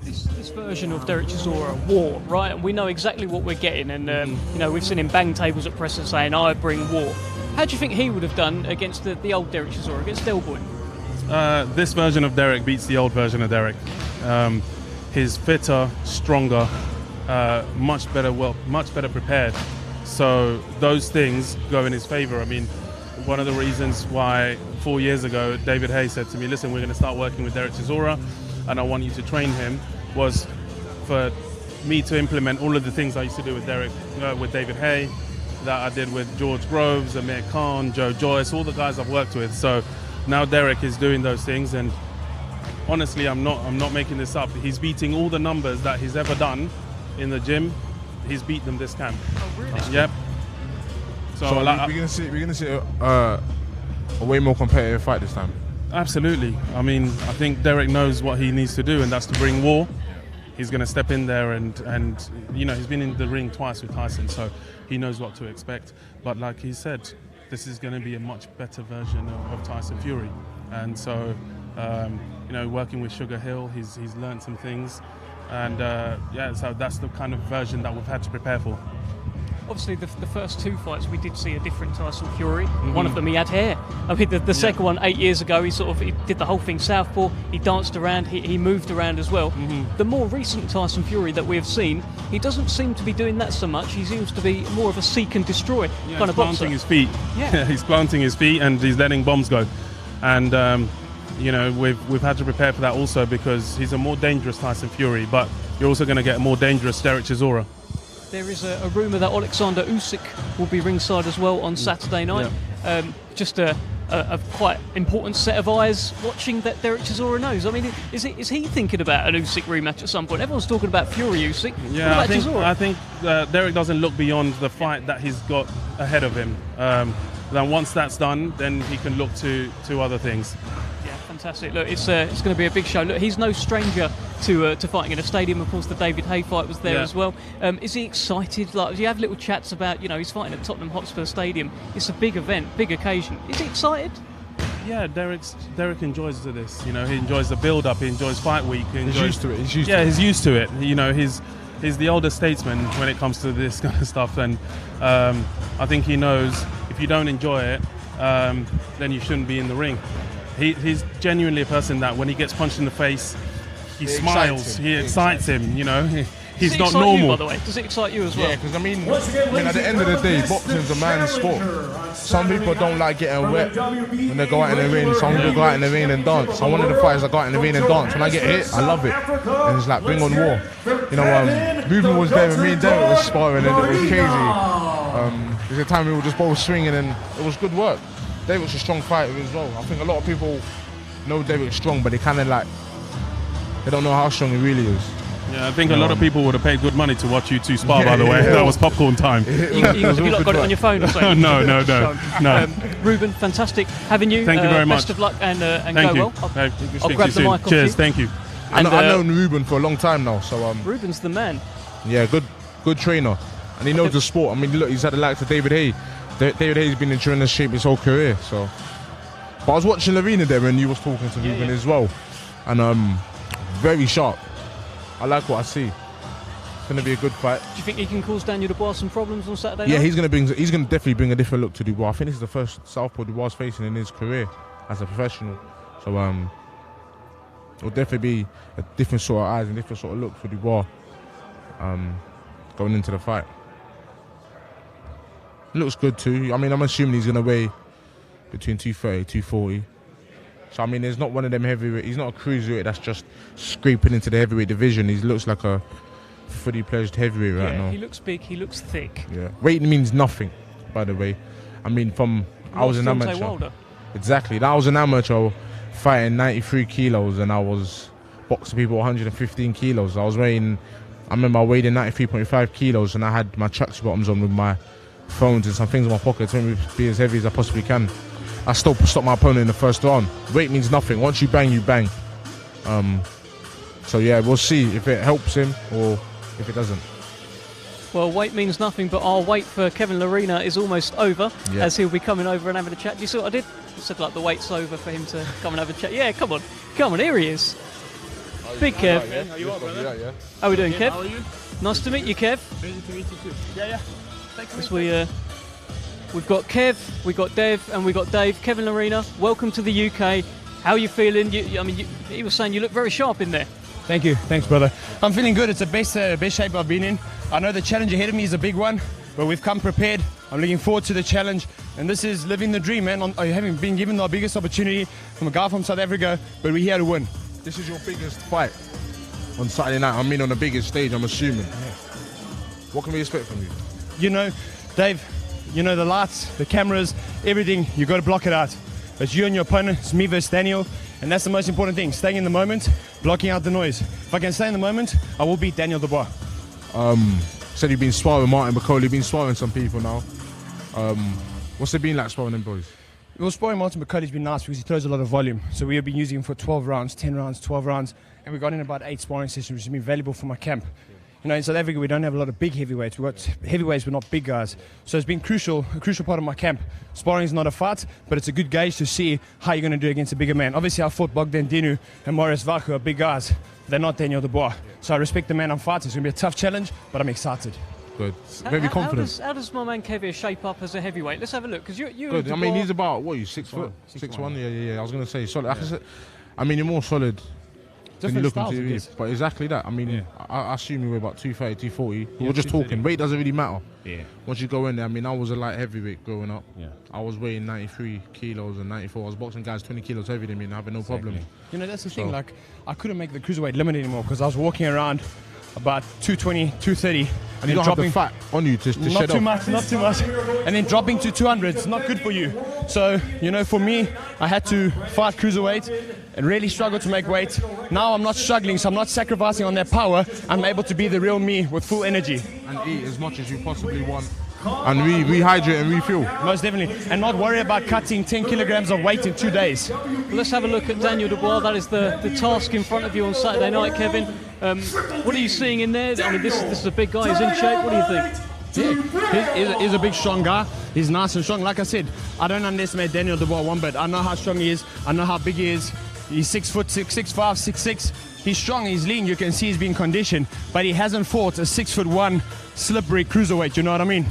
This version of Derek Chisora, war, right? And we know exactly what we're getting, and we've seen him bang tables at press and saying, "I bring war." How do you think he would have done against the old Derek Chisora, against Del Boy? This version of Derek beats the old version of Derek. He's fitter, stronger, much better prepared. So those things go in his favor. I mean, one of the reasons why 4 years ago David Hay said to me, "Listen, we're going to start working with Derek Chisora, and I want you to train him," was for me to implement all of the things I used to do with David Hay, that I did with George Groves, Amir Khan, Joe Joyce, all the guys I've worked with. So now Derek is doing those things, and honestly, I'm not making this up. He's beating all the numbers that he's ever done in the gym. He's beat them this camp. Oh, really? Yep. So we're gonna see a way more competitive fight this time. Absolutely. I mean, I think Derek knows what he needs to do, and that's to bring war. He's going to step in there and he's been in the ring twice with Tyson, so he knows what to expect. But like he said, this is going to be a much better version of Tyson Fury. And so, working with Sugar Hill, he's learned some things. And so that's the kind of version that we've had to prepare for. Obviously, the first two fights we did see a different Tyson Fury. Mm-hmm. One of them he had hair. I mean, the second one 8 years ago, he did the whole thing southpaw. He danced around. He moved around as well. Mm-hmm. The more recent Tyson Fury that we have seen, he doesn't seem to be doing that so much. He seems to be more of a seek and destroy kind of boxer. He's planting his feet. Yeah, he's planting his feet and he's letting bombs go. And we've had to prepare for that also, because he's a more dangerous Tyson Fury, but you're also going to get a more dangerous Derek Chisora. There is a rumour that Alexander Usyk will be ringside as well on Saturday night. just a quite important set of eyes watching that Derek Chisora knows. I mean, is he thinking about an Usyk rematch at some point? Everyone's talking about Fury Usyk. Yeah, what about I think Derek doesn't look beyond the fight that he's got ahead of him. Then once that's done, then he can look to other things. Yeah, fantastic. Look, it's going to be a big show. Look, he's no stranger to fighting in a stadium. Of course, the David Hay fight was there as well. Is he excited? Like, do you have little chats about, he's fighting at Tottenham Hotspur Stadium? It's a big event, big occasion. Is he excited? Yeah, Derek enjoys this. He enjoys the build-up. He enjoys fight week. He's used to it. He's used to it. He's the older statesman when it comes to this kind of stuff, and I think he knows if you don't enjoy it, then you shouldn't be in the ring. He's genuinely a person that when he gets punched in the face, he smiles. He excites him. He's not normal. You, by the way, does it excite you as well? Yeah, because at the end of the day, boxing's a man's sport. Some people don't like getting wet when they go out in the ring. Some people go out in the ring and dance. I'm one of the fighters that go out in the ring and dance. When I get hit, I love it. And it's like, bring on war. Ruben was there and me and Derek was sparring and it was crazy. There's a time we were just both swinging and it was good work. David's a strong fighter as well. I think a lot of people know David's strong, but they kind of they don't know how strong he really is. Yeah, I think a lot of people would have paid good money to watch you two spar, by the way. That was popcorn time. Have you not got it on your phone or something? No. Ruben, fantastic having you. Thank you very much. Best of luck and thank go you. well. I'll grab the mic off Cheers, you. thank you. And I've known Ruben for a long time now, so Ruben's the man. Yeah, good trainer, and he knows the sport. I mean, look, he's had the likes of David Hay. David Hay's been in tremendous shape his whole career. So, but I was watching Arena there when you was talking to Ruben as well, and very sharp. I like what I see. It's going to be a good fight. Do you think he can cause Daniel Dubois some problems on Saturday Yeah, night? he's going to definitely bring a different look to Dubois. I think this is the first southpaw Dubois facing in his career as a professional. So it'll definitely be a different sort of eyes and different sort of look for Dubois going into the fight. Looks good too. I mean, I'm assuming he's going to weigh between 230, 240. So, I mean, there's not one of them heavyweight. He's not a cruiserweight that's just scraping into the heavyweight division. He looks like a fully pledged heavyweight right now. He looks big, he looks thick. Yeah. Weight means nothing, by the way. I mean, I was an amateur. Wilder. Exactly. I was an amateur fighting 93 kilos and I was boxing people 115 kilos. I remember I weighed in 93.5 kilos and I had my tracksuit bottoms on with my phones and some things in my pocket to make me be as heavy as I possibly can. I still stopped my opponent in the first round. Weight means nothing. Once you bang, you bang. So yeah, we'll see if it helps him or if it doesn't. Well, weight means nothing, but our wait for Kevin Larena is almost over, as he'll be coming over and having a chat. Do you see what I did? I said like the wait's over for him to come and have a chat. Yeah, come on, here he is. Big Kev. How you are, brother? How are we doing, Kev? How are you? Nice to meet you, Kev. Pleasure to meet you too. Yeah. Thanks. We've got Kev, we've got Dev, and we've got Dave. Kevin Larena, welcome to the UK. How are you feeling? He was saying you look very sharp in there. Thank you. Thanks, brother. I'm feeling good. It's the best shape I've been in. I know the challenge ahead of me is a big one, but we've come prepared. I'm looking forward to the challenge, and this is living the dream, man. Having been given the biggest opportunity from a guy from South Africa, but we're here to win. This is your biggest fight on Saturday night. I mean, on the biggest stage, I'm assuming. What can we expect from you? Dave, the lights, the cameras, everything, you got to block it out. It's you and your opponent, it's me versus Daniel, and that's the most important thing, staying in the moment, blocking out the noise. If I can stay in the moment, I will beat Daniel Dubois. Said you've been sparring Martin Bacoli, you've been sparring some people now. What's it been like sparring them boys? Well, sparring Martin Bacoli's been nice because he throws a lot of volume. So we have been using him for 12 rounds, 10 rounds, 12 rounds, and we got in about 8 sparring sessions, which has been valuable for my camp. In South Africa, we don't have a lot of big heavyweights. We've got heavyweights, but not big guys. So it's been a crucial part of my camp. Sparring is not a fight, but it's a good gauge to see how you're going to do against a bigger man. Obviously, I fought Bogdan Dinu and Marius Vacu, who are big guys. They're not Daniel Dubois. So I respect the man I'm fighting. It's going to be a tough challenge, but I'm excited. Good. Very confident. How does my man Kev shape up as a heavyweight? Let's have a look. Because you Good. I mean, he's about, 6 foot? 6'1". Yeah. I was going to say solid. I mean, you're more solid. When you look on TV, but exactly that. I mean, I assume you weigh about 230, 240. We were just talking. Weight doesn't really matter. Yeah. Once you go in there, I mean, I was a light heavyweight growing up. Yeah. I was weighing 93 kilos and 94. I was boxing guys 20 kilos heavier than me and having no problem. That's the thing. Like, I couldn't make the cruiserweight limit anymore because I was walking around about 220, 230. And you don't have the fat on you to not shed too off. much, not too much. And then dropping to 200, it's not good for you. So, you know, for me, I had to fight cruiserweight and really struggle to make weight. Now I'm not struggling, so I'm not sacrificing on that power. I'm able to be the real me with full energy. And eat as much as you possibly want. And rehydrate and refuel. Most definitely. And not worry about cutting 10 kilograms of weight in 2 days. Well, let's have a look at Daniel Dubois. That is the task in front of you on Saturday night, Kevin. What are you seeing in there? I mean, this is a big guy. He's in shape. What do you think? Yeah, he's a big, strong guy. He's nice and strong. Like I said, I don't underestimate Daniel Dubois one bit. I know how strong he is. I know how big he is. He's 6 foot, 6'5", 6'6". He's strong, he's lean, you can see he's been conditioned, but he hasn't fought a 6'1" slippery cruiserweight, you know what I mean?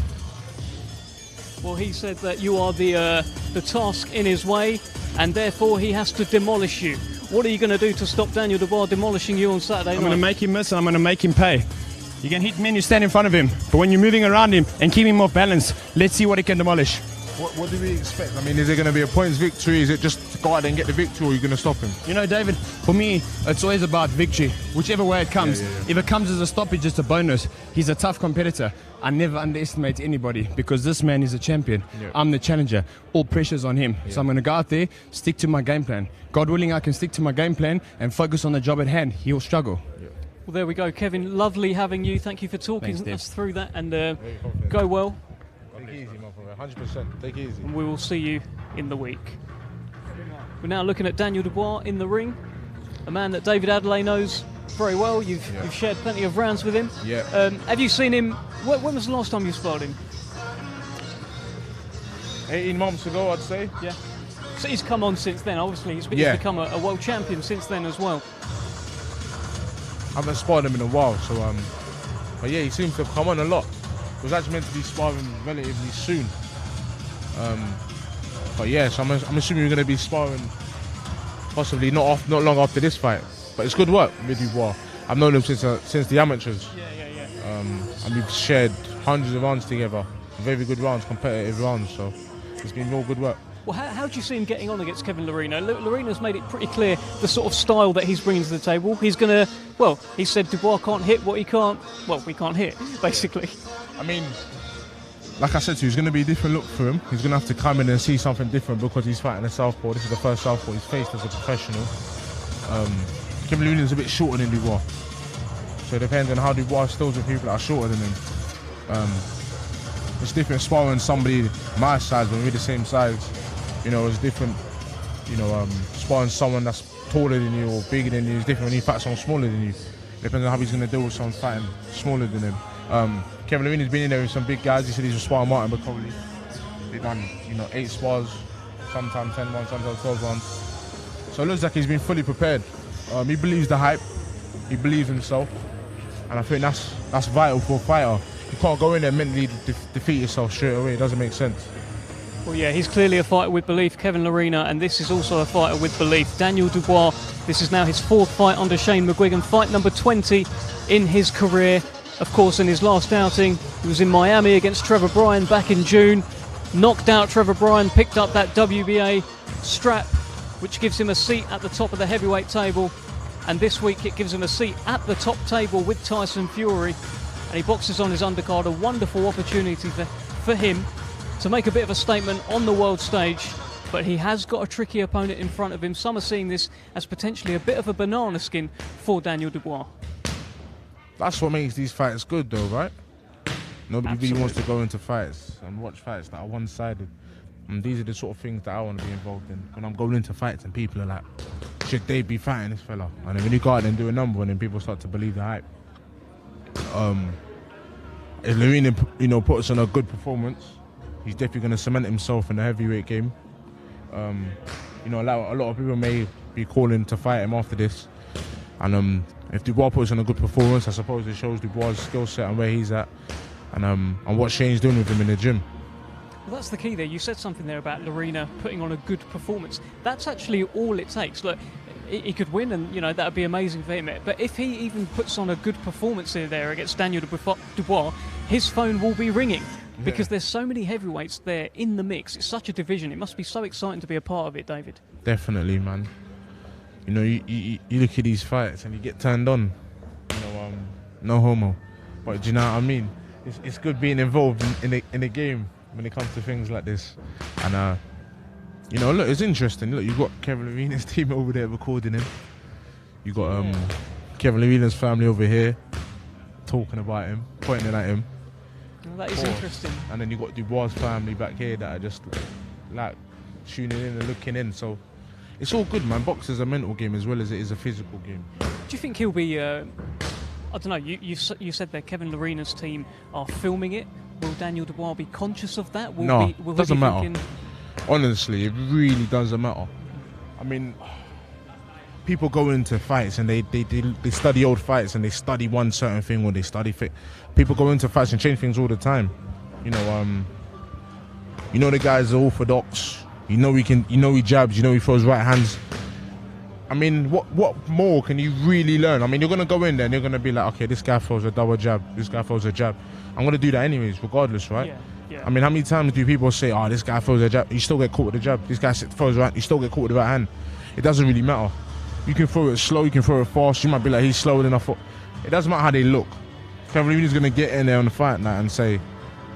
Well, he said that you are the task in his way, and therefore he has to demolish you. What are you going to do to stop Daniel Dubois demolishing you on Saturday night? I'm going to make him miss and I'm going to make him pay. You can hit men you stand in front of him, but when you're moving around him and keep him off balance, let's see what he can demolish. What do we expect? I mean, is it going to be a points victory? Is it just to go out and get the victory, or are you going to stop him? You know, David, for me, it's always about victory, whichever way it comes. If it comes as a stoppage, it's a bonus. He's a tough competitor. I never underestimate anybody because this man is a champion. I'm the challenger. All pressure's on him. So I'm going to go out there, stick to my game plan. God willing, I can stick to my game plan and focus on the job at hand. He'll struggle. Well, there we go, Kevin. Lovely having you. Thank you for talking us through that, and go well. Take it easy, my brother. 100%. Take it easy. And we will see you in the week. We're now looking at Daniel Dubois in the ring, a man that David Adelaide knows very well. You've shared plenty of rounds with him. Yeah. Have you seen him? When was the last time you sparred him? 18 months ago, I'd say. Yeah. So he's come on since then. Obviously, he's become a world champion since then as well. I haven't sparred him in a while, so but yeah, he seems to have come on a lot. He was actually meant to be sparring relatively soon. But yeah, so I'm assuming we're going to be sparring possibly not long after this fight. But it's good work with Dubois. I've known him since the amateurs. And we've shared hundreds of rounds together. Very good rounds, competitive rounds. So it's been real good work. Well, how do you see him getting on against Kevin Lerena? Lerena's made it pretty clear the sort of style that he's bringing to the table. He's going to, well, he said Dubois can't hit what he can't, well, we can't hit, basically. I mean, like I said to you, it's going to be a different look for him. He's going to have to come in and see something different because he's fighting a southpaw. This is the first southpaw he's faced as a professional. Kevin Lerena's a bit shorter than Dubois. So it depends on how Dubois stills with people that are shorter than him. It's different sparring somebody my size when we're the same size. You know, it's different, you know, sparring someone that's taller than you or bigger than you. It's different when you fight someone smaller than you. Depends on how he's going to deal with someone fighting smaller than him. Kevin Lerena's been in there with some big guys. He said he's sparring Martin McCauley. They've done, 8 spars, sometimes 10 rounds, sometimes 12 rounds. So it looks like he's been fully prepared. He believes the hype. He believes himself. And I think that's vital for a fighter. You can't go in there and mentally defeat yourself straight away. It doesn't make sense. Well, yeah, he's clearly a fighter with belief, Kevin Lerena, and this is also a fighter with belief. Daniel Dubois, this is now his 4th fight under Shane McGuigan, fight number 20 in his career. Of course, in his last outing, he was in Miami against Trevor Bryan back in June. Knocked out Trevor Bryan, picked up that WBA strap, which gives him a seat at the top of the heavyweight table. And this week it gives him a seat at the top table with Tyson Fury. And he boxes on his undercard, a wonderful opportunity for him to make a bit of a statement on the world stage. But he has got a tricky opponent in front of him. Some are seeing this as potentially a bit of a banana skin for Daniel Dubois. That's what makes these fights good though, right? Nobody really wants to go into fights and watch fights that are one-sided. And these are the sort of things that I want to be involved in. When I'm going into fights and people are like, should they be fighting this fella? And then when you go out and do a number and then people start to believe the hype. If Lerena, puts on a good performance, he's definitely going to cement himself in the heavyweight game. A lot of people may be calling to fight him after this. And if Dubois puts on a good performance, I suppose it shows Dubois' skill set and where he's at. And what Shane's doing with him in the gym. Well, that's the key there. You said something there about Lerena putting on a good performance. That's actually all it takes. Look, he could win and, that would be amazing for him. But if he even puts on a good performance in there against Daniel Dubois, his phone will be ringing. Because there's so many heavyweights there in the mix. It's such a division. It must be so exciting to be a part of it, David. Definitely, man. You look at these fights and you get turned on. No homo. But do you know what I mean? It's good being involved in the game when it comes to things like this. And you know, look, it's interesting. Look, you've got Kevin Lorena's team over there recording him. You got Kevin Lorena's family over here talking about him, pointing at him. Well, that is interesting. And then you got Dubois' family back here that are just like tuning in and looking in. So it's all good, man. Boxing's a mental game as well as it is a physical game. Do you think he'll be? I don't know. You said that Kevin Lorena's team are filming it. Will Daniel Dubois be conscious of that? No, will doesn't he be matter. thinking, Honestly, it really doesn't matter. I mean, people go into fights and they study old fights and they study one certain thing or they study fit. People go into fights and change things all the time. You know the guys are orthodox. You know he jabs. You know he throws right hands. I mean, what more can you really learn? I mean, you're gonna go in there and you're gonna be like, okay, this guy throws a double jab. This guy throws a jab. I'm gonna do that anyways, regardless, right? Yeah. I mean, how many times do people say, oh, this guy throws a jab, you still get caught with the jab. This guy throws right, you still get caught with the right hand. It doesn't really matter. You can throw it slow, you can throw it fast. You might be like, he's slower than I thought. It doesn't matter how they look. Kevin Lorena's gonna get in there on the fight night and say,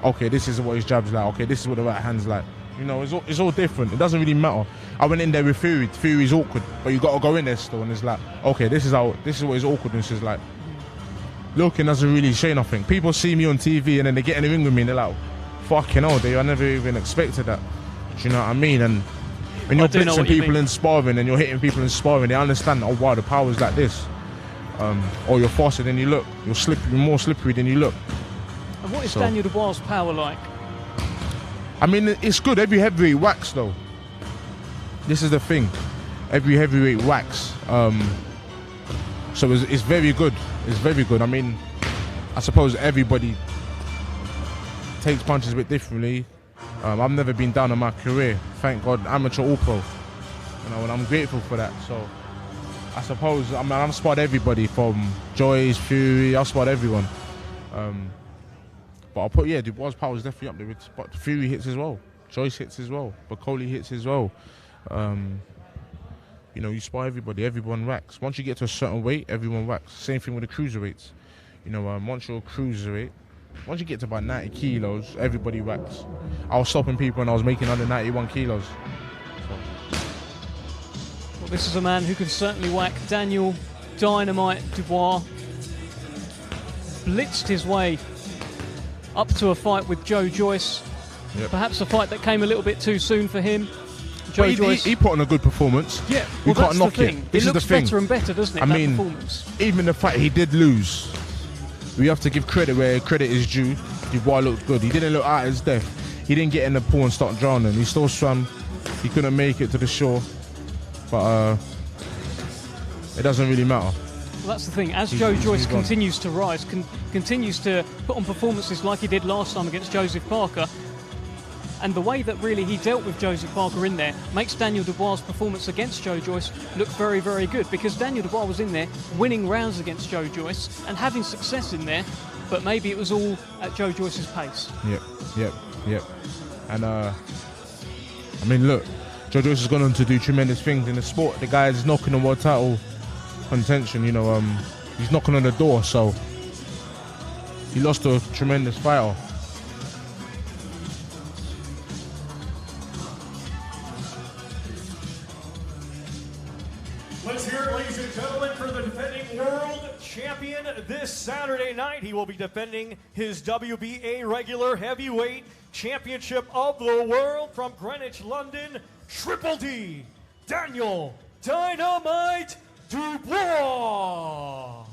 okay, this is what his jab's like. Okay, this is what the right hand's like. You know, it's all different. It doesn't really matter. I went in there with Fury. Fury's awkward, but you got to go in there still, and it's like, okay, this is what his awkwardness is like. Looking doesn't really say nothing. People see me on TV and then they get in the ring with me and they're like, fucking hell, I never even expected that. Do you know what I mean? And when you're blitzing people in sparring and you're hitting people in sparring, they understand, oh wow, the power's like this. Or you're faster than you look. You're more slippery than you look. and what is Daniel Dubois' power like? I mean, it's good. Every heavyweight whacks, though. This is the thing. Every heavyweight whacks. So it's very good. It's very good. I mean, I suppose everybody takes punches a bit differently. I've never been down in my career. Thank God, amateur all pro. You know, and I'm grateful for that. So I suppose I've sparred everybody from Joyce, Fury. I've sparred everyone. But I'll put Dubois' power is definitely up there. But Fury hits as well. Joyce hits as well. Bacoli hits as well. You know, you spar everybody. Everyone whacks. Once you get to a certain weight, everyone whacks. Same thing with the cruiserweights. You know, once you're a cruiserweight, once you get to about 90 kilos, everybody whacks. I was stopping people and I was making under 91 kilos. Well, this is a man who can certainly whack. Daniel Dynamite Dubois blitzed his way up to a fight with Joe Joyce. Yep. Perhaps a fight that came a little bit too soon for him. Joe Joyce, he put on a good performance. Yeah, you well, can't knock it. This It looks is the thing. better and better, doesn't it? I that mean, performance. even the fight he did lose, we have to give credit where credit is due. Dubois looked good. He didn't look out his depth. He didn't get in the pool and start drowning. He still swam. He couldn't make it to the shore. But it doesn't really matter. Well, that's the thing. As Joe Joyce continues to rise, continues to put on performances like he did last time against Joseph Parker, and the way that really he dealt with Joseph Parker in there makes Daniel Dubois' performance against Joe Joyce look very, very good, because Daniel Dubois was in there winning rounds against Joe Joyce and having success in there, but maybe it was all at Joe Joyce's pace. Yep. And I mean, look, Joe Joyce has gone on to do tremendous things in the sport. The guy is knocking on world title contention, you know, he's knocking on the door, so he lost to a tremendous fighter. Let's hear it, ladies and gentlemen, for the defending world champion this Saturday night. He will be defending his WBA regular heavyweight championship of the world from Greenwich, London, Triple D, Daniel Dynamite Dubois. Well,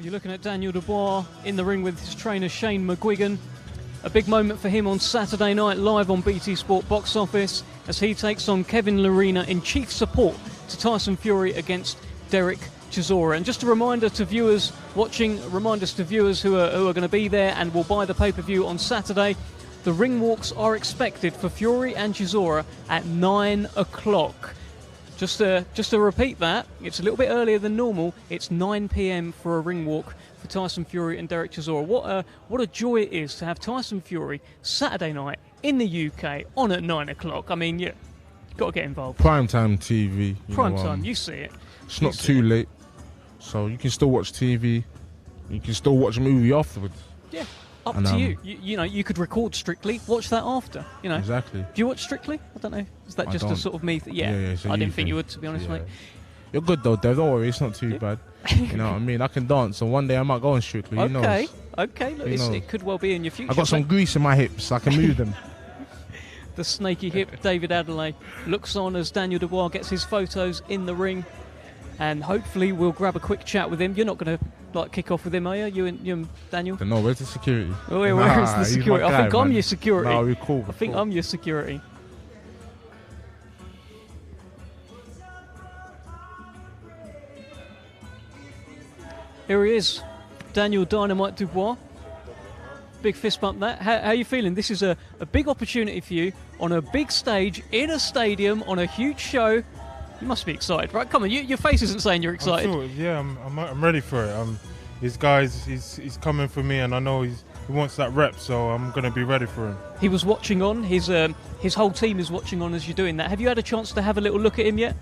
you're looking at Daniel Dubois in the ring with his trainer Shane McGuigan. A big moment for him on Saturday night live on BT Sport Box Office as he takes on Kevin Lorena in chief support to Tyson Fury against Derek Chisora. And just a reminder to viewers watching, reminders to viewers who are going to be there and will buy the pay-per-view on Saturday, the Ringwalks are expected for Fury and Chisora at 9 o'clock. Just to repeat that, it's a little bit earlier than normal. It's 9 p.m. for a ring walk for Tyson Fury and Derek Chisora. What a joy it is to have Tyson Fury Saturday night in the UK on at 9 o'clock. I mean, you've got to get involved. Primetime TV. Prime time, you see it. It's not too late, so you can still watch TV You can still watch a movie afterwards. Yeah, up And, to you. You know, you could record Strictly, watch that after. You know, Exactly. Do you watch Strictly? I don't know. Is that I just a don't. sort of me? Yeah, it's a I you didn't think thing. you would, to be honest, Yeah. mate. You're good though, Dev. Don't worry, it's not too bad. You know what I mean? I can dance, so one day I might go on Strictly. Who knows? Okay. Look, Who knows? it could well be in your future. I got some mate. grease in my hips. I can move them. The snaky hip, David Adelaide, looks on as Daniel Dubois gets his photos in the ring, and hopefully we'll grab a quick chat with him. You're not going to like kick off with him, are you? You and Daniel? No, where's the security? Oh, where is the he's my security? I guy, think I'm man. your security. No, we're cool. I think I'm your security. Here he is, Daniel Dynamite Dubois. Big fist bump that. How are you feeling? This is a big opportunity for you on a big stage, in a stadium, on a huge show. You must be excited, right? Come on, your face isn't saying you're excited. I'm sure, yeah, I'm ready for it. His guys, he's coming for me, and I know he wants that rep, so I'm going to be ready for him. He was watching on. His whole team is watching on as you're doing that. Have you had a chance to have a little look at him yet?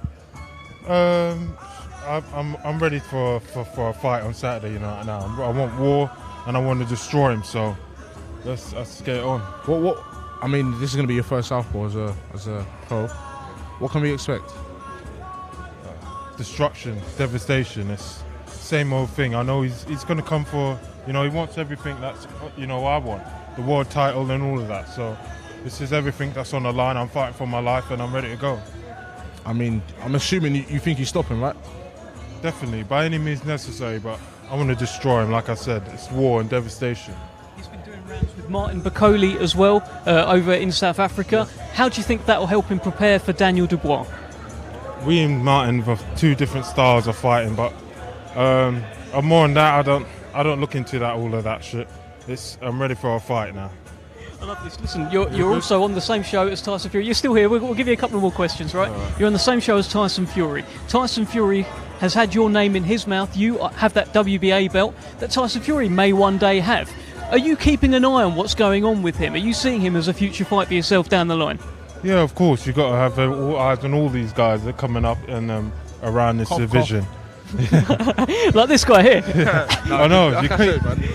I'm ready for a fight on Saturday. You know, now I want war, and I want to destroy him. So let's get it on. What? I mean, this is going to be your first Southpaw as a pro. What can we expect? Destruction, devastation. It's the same old thing. I know he's going to come for. You know, he wants everything that's I want, the world title and all of that. So this is everything that's on the line. I'm fighting for my life, and I'm ready to go. I mean, I'm assuming you think you stop him, right? Definitely, by any means necessary, but I want to destroy him. Like I said, it's war and devastation. He's been doing rounds with Martin Bacoli as well over in South Africa. How do you think that will help him prepare for Daniel Dubois? We and Martin have two different styles of fighting, but I'm more on that. I don't look into that all of that shit. I'm ready for a fight now. I love this. Listen, you're also on the same show as Tyson Fury. You're still here. We'll give you a couple more questions, right? You're on the same show as Tyson Fury. Tyson Fury has had your name in his mouth. You have that WBA belt that Tyson Fury may one day have. Are you keeping an eye on what's going on with him? Are you seeing him as a future fight for yourself down the line? Yeah, of course. You've got to have all eyes on all these guys that are coming up and around this division. Like this guy here. I know.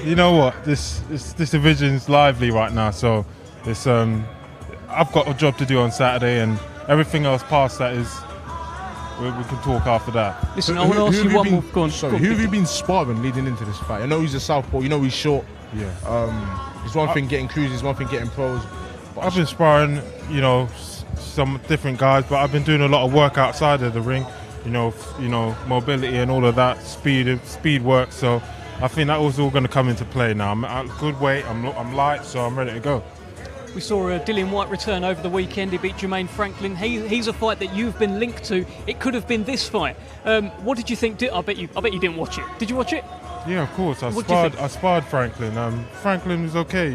You know what? This division's lively right now, so it's I've got a job to do on Saturday, and everything else past that is we can talk after that. Listen, I want to ask you one more. Go on. Who have you been sparring leading into this fight? I know he's a southpaw. You know he's short. Yeah. It's one thing getting cruises, one thing getting pros. I've been sparring, some different guys, but I've been doing a lot of work outside of the ring. Mobility and all of that, speed work. So I think that was all going to come into play now. I'm at good weight. I'm light, so I'm ready to go. We saw Dillian White return over the weekend. He beat Jermaine Franklin. He's a fight that you've been linked to. It could have been this fight. What did you think? I bet you didn't watch it. Did you watch it? Yeah, of course. I sparred Franklin. Franklin was okay,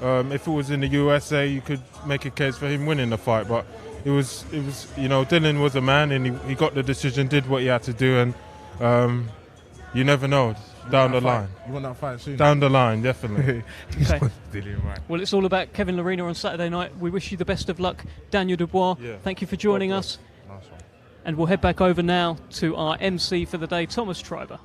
If it was in the USA, you could make a case for him winning the fight, but it was Dylan was a man, and he got the decision, did what he had to do, and you never know down the line. You want that fight soon? Down the line, definitely. Okay. Well, it's all about Kevin Lorena on Saturday night. We wish you the best of luck, Daniel Dubois. Yeah. Thank you for joining us. Nice one. And we'll head back over now to our MC for the day, Thomas Triber.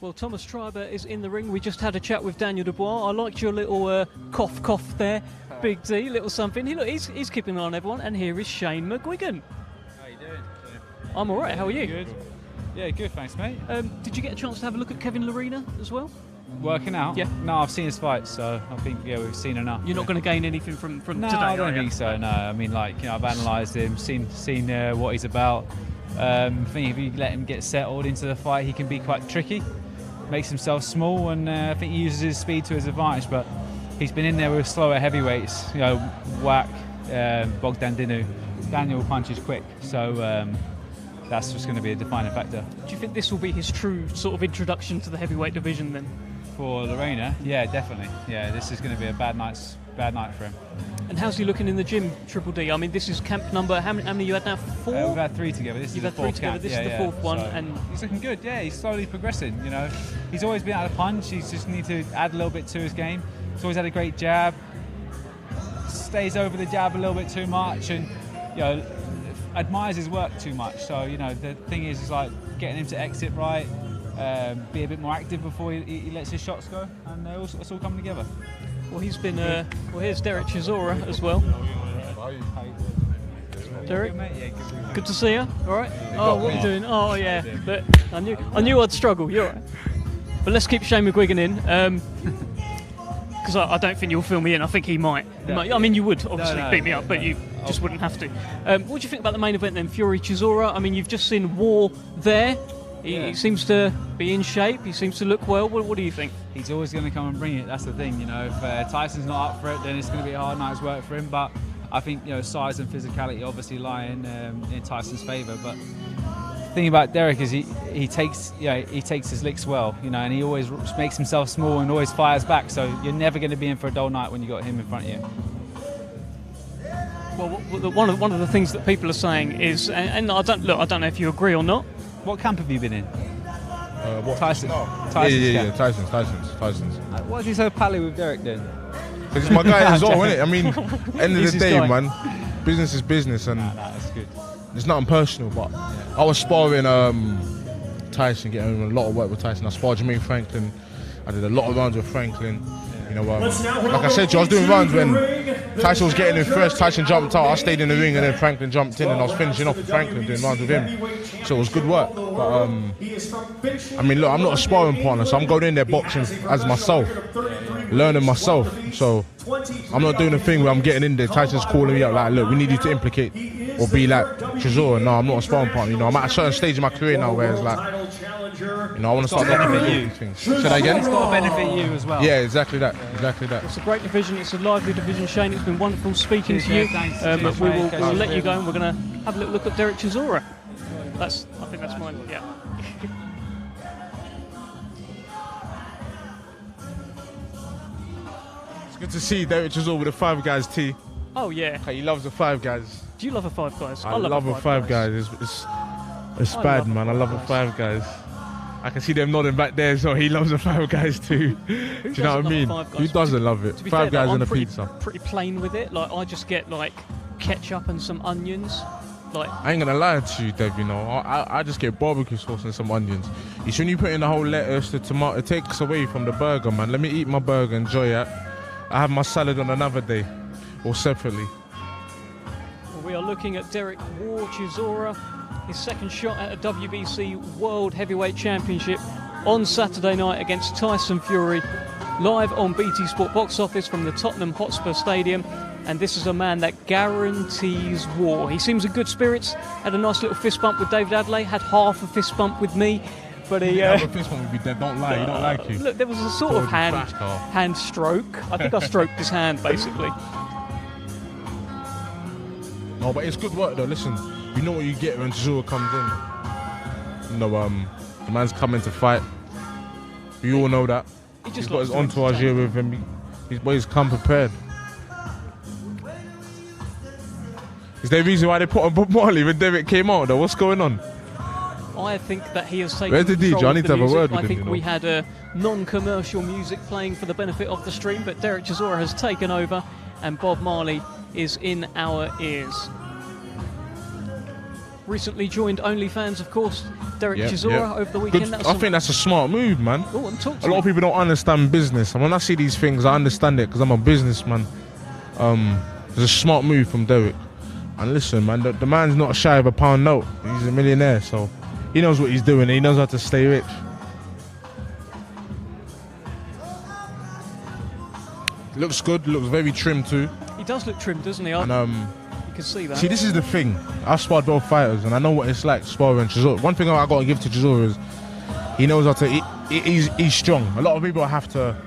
Well, Thomas Triber is in the ring. We just had a chat with Daniel Dubois. I liked your little cough there. Big D, little something. He's keeping an eye on everyone. And here is Shane McGuigan. How you doing? I'm all right. How are you? Good. Yeah, good. Thanks, mate. Did you get a chance to have a look at Kevin Lorena as well? Working out? Yeah. No, I've seen his fights, so I think we've seen enough. You're not going to gain anything from no, today, I don't are you? think so. No, I mean, I've analysed him, seen what he's about. I think if you let him get settled into the fight, he can be quite tricky. Makes himself small, and I think he uses his speed to his advantage. But he's been in there with slower heavyweights, Whack, Bogdan Dinu. Daniel punches quick, so that's just going to be a defining factor. Do you think this will be his true sort of introduction to the heavyweight division then? for Lorena, yeah, definitely. Yeah, this is going to be a bad night for him. And how's he looking in the gym, Triple D? I mean, this is camp number. How many you had now? 4. We've had 3 together. This is the 4th camp. This is the 4th one, So and he's looking good. Yeah, he's slowly progressing. You know, he's always been out of punch. He's just need to add a little bit to his game. He's always had a great jab. Stays over the jab a little bit too much, and you know, admires his work too much. So you know, the thing is like getting him to exit right, be a bit more active before he lets his shots go, and it's all coming together. well, he's been. Well, here's Derek Chisora as well. Derek, good to see you. All right. Oh, what are you doing? Oh, yeah. Look, I knew I'd struggle. You're all right. But let's keep Shane McGuigan in, because I don't think you'll fill me in. I think he might. I mean, you would obviously beat me up, but you just wouldn't have to. What do you think about the main event then, Fury Chisora? I mean, you've just seen War there. He seems to be in shape. He seems to look well. What do you think? He's always going to come and bring it. That's the thing, you know. If Tyson's not up for it, then it's going to be a hard night's work for him. But I think, you know, size and physicality obviously lie in Tyson's favour. But the thing about Derek is he takes his licks well, you know, and he always makes himself small and always fires back. So you're never going to be in for a dull night when you got him in front of you. Well, one of the things that people are saying is, and I don't know if you agree or not. What camp have you been in? What? Tyson. Yeah, Tyson's. Why is he so pally with Derek then? Because he's my guy as well, isn't it? I mean, end of the day, man, business is business, and that's good. It's nothing personal. But I was sparring Tyson, getting a lot of work with Tyson. I sparred Jermaine Franklin. I did a lot of rounds with Franklin. You know, like I said to you, I was doing rounds when Tyson was getting in first. Tyson jumped out. I stayed in the ring, and then Franklin jumped in, and I was finishing off with Franklin, doing rounds with him. So it was good work. But I mean, look, I'm not a sparring partner, so I'm going in there boxing as myself, learning myself. So I'm not doing a thing where I'm getting in there. Tyson's calling me up like, look, we need you to implicate or be like Chisora. No, I'm not a sparring partner. You know, I'm at a certain stage in my career now where it's like, you know, I want to start doing things. Say that again? It's got to benefit you as well. Yeah, exactly that. Exactly that. It's a great division. It's a lively division, Shane. It's been wonderful speaking to you. We'll let you go, and we're going to have a little look at Derek Chisora. I think that's mine. Yeah. It's good to see Derek Chisora with the Five Guys tee. Oh yeah. He loves the Five Guys. Do you love a Five Guys? I love a Five Guys. It's bad, man. I love a Five Guys. I can see them nodding back there, so he loves the Five Guys too. Do you know what I mean? Who doesn't love it? Five Guys and a pizza. Pretty plain with it. Like I just get like ketchup and some onions. Like I ain't gonna lie to you, Dev. You know, I just get barbecue sauce and some onions. It's when you put in the whole lettuce, the tomato, it takes away from the burger, man. Let me eat my burger, enjoy it. I have my salad on another day, or separately. We are looking at Derek War Chisora, his second shot at a WBC World Heavyweight Championship on Saturday night against Tyson Fury, live on BT Sport Box Office from the Tottenham Hotspur Stadium. And this is a man that guarantees war. He seems in good spirits, had a nice little fist bump with David Adley, had half a fist bump with me. But he have a fist bump with you, Dev. Don't lie, you don't like you. Look, there was a sort of hand stroke. I think I stroked his hand, basically. No, but it's good work though. Listen, you know what you get when Chisora comes in. You know, the man's coming to fight. You all know that. He's got his entourage here with him. He's come prepared. Is there a reason why they put on Bob Marley when Derek came out though? What's going on? I think that he has taken Where's the DJ? I need to have a word with him. I think we had a non-commercial music playing for the benefit of the stream, but Derek Chisora has taken over and Bob Marley is in our ears. Recently joined OnlyFans, of course, Derek Chisora over the weekend. I think that's a smart move, man. Go on, talk to a lot of people don't understand business, and when I see these things, I understand it because I'm a businessman. It's a smart move from Derek. And listen, man, the man's not shy of a pound note. He's a millionaire, so he knows what he's doing. And he knows how to stay rich. Looks good. Looks very trim too. He does look trim, doesn't he? And you can see that. See, this is the thing. I've sparred both fighters, and I know what it's like sparring Chisora. One thing I got to give to Chisora is he knows how to. He's strong. A lot of people have to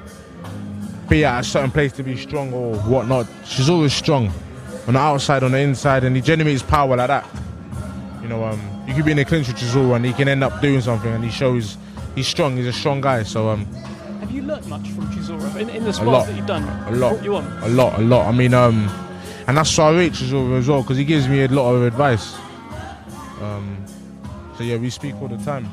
be at a certain place to be strong or whatnot. Chisora is strong on the outside, on the inside, and he generates power like that. You know, you could be in a clinch with Chisora, and he can end up doing something, and he shows he's strong. He's a strong guy. So Have you learnt much from Chisora in the spars that you've done? A lot. Brought you on? A lot. I mean, and that's why I rate Chisora as well, because he gives me a lot of advice. So yeah, we speak all the time.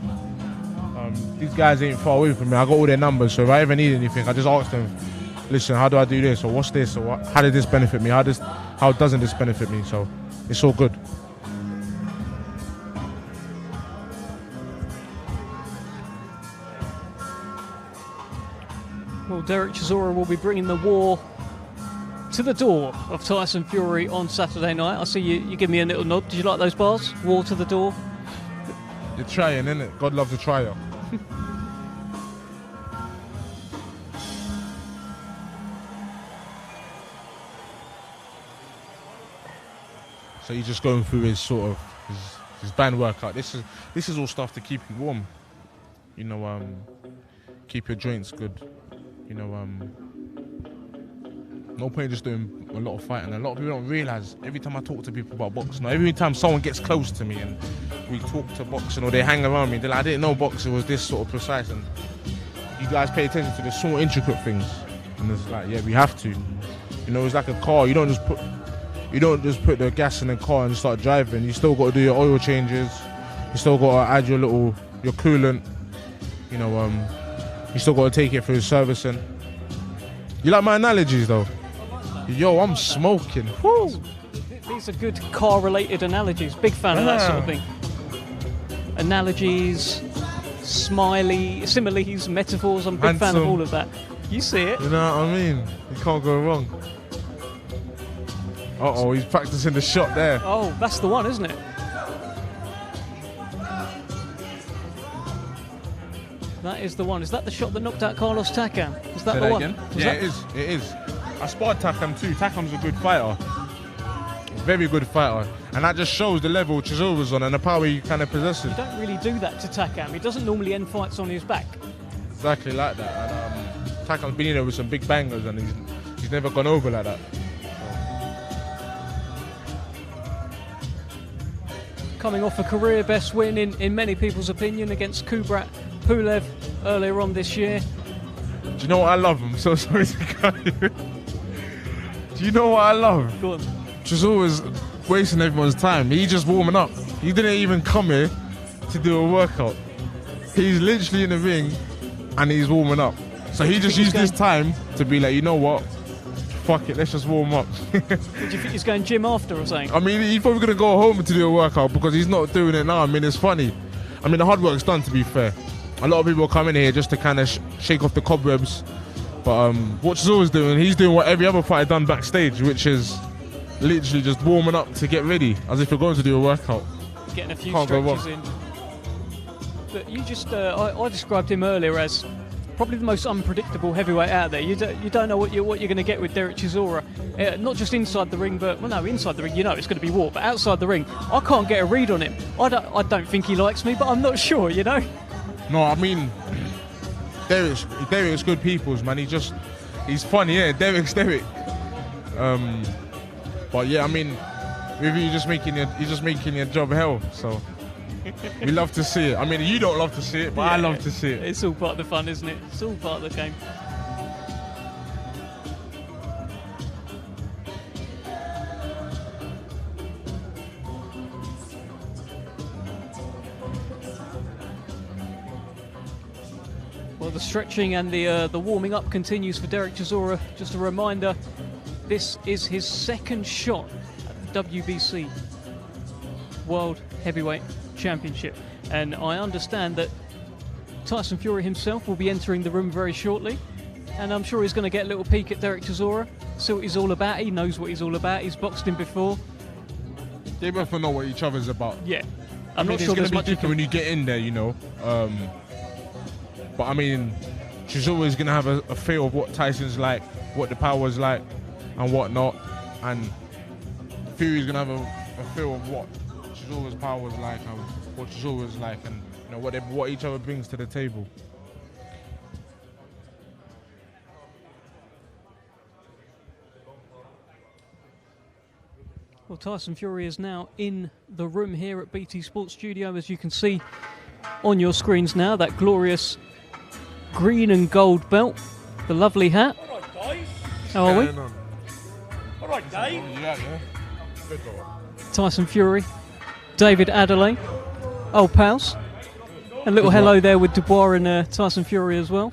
These guys ain't far away from me. I got all their numbers, so if I ever need anything, I just ask them, listen, how do I do this, or what's this, or how did this benefit me, how doesn't this benefit me? So it's all good. Well, Derek Chisora will be bringing the war to the door of Tyson Fury on Saturday night. I see you give me a little nod. Did you like those bars? War to the door. You're trying, innit? God loves a tryer. So he's just going through his sort of his band workout. This is all stuff to keep you warm. You know, keep your joints good. You know, no point just doing a lot of fighting. A lot of people don't realise, every time I talk to people about boxing, or every time someone gets close to me and we talk to boxing, or they hang around me, they're like, I didn't know boxing was this sort of precise. And you guys pay attention to the small intricate things. And it's like, yeah, we have to. You know, it's like a car. You don't just put the gas in the car and start driving. You still got to do your oil changes. You still got to add your coolant. You know, you still got to take it through servicing. You like my analogies though? Yo, I'm smoking. Woo! These are good car-related analogies. Big fan of that sort of thing. Analogies, similes, metaphors. I'm a big fan of all of that. You see it. You know what I mean? You can't go wrong. Uh-oh, he's practicing the shot there. Oh, that's the one, isn't it? That is the one. Is that the shot that knocked out Carlos Takam? Is that the one? Again? Yeah, it is. I sparred Takam too. Takam's a good fighter. Very good fighter. And that just shows the level Chisora's on and the power he kind of possesses. You don't really do that to Takam. He doesn't normally end fights on his back. Exactly like that. And Takam's been in there with some big bangers and he's never gone over like that. Coming off a career best win in many people's opinion against Kubrat Pulev earlier on this year. Do you know what I love? I'm so sorry to cut you. Do you know what I love? Go on. Chisora's wasting everyone's time. He's just warming up. He didn't even come here to do a workout. He's literally in the ring and he's warming up. So he just used this time to be like, you know what? Fuck it, let's just warm up. Do you think he's going gym after or something? I mean, he's probably going to go home to do a workout because he's not doing it now. I mean, it's funny. I mean, the hard work's done, to be fair. A lot of people come in here just to kind of shake off the cobwebs. But what Chisora's doing, he's doing what every other fighter done backstage, which is literally just warming up to get ready, as if you're going to do a workout. Getting a few stretches in. But you just, I described him earlier as probably the most unpredictable heavyweight out there. You don't know what you're going to get with Derek Chisora. Not just inside the ring, but, well, no, inside the ring, you know it's going to be war. But outside the ring, I can't get a read on him. I don't think he likes me, but I'm not sure, you know? No, I mean, Derek's good peoples, man. He's funny, yeah. Derek's Derek. But yeah, I mean, with you, you're just making your job hell. So we love to see it. I mean, you don't love to see it, but yeah, I love to see it. It's all part of the fun, isn't it? It's all part of the game. Well, the stretching and the warming up continues for Derek Chisora. Just a reminder, this is his second shot at the WBC World Heavyweight Championship. And I understand that Tyson Fury himself will be entering the room very shortly. And I'm sure he's going to get a little peek at Derek Chisora, see what he's all about. He knows what he's all about. He's boxed him before. They both know what each other's about. Yeah. I'm not sure there's much different when you get in there, you know. But I mean, Chisora is going to have a feel of what Tyson's like, what the power's like, and whatnot. And Fury's going to have a feel of what Chisora's power's like and what Chisora's like, and you know what each other brings to the table. Well, Tyson Fury is now in the room here at BT Sports Studio, as you can see on your screens now, that glorious green and gold belt, the lovely hat. How are we? All right, Dave. Tyson Fury, David Adelaide, old pals. A little hello there with Dubois and Tyson Fury as well.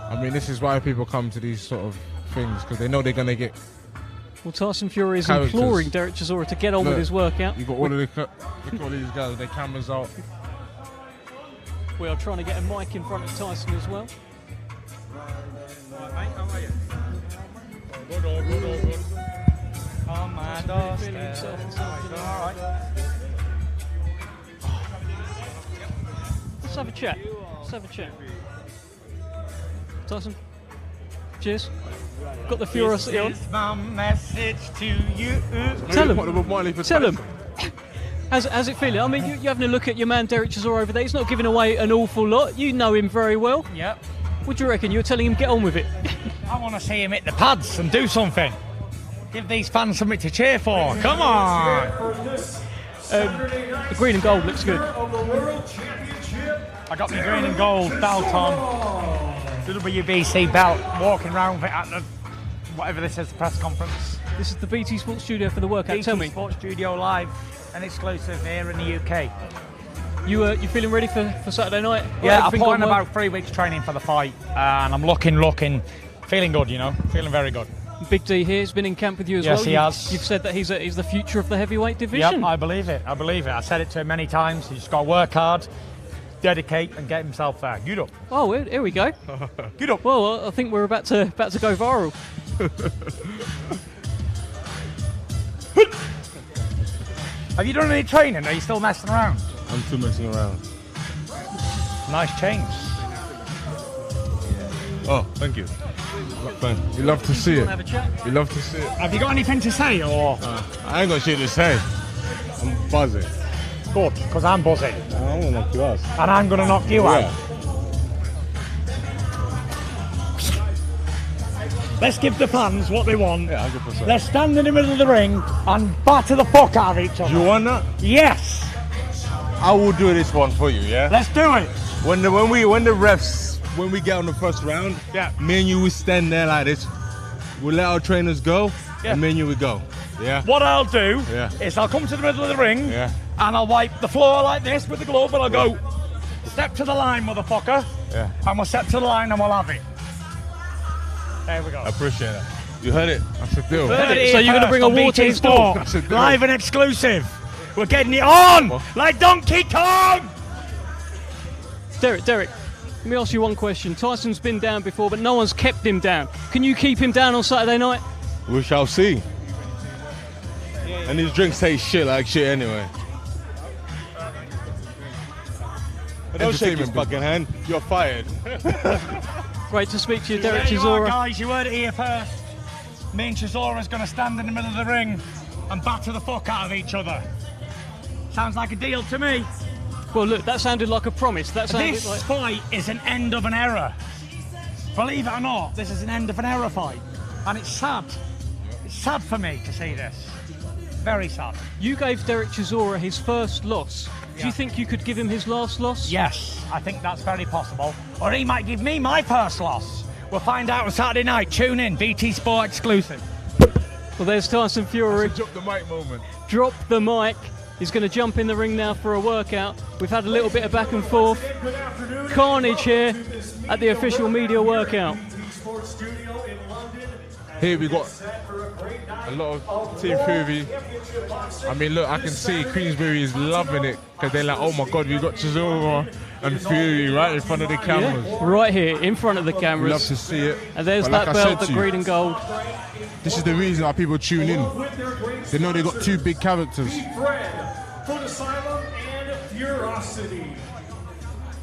I mean, this is why people come to these sort of things, because they know they're going to get... Well, Tyson Fury is characters. imploring Derek Chisora to get on with his workout. You've got all of look at all these guys with their cameras out. We are trying to get a mic in front of Tyson as well. On my doorstep. Let's have a chat. Let's have a chat. Tyson, cheers. Got the Furosity on. This is my message to you. Tell him. How's it feeling? I mean, you're having a look at your man Derek Chisora over there. He's not giving away an awful lot. You know him very well. Yep. What do you reckon? You're telling him get on with it. I want to see him hit the pads and do something. Give these fans something to cheer for. Come on. The green and gold looks good. I got my green and gold belt on. The WBC belt, walking around with it at the, whatever this is, the press conference. This is the BT Sports Studio for the workout. Tell me. BT Sports Studio live and exclusive here in the UK. You feeling ready for Saturday night? Yeah, I put in about 3 weeks training for the fight, and I'm looking, feeling good, feeling very good. Big D here has been in camp with you as well. Yes, he has. You've said that he's the future of the heavyweight division. Yep, I believe it. I said it to him many times. He's just got to work hard, dedicate, and get himself there. Good up. Oh, here we go. Good up. Well, I think we're about to go viral. Have you done any training? Are you still messing around? I'm still messing around. Nice chains. Oh, thank you. You love to see it. Have a chat? You love to see it. Have you got anything to say, or? I ain't got shit to say. I'm buzzing. Good, because I'm buzzing. I'm gonna knock you out. And I'm going to knock you out. Let's give the fans what they want. Yeah, 100%. Let's stand in the middle of the ring and batter the fuck out of each other. Do you want that? Yes. I will do this one for you, yeah? Let's do it. When we get on the first round, yeah, me and you will stand there like this. We'll let our trainers go, and me and you will go. Yeah. What I'll do is I'll come to the middle of the ring and I'll wipe the floor like this with the glove, and I'll go, step to the line, motherfucker. Yeah. And we'll step to the line and we'll have it. There we go. I appreciate that. You heard it. That's the deal. Heard it So you're going to bring a war to the store? Live and exclusive. We're getting it on like Donkey Kong. Derek, let me ask you one question. Tyson's been down before, but no one's kept him down. Can you keep him down on Saturday night? We shall see. And these drinks taste like shit anyway. But don't shake his fucking hand. You're fired. Great to speak to you, Derek There you are, Chisora. guys, you heard it here first. Me and Chisora's going to stand in the middle of the ring and batter the fuck out of each other. Sounds like a deal to me. Well, look, that sounded like a promise. That sounded This like... fight is an end of an era. Believe it or not, this is an end of an era fight. And it's sad. It's sad for me to see this. Very sad. You gave Derek Chisora his first loss. Do you think you could give him his last loss? Yes, I think that's very possible. Or he might give me my first loss. We'll find out on Saturday night. Tune in, BT Sport exclusive. Well, there's Tyson Fury. Drop the mic moment. Drop the mic. He's going to jump in the ring now for a workout. We've had a little bit of back and forth. Carnage here at the official media workout. Here we got a lot of Team Fury. I mean, look, I can see Queensbury is loving it because they're like, oh my God, we got Chisora and Fury right in front of the cameras. Yeah, right here in front of the cameras. Love to see it. And there's But that like I belt, said the to you, green and gold. This is the reason why people tune in. They know they got two big characters. For Asylum and Furosity.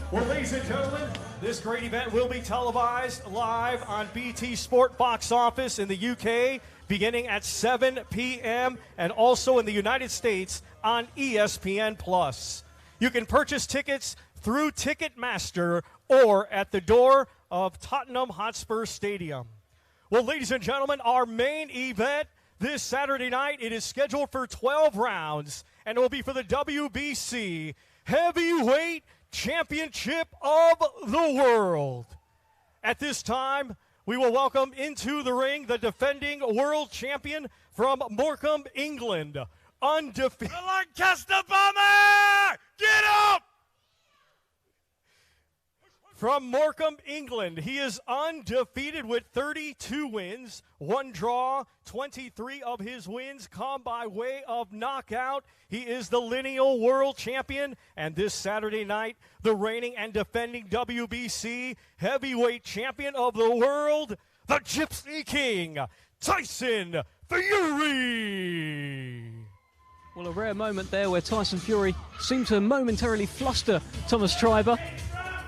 Well, ladies and gentlemen, this great event will be televised live on BT Sport Box Office in the UK beginning at 7 p.m. and also in the United States on ESPN+. You can purchase tickets through Ticketmaster or at the door of Tottenham Hotspur Stadium. Well, ladies and gentlemen, our main event This Saturday night, it is scheduled for 12 rounds, and it will be for the WBC Heavyweight Championship of the World. At this time, we will welcome into the ring the defending world champion from Morecambe, England, undefeated. The Lancaster Bomber! Get up! From Morecambe, England, he is undefeated with 32 wins, 1 draw, 23 of his wins come by way of knockout. He is the lineal world champion, and this Saturday night, the reigning and defending WBC heavyweight champion of the world, the Gypsy King, Tyson Fury. Well, a rare moment there where Tyson Fury seemed to momentarily fluster Thomas Treiber.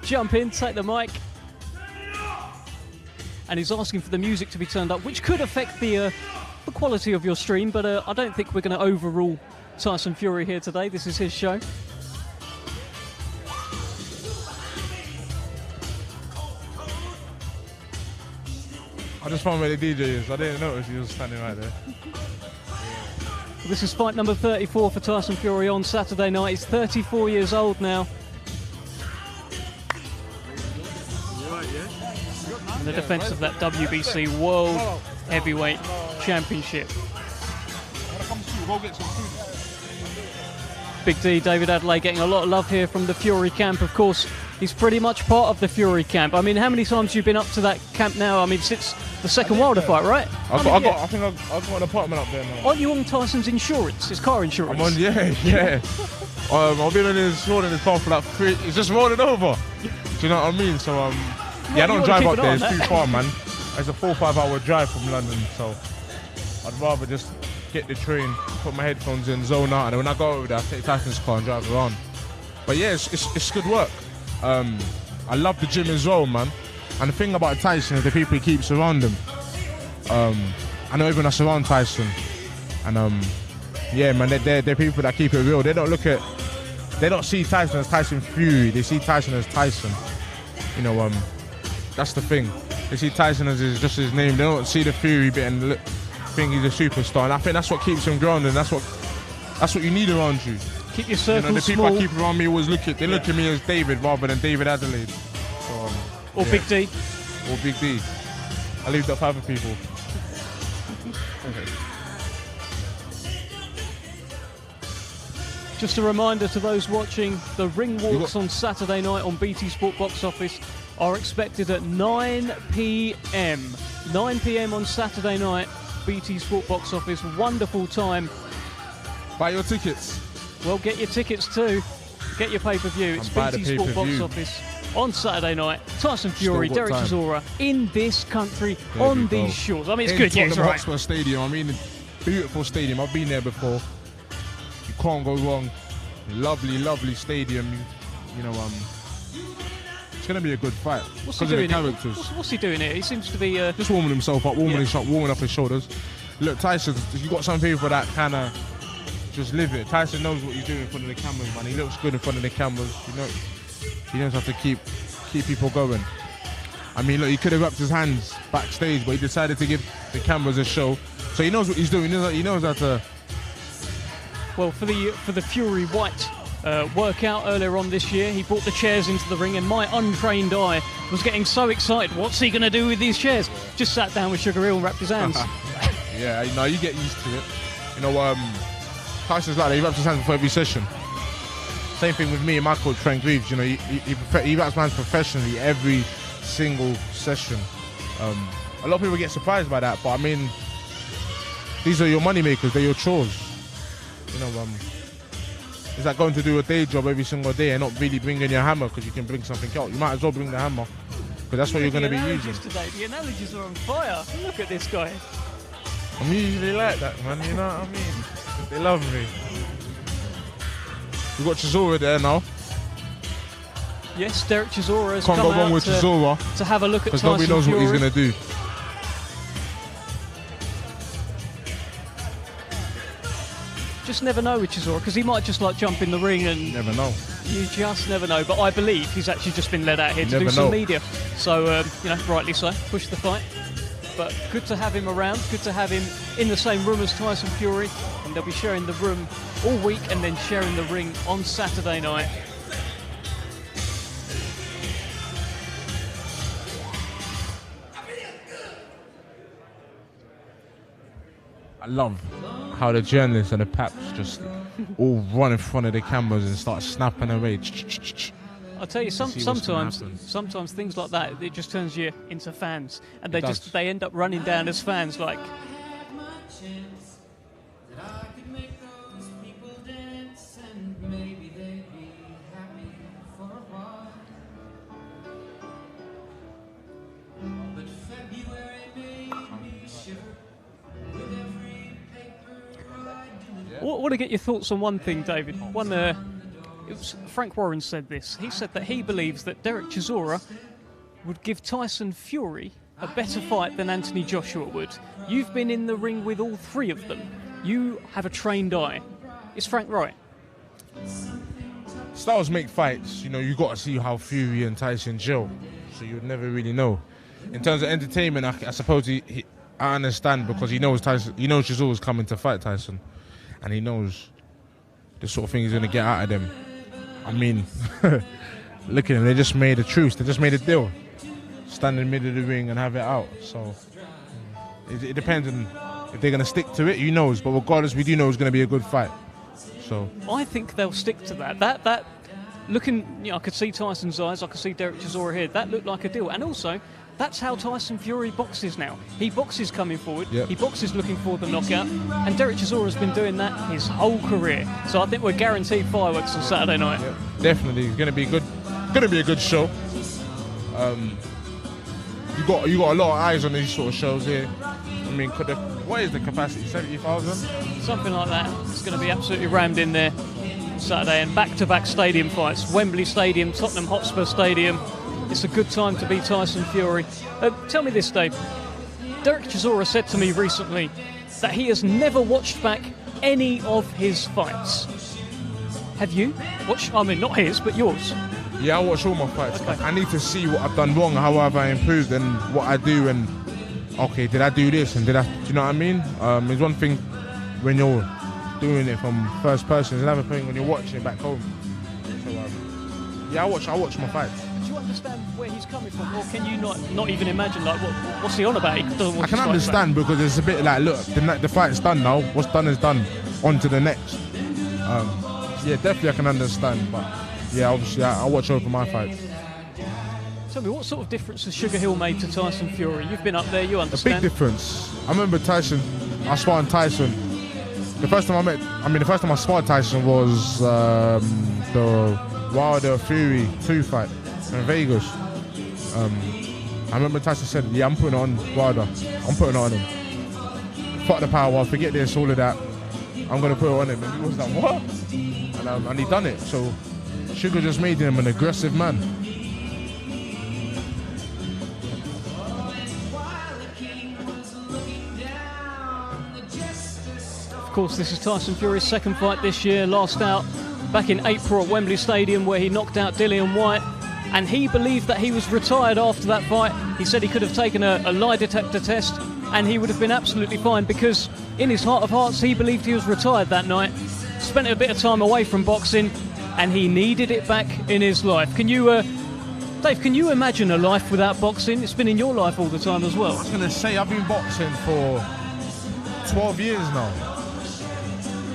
Jump in, take the mic, and he's asking for the music to be turned up, which could affect the quality of your stream, but I don't think we're going to overrule Tyson Fury here today. This is his show. I just found where the DJ is. I didn't notice he was standing right there. This is fight number 34 for Tyson Fury on Saturday night. He's 34 years old now. In the defence of that WBC World Heavyweight Championship. Big D, David Adelaide, getting a lot of love here from the Fury camp. Of course, he's pretty much part of the Fury camp. I mean, how many times have you been up to that camp now? I mean, since the second Wilder fight, right? I think I've got an apartment up there now. Aren't you on Tyson's insurance, his car insurance? I'm on, yeah. I've been on his road in his car for like 3. It's just rolling over. Do you know what I mean? So yeah, I don't drive up there. It's too far, man. It's a 4 or 5 hour drive from London, so I'd rather just get the train, put my headphones in, zone out, and then when I go over there, I take Tyson's car and drive around. But yeah, it's good work. I love the gym as well, man. And the thing about Tyson is the people he keeps around him. I know everyone that's around Tyson, and yeah, man, they're people that keep it real. They don't see Tyson as Tyson Fury. They see Tyson as Tyson. You know, that's the thing. They see Tyson as just his name. They don't see the Fury bit and think he's a superstar. And I think that's what keeps him grounded. That's what you need around you. Keep your circle the small. people I keep around me always look at me as David rather than David Adelaide. So, or Big D. Or Big D. I leave that for other people. Okay. Just a reminder to those watching, the Ringwalks on Saturday night on BT Sport Box Office are expected at 9 p.m. 9 p.m. on Saturday night, BT Sport Box Office. Wonderful time. Buy your tickets. Well, get your tickets too. Get your pay-per-view. It's BT Sport Box Office on Saturday night. Tyson Fury, Derek Chisora in this country on these shores. I mean, it's good news, right? Hotspur Stadium. I mean, beautiful stadium. I've been there before. You can't go wrong. Lovely, lovely stadium. You know, it's going to be a good fight. What's he doing? What's he doing here? He seems to be just warming himself up, warming up his shoulders. Look, Tyson, you got some people that kind of just live it. Tyson knows what he's doing in front of the cameras, man. He looks good in front of the cameras. You know, he knows how to keep people going. I mean, look, he could have wrapped his hands backstage, but he decided to give the cameras a show. So he knows what he's doing. He knows how to. Well, for the Fury White workout earlier on this year, he brought the chairs into the ring, and my untrained eye was getting so excited. What's he going to do with these chairs? Just sat down with Sugar Hill and wrapped his hands. Yeah, you know, you get used to it. You know, Tyson's like that. He wraps his hands before every session. Same thing with me and my coach, Frank Reeves. You know, he wraps his hands professionally every single session. A lot of people get surprised by that, but I mean, these are your money makers. They're your chores. You know, it's like going to do a day job every single day and not really bringing your hammer because you can bring something out. You might as well bring the hammer because that's what you're going to be using. Today, the analogies are on fire. Look at this guy. I'm usually like that, man. You know what I mean? They love me. We've got Chisora there now. Yes, Derek Chisora has come out with Chisora to have a look at Tyson Fury. Because nobody knows what he's going to do. Just never know with Chisora, because he might just like jump in the ring and... Never know. You just never know. But I believe he's actually just been led out here to do some media. So, you know, rightly so. Push the fight. But good to have him around, good to have him in the same room as Tyson Fury, and they'll be sharing the room all week and then sharing the ring on Saturday night. I love how the journalists and the paps just all run in front of the cameras and start snapping away. I'll tell you, sometimes things like that, it just turns you into fans, and they end up running down as fans. Like, I want to get your thoughts on one thing, David. Frank Warren said this. He said that he believes that Derek Chisora would give Tyson Fury a better fight than Anthony Joshua would. You've been in the ring with all three of them. You have a trained eye. Is Frank right? Styles make fights. You know, you got to see how Fury and Tyson gel, so you'd never really know. In terms of entertainment, I suppose I understand, because he knows Chisora's coming to fight Tyson, and he knows the sort of thing he's going to get out of them. I mean, look at them. They just made a truce. They just made a deal. Stand in the middle of the ring and have it out. So it depends on if they're going to stick to it. Who knows? But regardless, we do know it's going to be a good fight. So I think they'll stick to that. That looking, you know, I could see Tyson's eyes. I could see Derek Chisora here. That looked like a deal. And also, that's how Tyson Fury boxes now. He boxes coming forward. Yep. He boxes looking for the knockout. And Derek Chisora's been doing that his whole career. So I think we're guaranteed fireworks on Saturday night. Yep. Definitely, it's going to be good. Going to be a good show. You got a lot of eyes on these sort of shows here. I mean, what is the capacity? 70,000? Something like that. It's going to be absolutely rammed in there Saturday, and back-to-back stadium fights. Wembley Stadium, Tottenham Hotspur Stadium. It's a good time to be Tyson Fury. Tell me this, Dave. Derek Chisora said to me recently that he has never watched back any of his fights. Have you watched? I mean, not his, but yours. Yeah, I watch all my fights. Okay. I need to see what I've done wrong, how have I improved, and what I do, and okay, did I do this, and do you know what I mean? It's one thing when you're doing it from first person, it's another thing when you're watching it back home. So yeah, I watch my fights. Do you understand where he's coming from, or can you not even imagine, like, what's he on about? I can understand, because it's a bit like, look, the fight's done now. What's done is done. On to the next. Yeah, definitely I can understand, but yeah, obviously I watch over my fights. Tell me, what sort of difference has Sugar Hill made to Tyson Fury? You've been up there, you understand. A big difference. I remember Tyson. I sparred Tyson. The first time I sparred Tyson was the Wilder Fury 2 fight in Vegas. I remember Tyson said, yeah, I'm putting it on Wilder. I'm putting it on him. Fuck the power, forget this, all of that. I'm going to put it on him. And he was like, what? And he done it. So Sugar just made him an aggressive man. Of course, this is Tyson Fury's second fight this year. Last out back in April at Wembley Stadium, where he knocked out Dillian Whyte. And he believed that he was retired after that fight. He said he could have taken a lie detector test and he would have been absolutely fine, because in his heart of hearts he believed he was retired that night. Spent a bit of time away from boxing and he needed it back in his life. Can you, Dave, can you imagine a life without boxing? It's been in your life all the time as well. I was going to say, I've been boxing for 12 years now.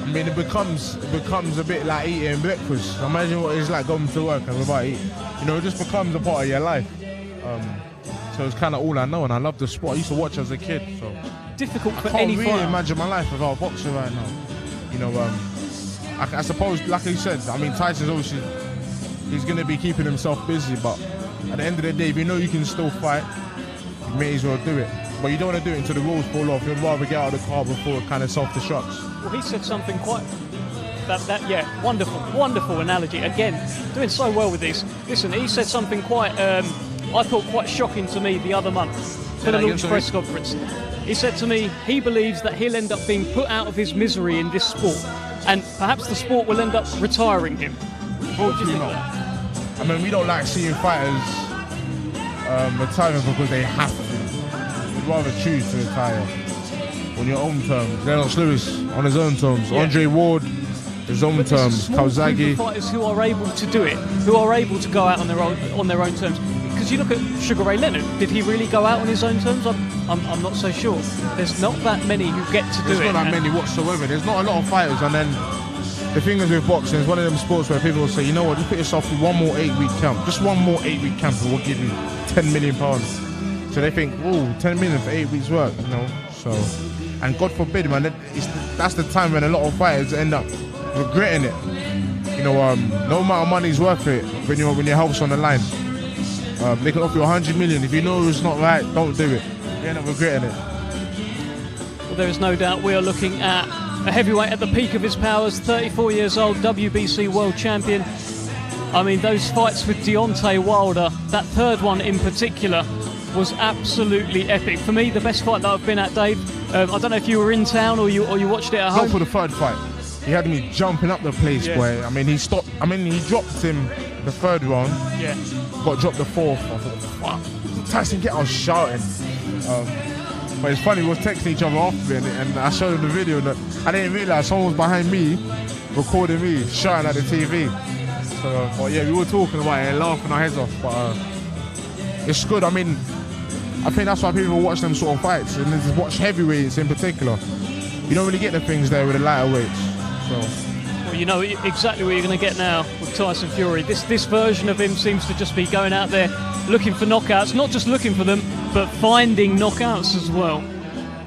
I mean, it becomes a bit like eating breakfast. Imagine what it's like going to work and without eating. You know, it just becomes a part of your life. So it's kind of all I know, and I love the sport. I used to watch as a kid. So difficult for any fighter. I can't really imagine my life without boxing right now. You know, I suppose, like you said, I mean, Tyson's obviously, he's going to be keeping himself busy, but at the end of the day, if you know you can still fight, you may as well do it. But you don't want to do it until the rules fall off. You'd rather get out of the car before it kind of self-destructs. Well, he said something quite... yeah, wonderful analogy. Again, doing so well with this. Listen, he said something quite, I thought quite shocking to me the other month for the launch press conference. He said to me, he believes that he'll end up being put out of his misery in this sport, and perhaps the sport will end up retiring him. What do you think of that? I mean, we don't like seeing fighters retiring because they have to. rather choose to retire on your own terms. Lennox Lewis on his own terms. Yeah. Andre Ward, his own But there's a terms. small group Kawasaki. of fighters who are able to do it, who are able to go out on their own terms. Because you look at Sugar Ray Leonard, did he really go out on his own terms? I'm not so sure. There's not that many who get to do There's it. not that many whatsoever. There's not a lot of fighters, and then the thing is with boxing, it's one of them sports where people will say, you know what, just put yourself through one more 8-week camp. Just one more 8-week camp and we'll give you £10 million. So they think, oh, 10 million for 8 weeks work, you know. So, and God forbid, man, that's the time when a lot of fighters end up regretting it. You know, no amount of money is worth it when your health's on the line. They can offer you 100 million. If you know it's not right, don't do it. You end up regretting it. Well, there is no doubt we are looking at a heavyweight at the peak of his powers, 34 years old, WBC world champion. I mean, those fights with Deontay Wilder, that third one in particular, was absolutely epic. For me, the best fight that I've been at, Dave. I don't know if you were in town or you watched it at home. Not for the third fight. He had me jumping up the place, boy. I mean, he dropped him the third round. Yeah. Got dropped the fourth. I thought, fuck. Tyson, I was shouting. But it's funny, we was texting each other after it, and I showed him the video that I didn't realise someone was behind me, recording me, shouting at the TV. So, but yeah, we were talking about it, laughing our heads off. But it's good. I mean, I think that's why people watch them sort of fights, and just watch heavyweights in particular. You don't really get the things there with the lighter weights. So. Well, you know exactly what you're going to get now with Tyson Fury. This version of him seems to just be going out there looking for knockouts, not just looking for them, but finding knockouts as well.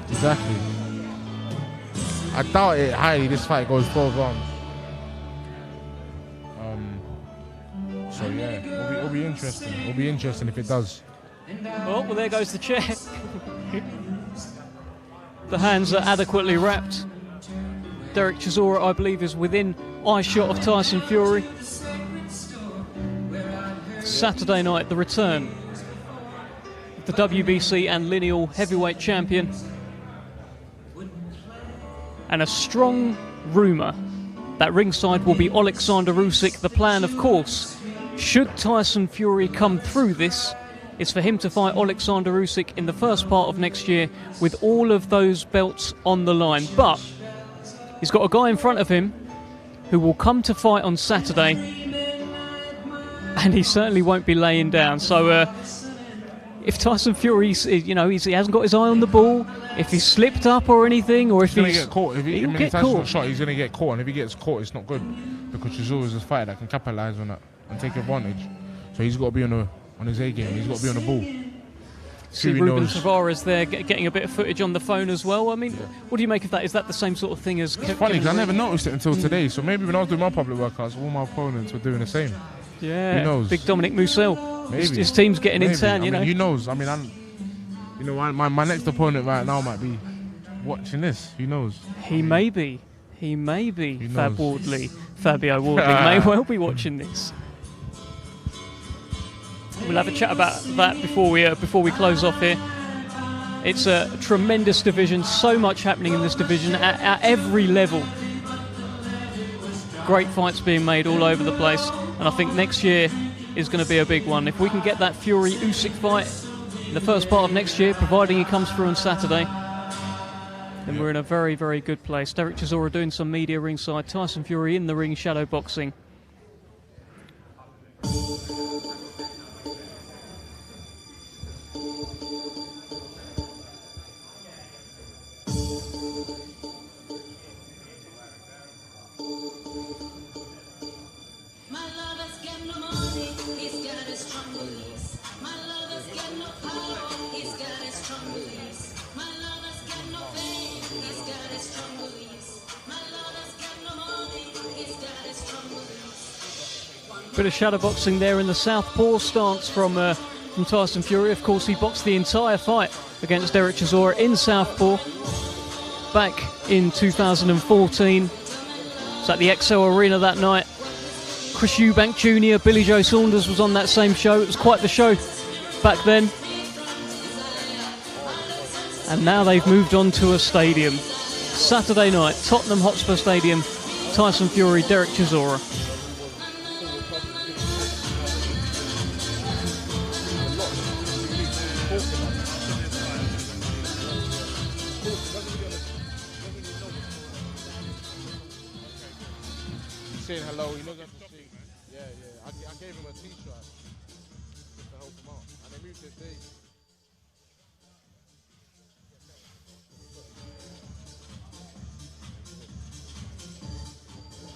Exactly. I doubt it highly this fight goes 12 rounds. So yeah, it'll be interesting. It'll be interesting if it does. Oh, well, there goes the chair. The hands are adequately wrapped. Derek Chisora, I believe, is within eye shot of Tyson Fury. Saturday night, the return of the WBC and Lineal heavyweight champion. And a strong rumour that ringside will be Alexander Usyk. The plan, of course, should Tyson Fury come through this, is for him to fight Alexander Usyk in the first part of next year with all of those belts on the line. But he's got a guy in front of him who will come to fight on Saturday, and he certainly won't be laying down. So if Tyson Fury, he hasn't got his eye on the ball, if he's slipped up or anything, or if he's going to get caught. If he'll get Tyson's caught. not shot, he's going to get caught, and if he gets caught, it's not good, because there's always a fighter that can capitalise on that and take advantage. So he's got to be on his A game. He's got to be on the ball. See Ruben Tavares there getting a bit of footage on the phone as well. I mean, what do you make of that? Is that the same sort of thing as... It's funny because I never noticed it until today. So maybe when I was doing my public workouts, all my opponents were doing the same. Yeah. Who knows? Big Dominic Mussel. Maybe. His team's getting in town, I mean, who knows? I mean, my next opponent right now might be watching this. Who knows? He may be. Fab Wardley. Fabio Wardley may well be watching this. We'll have a chat about that before we close off here. It's a tremendous division, so much happening in this division at every level. Great fights being made all over the place, and I think next year is going to be a big one. If we can get that Fury-Usyk fight in the first part of next year, providing he comes through on Saturday, then we're in a very, very good place. Derek Chisora doing some media ringside, Tyson Fury in the ring, shadow boxing. Bit of shadow boxing there in the southpaw stance from Tyson Fury. Of course, he boxed the entire fight against Derek Chisora in southpaw back in 2014. It's at the XL Arena that night. Chris Eubank Jr., Billy Joe Saunders was on that same show. It was quite the show back then. And now they've moved on to a stadium. Saturday night, Tottenham Hotspur Stadium, Tyson Fury, Derek Chisora. saying hello. He knows how to say. Yeah. I gave him a t-shirt just to help him out, and they moved his day.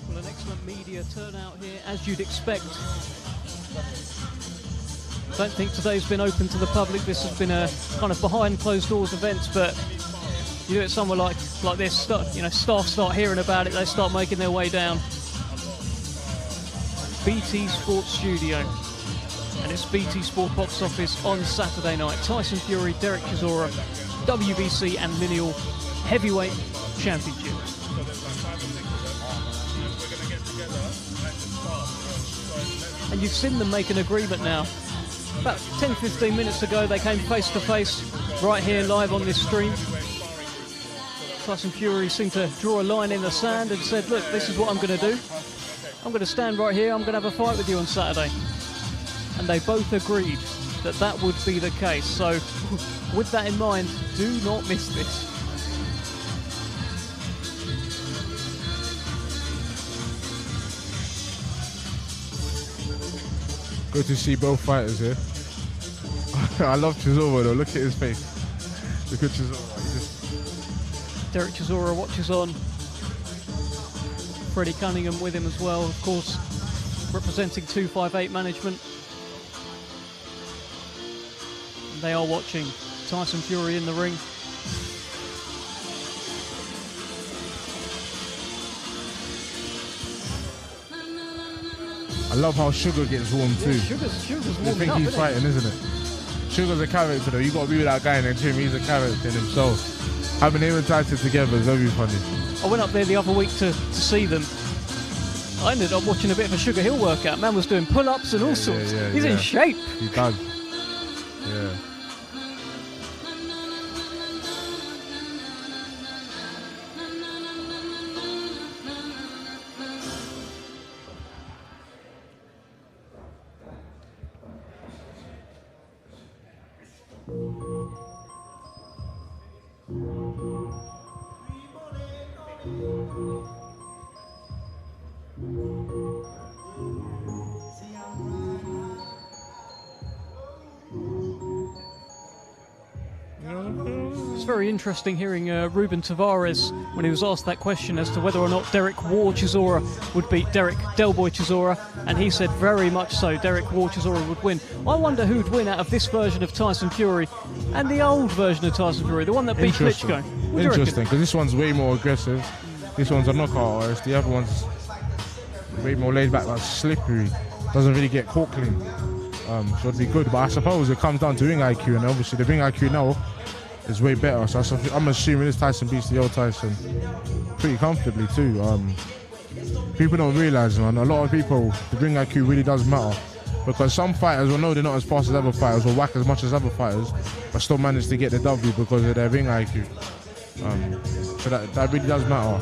Well, an excellent media turnout here, as you'd expect. I don't think today's been open to the public. This has been a kind of behind closed doors event, but you do it somewhere like this, staff start hearing about it, they start making their way down. BT Sports Studio, and it's BT Sport Box Office on Saturday night. Tyson Fury, Derek Chisora, WBC and Lineal Heavyweight Championship. And you've seen them make an agreement now. About 10-15 minutes ago they came face to face right here live on this stream. Tyson Fury seemed to draw a line in the sand and said, look, this is what I'm going to do. I'm going to stand right here, I'm going to have a fight with you on Saturday. And they both agreed that that would be the case. So with that in mind, do not miss this. Good to see both fighters here. I love Chisora though, look at his face. Look at Chisora. Derek Chisora watches on. Freddie Cunningham with him as well, of course, representing 258 management. And they are watching Tyson Fury in the ring. I love how Sugar gets warm too. Yeah, Sugar's I warming think up, he's isn't fighting, isn't it? Sugar's a character though. You got to be with that guy in the gym. He's a character in himself. Having him and Tyson together is very funny. I went up there the other week to see them. I ended up watching a bit of a Sugar Hill workout. Man was doing pull-ups and all sorts. He's in shape. He does. Yeah. It's very interesting hearing Ruben Tavares when he was asked that question as to whether or not Derek War Chisora would beat Derek Delboy Chisora, and he said very much so, Derek War Chisora would win. I wonder who'd win out of this version of Tyson Fury and the old version of Tyson Fury, the one that beat Klitschko. What do you Interesting, because this one's way more aggressive. This one's a knockout artist. The other one's way more laid back, like slippery. Doesn't really get caught clean. So it'd be good, but I suppose it comes down to ring IQ, and obviously the ring IQ now is way better. So I'm assuming this Tyson beats the old Tyson pretty comfortably too. People don't realise, man, a lot of people, the ring IQ really does matter, because some fighters will know they're not as fast as other fighters or whack as much as other fighters, but still manage to get the W because of their ring IQ. So that really does matter.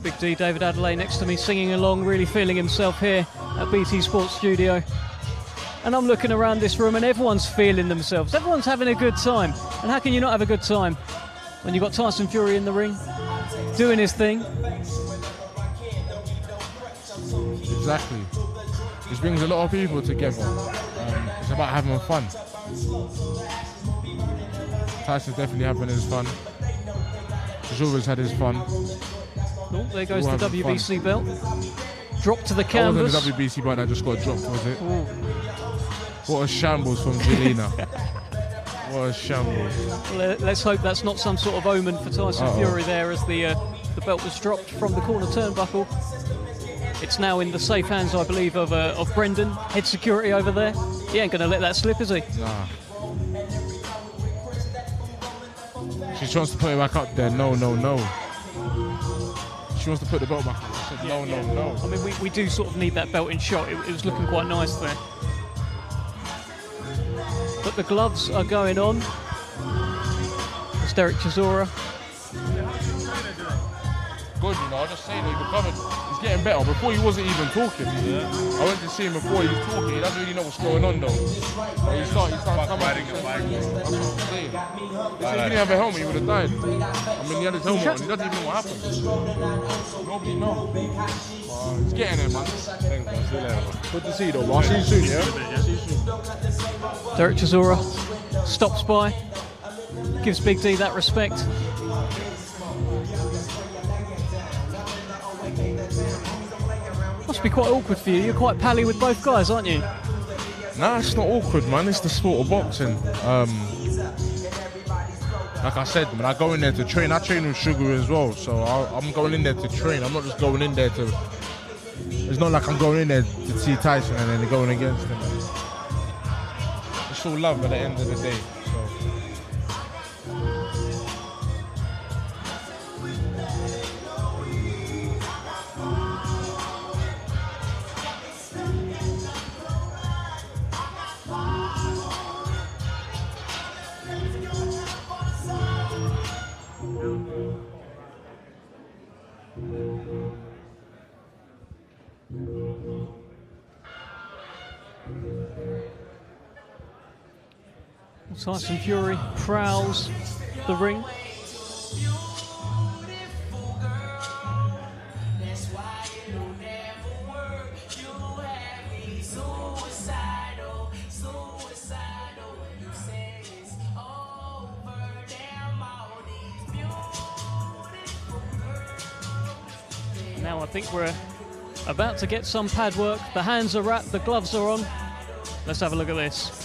Big D, David Adelaide next to me singing along, really feeling himself here at BT Sports Studio. And I'm looking around this room and everyone's feeling themselves. Everyone's having a good time. And how can you not have a good time when you've got Tyson Fury in the ring, doing his thing? Exactly. This brings a lot of people together. It's about having fun. Tyson's definitely having his fun. Chisora's had his fun. Oh, there goes the WBC belt. Drop to the canvas. That wasn't the WBC belt that just got dropped, was it? Ooh. What a shambles from Jelena. What a shambles. Well, let's hope that's not some sort of omen for Tyson Fury there, as the belt was dropped from the corner turnbuckle. It's now in the safe hands, I believe, of Brendan, head security over there. He ain't going to let that slip, is he? Nah. She wants to put it back up there. No. She wants to put the belt back up. No. I mean, we do sort of need that belt in shot. It was looking quite nice there. But the gloves are going on. It's Derek Chisora. Good, you know, I just saying, he's getting better. Before he wasn't even talking. Yeah. I went to see him before he was talking. He doesn't really know what's going on though. But he's starting coming. That's what I'm saying. If he didn't have a helmet, he would have died. I mean, he had his helmet on. He doesn't even know what happened. Nobody knows. He's getting there, man. Good to see you though. I'll see you soon, yeah? See you soon. Derek Chisora stops by, gives Big D that respect. Must be quite awkward for you. You're quite pally with both guys, aren't you? Nah, it's not awkward, man. It's the sport of boxing. Like I said, when I go in there to train, I train with Sugar as well. So I'm going in there to train. I'm not just going in there to... It's not like I'm going in there to see Tyson and then going against him. It's all love at the end of the day. Tyson Fury prowls the ring. Now I think we're about to get some pad work. The hands are wrapped, the gloves are on. Let's have a look at this.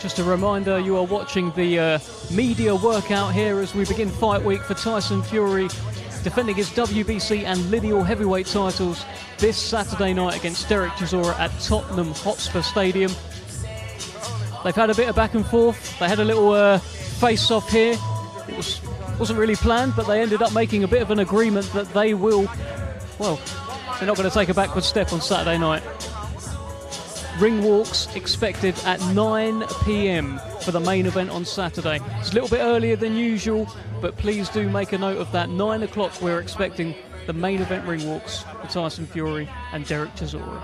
Just a reminder, you are watching the media workout here as we begin fight week for Tyson Fury, defending his WBC and Lineal heavyweight titles this Saturday night against Derek Chisora at Tottenham Hotspur Stadium. They've had a bit of back and forth. They had a little face-off here. It wasn't really planned, but they ended up making a bit of an agreement that they will, well, they're not going to take a backward step on Saturday night. Ringwalks expected at 9 p.m. for the main event on Saturday. It's a little bit earlier than usual, but please do make a note of that. 9 o'clock we're expecting the main event Ringwalks for Tyson Fury and Derek Chisora.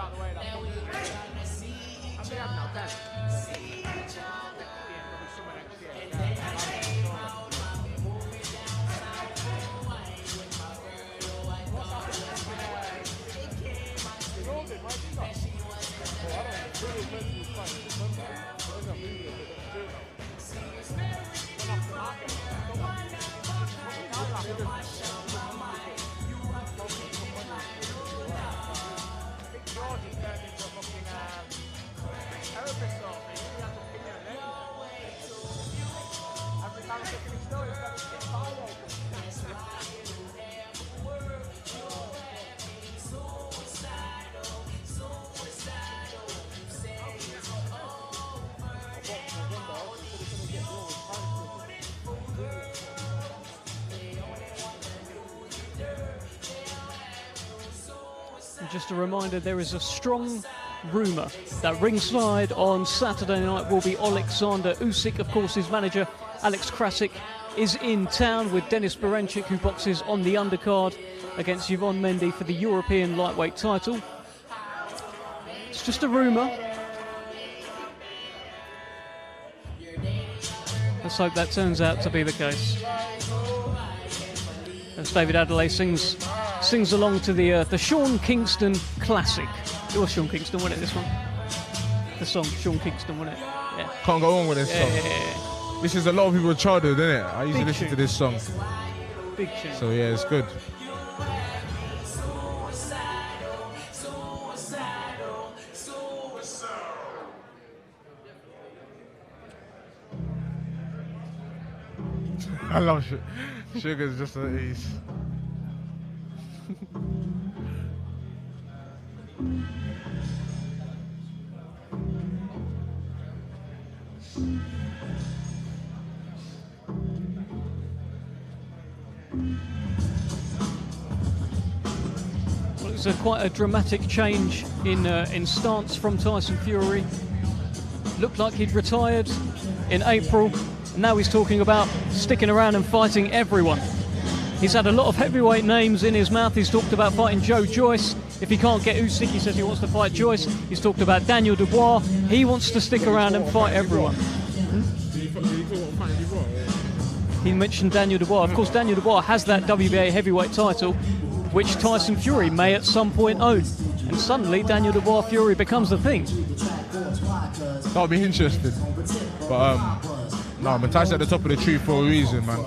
Just a reminder, there is a strong rumour that ringside on Saturday night will be Alexander Usyk. Of course, his manager, Alex Krasik, is in town with Denis Beranchyk, who boxes on the undercard against Yvonne Mendy for the European lightweight title. It's just a rumour. Let's hope that turns out to be the case. As David Adelaide sings sings along to the Sean Kingston classic. It was Sean Kingston, wasn't it, this one? The song, Sean Kingston, wasn't it? Yeah. Can't go wrong with this song. This is a lot of people's childhood, isn't it? I used to listen to this song. Big tune. So yeah, it's good. I love Sugar's just at ease. Well, it was quite a dramatic change in stance from Tyson Fury. Looked like he'd retired in April. Now he's talking about sticking around and fighting everyone. He's had a lot of heavyweight names in his mouth. He's talked about fighting Joe Joyce. If he can't get Usyk, he says he wants to fight Joyce. He's talked about Daniel Dubois. He wants to stick around and fight everyone. He mentioned Daniel Dubois. Of course, Daniel Dubois has that WBA heavyweight title, which Tyson Fury may at some point own. And suddenly, Daniel Dubois Fury becomes the thing. That'll be interesting. But no, but Tyson at the top of the tree for a reason, man.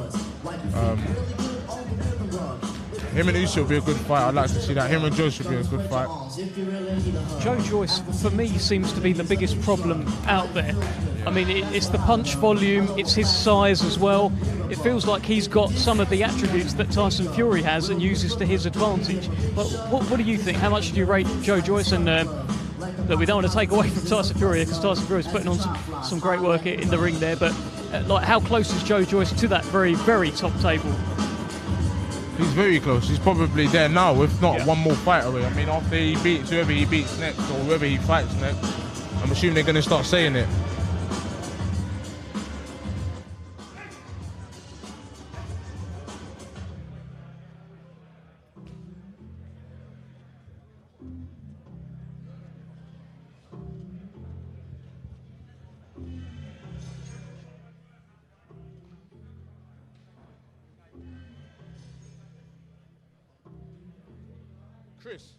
Him and Usyk will be a good fight. I'd like to see that. Him and Joyce will be a good fight. Joe Joyce, for me, seems to be the biggest problem out there. I mean, it's the punch volume, it's his size as well. It feels like he's got some of the attributes that Tyson Fury has and uses to his advantage. But what do you think? How much do you rate Joe Joyce? And that we don't want to take away from Tyson Fury, because Tyson Fury is putting on some great work in the ring there. But like, how close is Joe Joyce to that very, very top table? He's very close. He's probably there now, if not one more fight away. I mean, after he beats whoever he beats next or whoever he fights next, I'm assuming they're going to start saying it. Chris.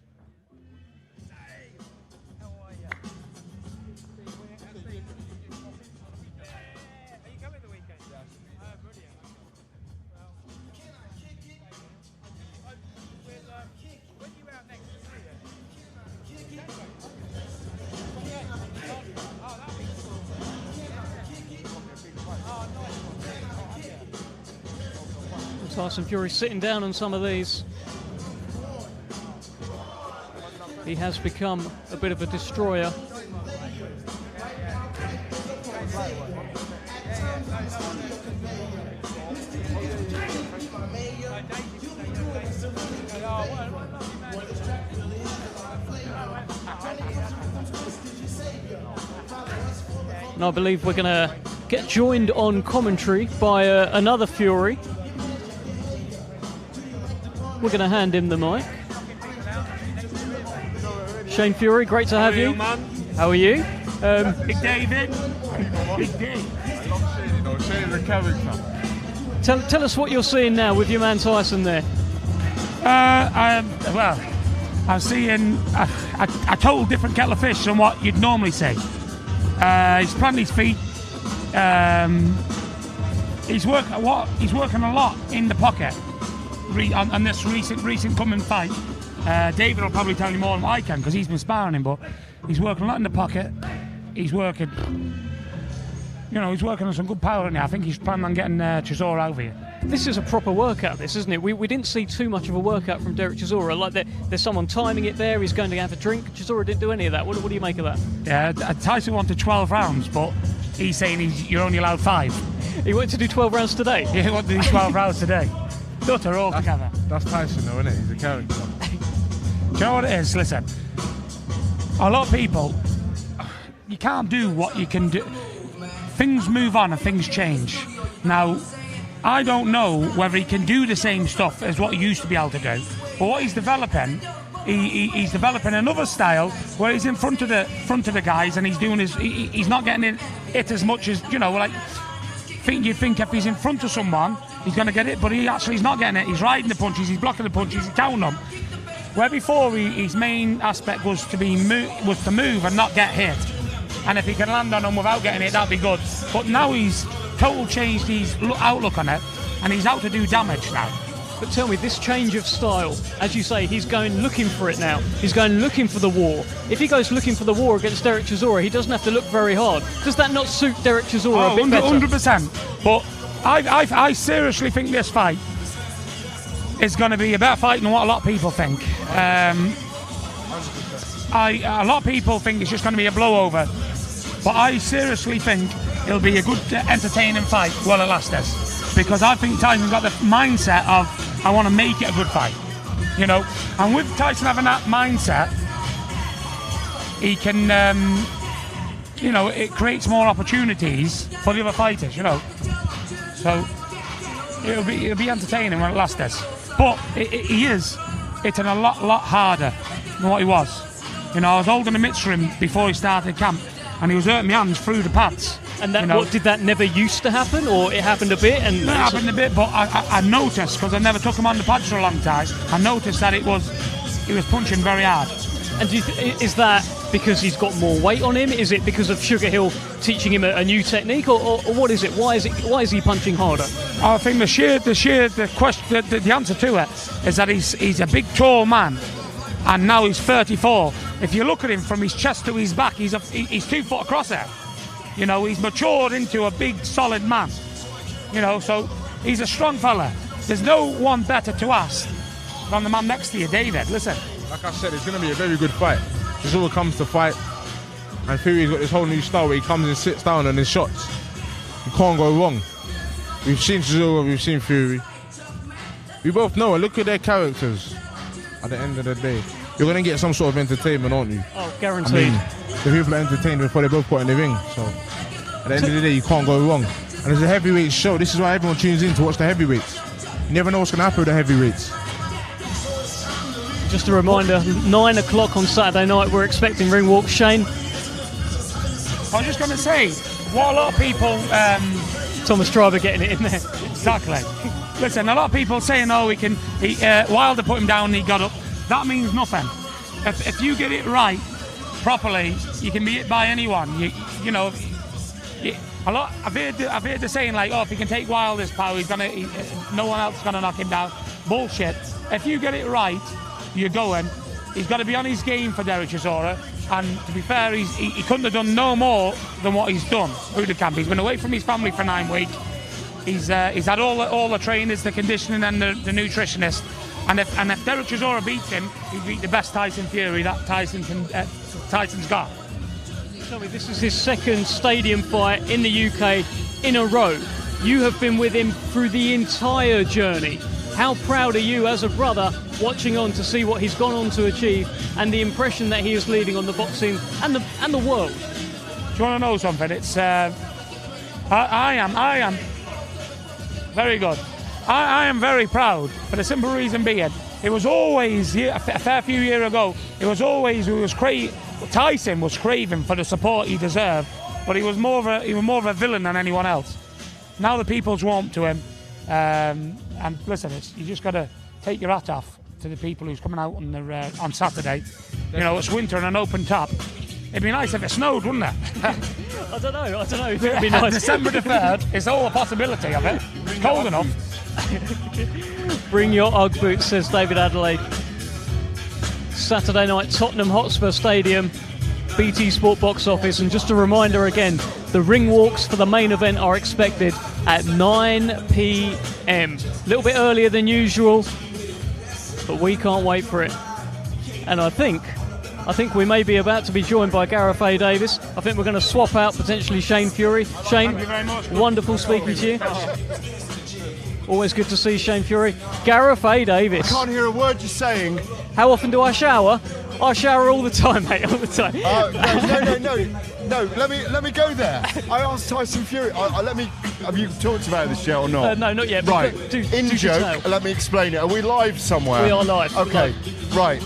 Tyson Fury sitting down on some of these. He has become a bit of a destroyer. And I believe we're going to get joined on commentary by another Fury. We're going to hand him the mic. Shane Fury, great to have you. Man? How are you? Big David. Big Dave. Shane's a character. Tell us what you're seeing now with your man Tyson there. Well, I'm seeing a total different kettle of fish from what you'd normally say. He's planting his feet. He's working a lot in the pocket on this recent coming fight. David will probably tell you more than I can because he's been sparring him, but he's working a lot in the pocket. He's working on some good power in there. I think he's planning on getting Chisora over here. This is a proper workout, this, isn't it? We didn't see too much of a workout from Derek Chisora. Like there's someone timing it there. He's going to have a drink. Chisora didn't do any of that. What do you make of that? Yeah, Tyson wanted 12 rounds, but he's saying you're only allowed 5. He wanted to do 12 rounds today. Yeah, he wanted to do 12 rounds today. Utter all together. That's Tyson, though, isn't it? He's a character. Do you know what it is? Listen, a lot of people, you can't do what you can do. Things move on and things change. Now, I don't know whether he can do the same stuff as what he used to be able to do, but what he's developing, he's developing another style where he's in front of the guys and he's doing he's not getting it as much as, like you think if he's in front of someone, he's going to get it, but he's not getting it. He's riding the punches, he's blocking the punches, he's counting them. Where before his main aspect was to move and not get hit. And if he can land on them without getting hit, that'd be good. But now he's total changed his outlook on it, and he's out to do damage now. But tell me, this change of style, as you say, he's going looking for it now. He's going looking for the war. If he goes looking for the war against Derek Chisora, he doesn't have to look very hard. Does that not suit Derek Chisora a bit better? 100%. But I seriously think this fight is going to be a better fight than what a lot of people think. A lot of people think it's just going to be a blowover. But I seriously think it'll be a good, entertaining fight while it lasts. Because I think Tyson's got the mindset of, I want to make it a good fight, you know. And with Tyson having that mindset, he can, you know, it creates more opportunities for the other fighters, you know. So it'll be entertaining when it lasts. But he is hitting a lot harder than what he was. You know, I was holding the mitts for him before he started camp, and he was hurting my hands through the pads. And that, did that never used to happen, or it happened a bit? And it happened a bit, but I noticed, because I never took him on the pads for a long time, I noticed that he was punching very hard. And do you is that because he's got more weight on him? Is it because of Sugar Hill teaching him a new technique, or what is it? Why is he punching harder? I think the answer to it is that he's a big, tall man, and now he's 34. If you look at him from his chest to his back, he's 2 foot across there. You know, he's matured into a big, solid man. You know, so he's a strong fella. There's no one better to ask than the man next to you, David. Listen. Like I said, it's going to be a very good fight. Chisora comes to fight, and Fury's got this whole new style where he comes and sits down on his shots. You can't go wrong. We've seen Chisora, we've seen Fury. We both know it. Look at their characters. At the end of the day, you're going to get some sort of entertainment, aren't you? Oh, guaranteed. The people are entertained before they both got in the ring. So at the end of the day, you can't go wrong. And it's a heavyweight show. This is why everyone tunes in to watch the heavyweights. You never know what's going to happen with the heavyweights. Just a reminder, 9 o'clock on Saturday night, we're expecting Ringwalks. Shane? I was just going to say, what a lot of people... Thomas Triber getting it in there. Exactly. Listen, a lot of people saying, Wilder put him down and he got up. That means nothing. If you get it right, properly, you can be hit by anyone. You know, a lot. I've heard the saying like, if he can take Wilder's power, no one else is gonna knock him down. Bullshit. If you get it right, you're going. He's got to be on his game for Derek Chisora, and to be fair, he couldn't have done no more than what he's done through the camp. He's been away from his family for 9 weeks. He's had all the trainers, the conditioning, and the nutritionist. And if Derek Chisora beats him, he beat the best Tyson Fury that Tyson's got. Tell me, this is his second stadium fight in the UK in a row. You have been with him through the entire journey. How proud are you as a brother watching on to see what he's gone on to achieve and the impression that he is leaving on the boxing and the world? Do you want to know something? It's I am very good. I am very proud for the simple reason being, it was always a fair few years ago. It was always Tyson was craving for the support he deserved, but he was more of a villain than anyone else. Now the people's warmed to him, and listen, you just got to take your hat off to the people who's coming out on Saturday. You know, it's winter and an open top. It'd be nice if it snowed, wouldn't it? I don't know. It'd be nice. December the 3rd, it's all a possibility of it. It's cold enough. Bring your Ugg boots, says David Adelaide. Saturday night, Tottenham Hotspur Stadium, BT Sport box office. And just a reminder again, the Ringwalks for the main event are expected at 9 p.m. A little bit earlier than usual, but we can't wait for it. And I think we may be about to be joined by Gareth A. Davis. I think we're going to swap out potentially Shane Fury. Shane, wonderful speaking to you. Always good to see Shane Fury. Gareth A. Davis. I can't hear a word you're saying. How often do I shower? I shower all the time, mate, all the time. No. Let me go there. I asked Tyson Fury. Have you talked about this yet or not? No, not yet. Right. In joke. Let me explain it. Are we live somewhere? We are live. Okay. Right.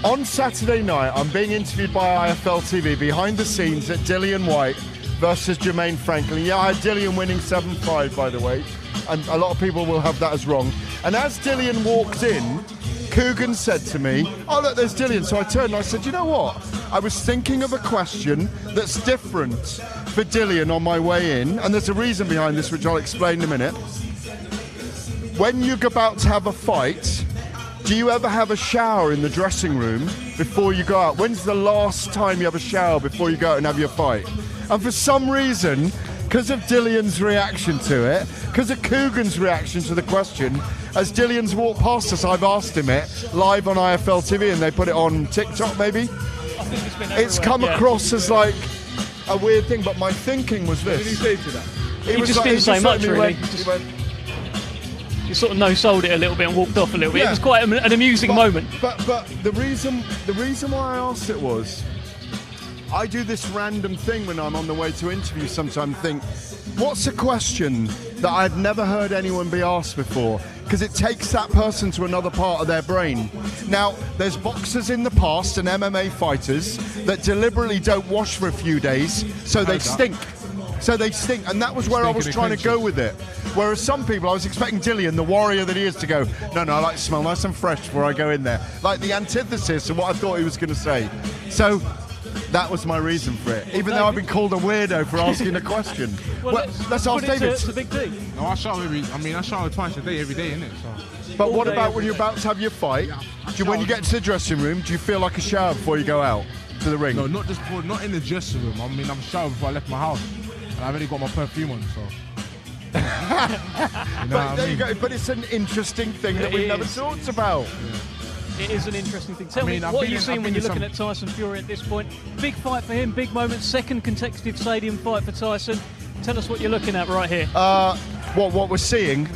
On Saturday night, I'm being interviewed by IFL TV behind the scenes at Dillian White versus Jermaine Franklin. Yeah, I had Dillian winning 7-5, by the way, and a lot of people will have that as wrong. And as Dillian walked in, Coogan said to me, "Oh, look, there's Dillian." So I turned and I said, "You know what? I was thinking of a question that's different for Dillian on my way in, and there's a reason behind this, which I'll explain in a minute. When you're about to have a fight, do you ever have a shower in the dressing room before you go out? When's the last time you have a shower before you go out and have your fight?" And for some reason, because of Dillian's reaction to it, because of Coogan's reaction to the question, as Dillian's walked past us, I've asked him it live on IFL TV, and they put it on TikTok maybe. I think it's been It's come across as like a weird thing, but my thinking was this. What did he say to that? He just didn't say much, really. He sort of no-sold it a little bit and walked off a little bit. Yeah. It was quite an amusing moment. But the reason why I asked it was, I do this random thing when I'm on the way to interview sometimes, think, what's a question that I've never heard anyone be asked before? Because it takes that person to another part of their brain. Now, there's boxers in the past and MMA fighters that deliberately don't wash for a few days, so they stink. So they stink, and that was where I was trying to go with it. Whereas some people, I was expecting Dillian, the warrior that he is, to go, no, I like to smell nice and fresh before I go in there. Like the antithesis of what I thought he was going to say. So that was my reason for it, even though I've been called a weirdo for asking a question. Well, let's ask David. It's a big thing. No, I shower twice a day, every day, innit? So. But what about when you're about to have your fight? When you get to the dressing room, do you feel like a shower before you go out to the ring? No, not in the dressing room. I mean, I'm showered before I left my house, and I've already got my perfume on, so. There you go. But it's an interesting thing that we've never talked about. It is an interesting thing. Tell me, what are you seeing when you're looking at Tyson Fury at this point? Big fight for him, big moment, second consecutive stadium fight for Tyson. Tell us what you're looking at right here. What we're seeing,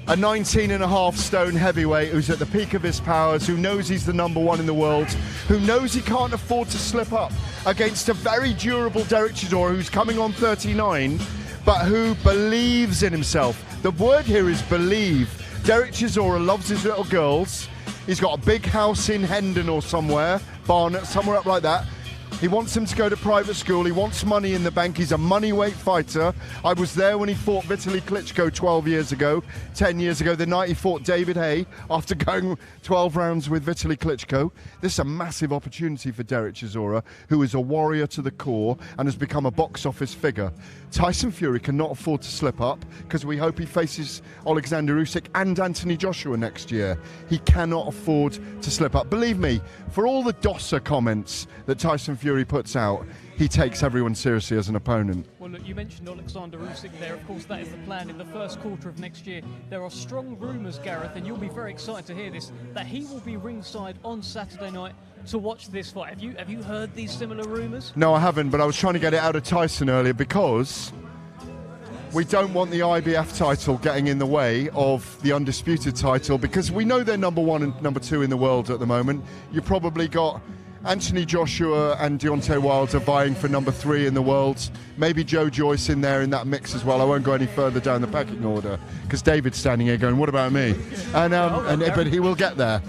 a 19.5 stone heavyweight who's at the peak of his powers, who knows he's the #1 in the world, who knows he can't afford to slip up against a very durable Derek Chisora who's coming on 39, but who believes in himself. The word here is believe. Derek Chisora loves his little girls. He's got a big house in Hendon or somewhere, Barnet, somewhere up like that. He wants him to go to private school. He wants money in the bank. He's a money-weight fighter. I was there when he fought Vitaly Klitschko 12 years ago, 10 years ago, the night he fought David Haye after going 12 rounds with Vitaly Klitschko. This is a massive opportunity for Derek Chisora, who is a warrior to the core and has become a box office figure. Tyson Fury cannot afford to slip up because we hope he faces Alexander Usyk and Anthony Joshua next year. He cannot afford to slip up. Believe me, for all the Dosser comments that Tyson Fury puts out, he takes everyone seriously as an opponent. Well, look, you mentioned Alexander Usyk there. Of course, that is the plan in the first quarter of next year. There are strong rumours, Gareth, and you'll be very excited to hear this, that he will be ringside on Saturday night to watch this fight. Have you heard these similar rumours? No, I haven't, but I was trying to get it out of Tyson earlier because we don't want the IBF title getting in the way of the undisputed title, because we know they're #1 and #2 in the world at the moment. You probably got Anthony Joshua and Deontay Wilder vying for #3 in the world. Maybe Joe Joyce in there in that mix as well. I won't go any further down the pecking order because David's standing here going, what about me? But he will get there.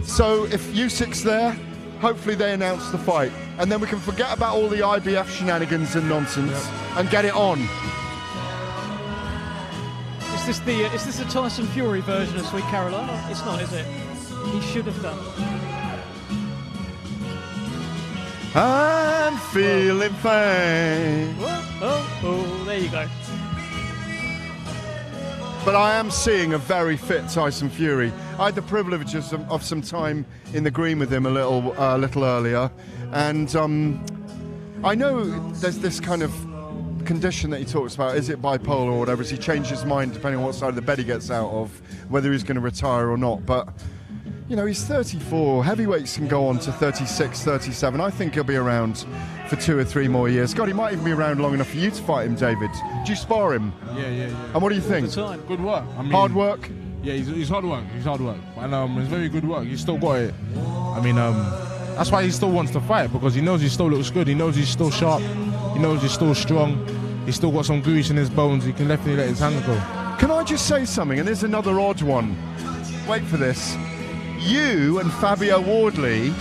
So if Usyk's there, hopefully they announce the fight. And then we can forget about all the IBF shenanigans and nonsense and get it on. Is this the Tyson Fury version of Sweet Carolina? It's not, is it? He should have done. I'm feeling fine. Oh, there you go. But I am seeing a very fit Tyson Fury. I had the privilege of some time in the green with him a little earlier, and I know there's this kind of condition that he talks about. Is it bipolar or whatever? Has he changed his mind depending on what side of the bed he gets out of, whether he's going to retire or not? But you know, he's 34. Heavyweights can go on to 36, 37. I think he'll be around for 2 or 3 more years. God, he might even be around long enough for you to fight him, David. Do you spar him? Yeah. And what do you think? Good work. I mean, hard work? Yeah, he's hard work. He's hard work. And it's very good work. He's still got it. I mean, that's why he still wants to fight, because he knows he still looks good. He knows he's still sharp. He knows he's still strong. He's still got some grease in his bones. He can definitely let his hands go. Can I just say something? And there's another odd one. Wait for this. You and Fabio Wardley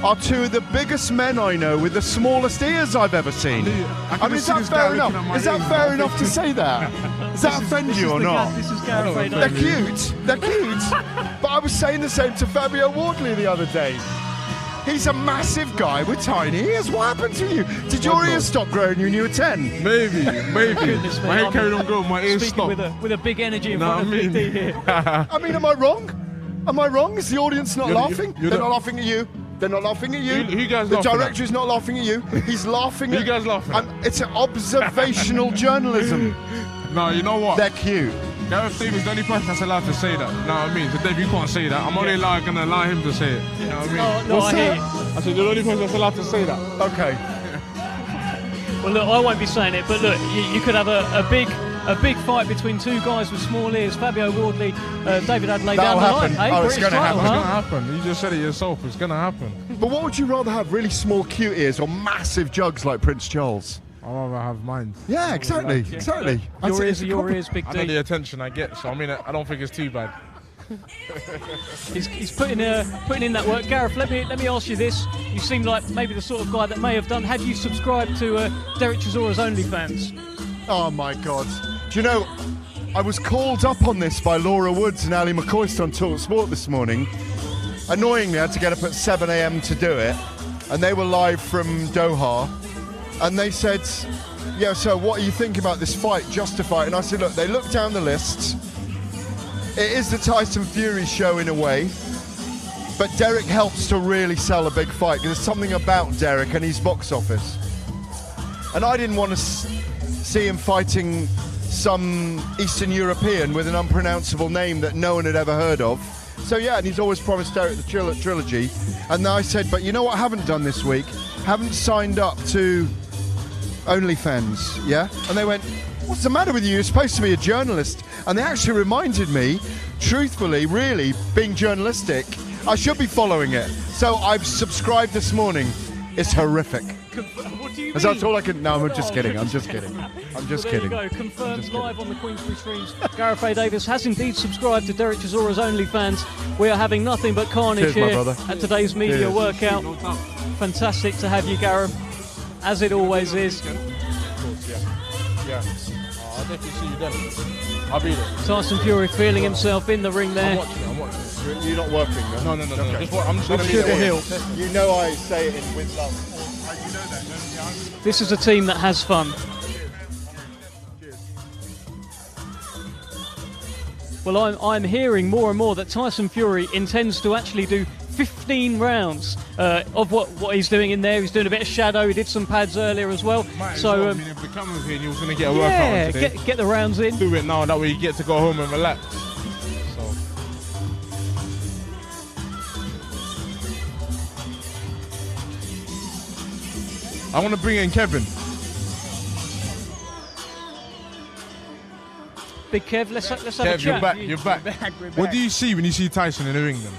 are two of the biggest men I know with the smallest ears I've ever seen. I mean, is that fair enough? Is that fair enough to say that? Does that offend you or not? This is Gareth. They're cute. They're cute. But I was saying the same to Fabio Wardley the other day. He's a massive guy with tiny ears. What happened to you? Did your ears stop growing when you were 10? Maybe. Goodness me, My head I'm carried on growing, my ears speaking stopped. with a big energy in Know front of what I mean? 50 here. I mean, am I wrong? Am I wrong? Is the audience not laughing? you're They're the- not laughing at you. They're not laughing at you. Who you guys the laughing at? director is not laughing at you. He's laughing Who at you guys laughing at? It's an observational journalism. No, you know what? They're cute. Gareth Davies is the only person that's allowed to say that. You know what I mean? So Dave, you can't say that. I'm only going to allow him to say it. You know what I mean? No, I hear you. I said, you're the only person that's allowed to say that. Okay. Well, look, I won't be saying it, but look, you could have a big fight between two guys with small ears, Fabio Wardley, David Adelaide down That'll the line. happen. Hey, Oh, it's British gonna title, happen. It's huh? going to happen. You just said it yourself. It's going to happen. But what would you rather have? Really small, cute ears or massive jugs like Prince Charles? I'd rather have mine. Yeah, exactly. Exactly. I'd say it's a Your ears, Big I know D. the attention I get, so I mean, I don't think it's too bad. He's putting in that work. Gareth, let me ask you this. You seem like maybe the sort of guy that may have done. Have you subscribed to Derek Chisora's OnlyFans? Oh my God. Do you know, I was called up on this by Laura Woods and Ali McCoist on Talk Sport this morning. Annoyingly, I had to get up at 7 a.m. to do it, and they were live from Doha, and they said, yeah, so what are you thinking about this fight, Justify? And I said, look, they looked down the lists. It is the Tyson Fury show in a way, but Derek helps to really sell a big fight, because there's something about Derek and his box office. And I didn't want to see him fighting some Eastern European with an unpronounceable name that no one had ever heard of. So yeah, and he's always promised Derek the trilogy. And then I said, but you know what I haven't done this week? Haven't signed up to OnlyFans, yeah? And they went, what's the matter with you? You're supposed to be a journalist. And they actually reminded me, truthfully, really, being journalistic, I should be following it. So I've subscribed this morning. It's horrific. What do you mean? That's all I can. No, I'm just kidding. I'm just kidding. I'm just kidding. There you go, confirmed live on the Queensbury streams. Gareth A. Davis has indeed subscribed to Derek Chisora's OnlyFans. We are having nothing but carnage Cheers, my here brother. at today's media Cheers. workout. Fantastic to have you, Gareth, as it always is. Of course, yeah. I'll definitely see you then. I'll be there. Tyson Fury feeling himself in the ring I'm there. watching. You're not working, no? No. Okay. I'm just going to be Sugar there. Hill. You know I say it in with love. You know that, don't you? This is a team that has fun. Well, I'm hearing more and more that Tyson Fury intends to actually do 15 rounds of what he's doing in there. He's doing a bit of shadow. He did some pads earlier as well. So, I mean, if the camera's here and you was going to get a workout on today, get the rounds in. do it now. That way you get to go home and relax. So. I want to bring in Kevin. Big Kev, let's have a Kev, chat. you're back. What do you see when you see Tyson in the ring then?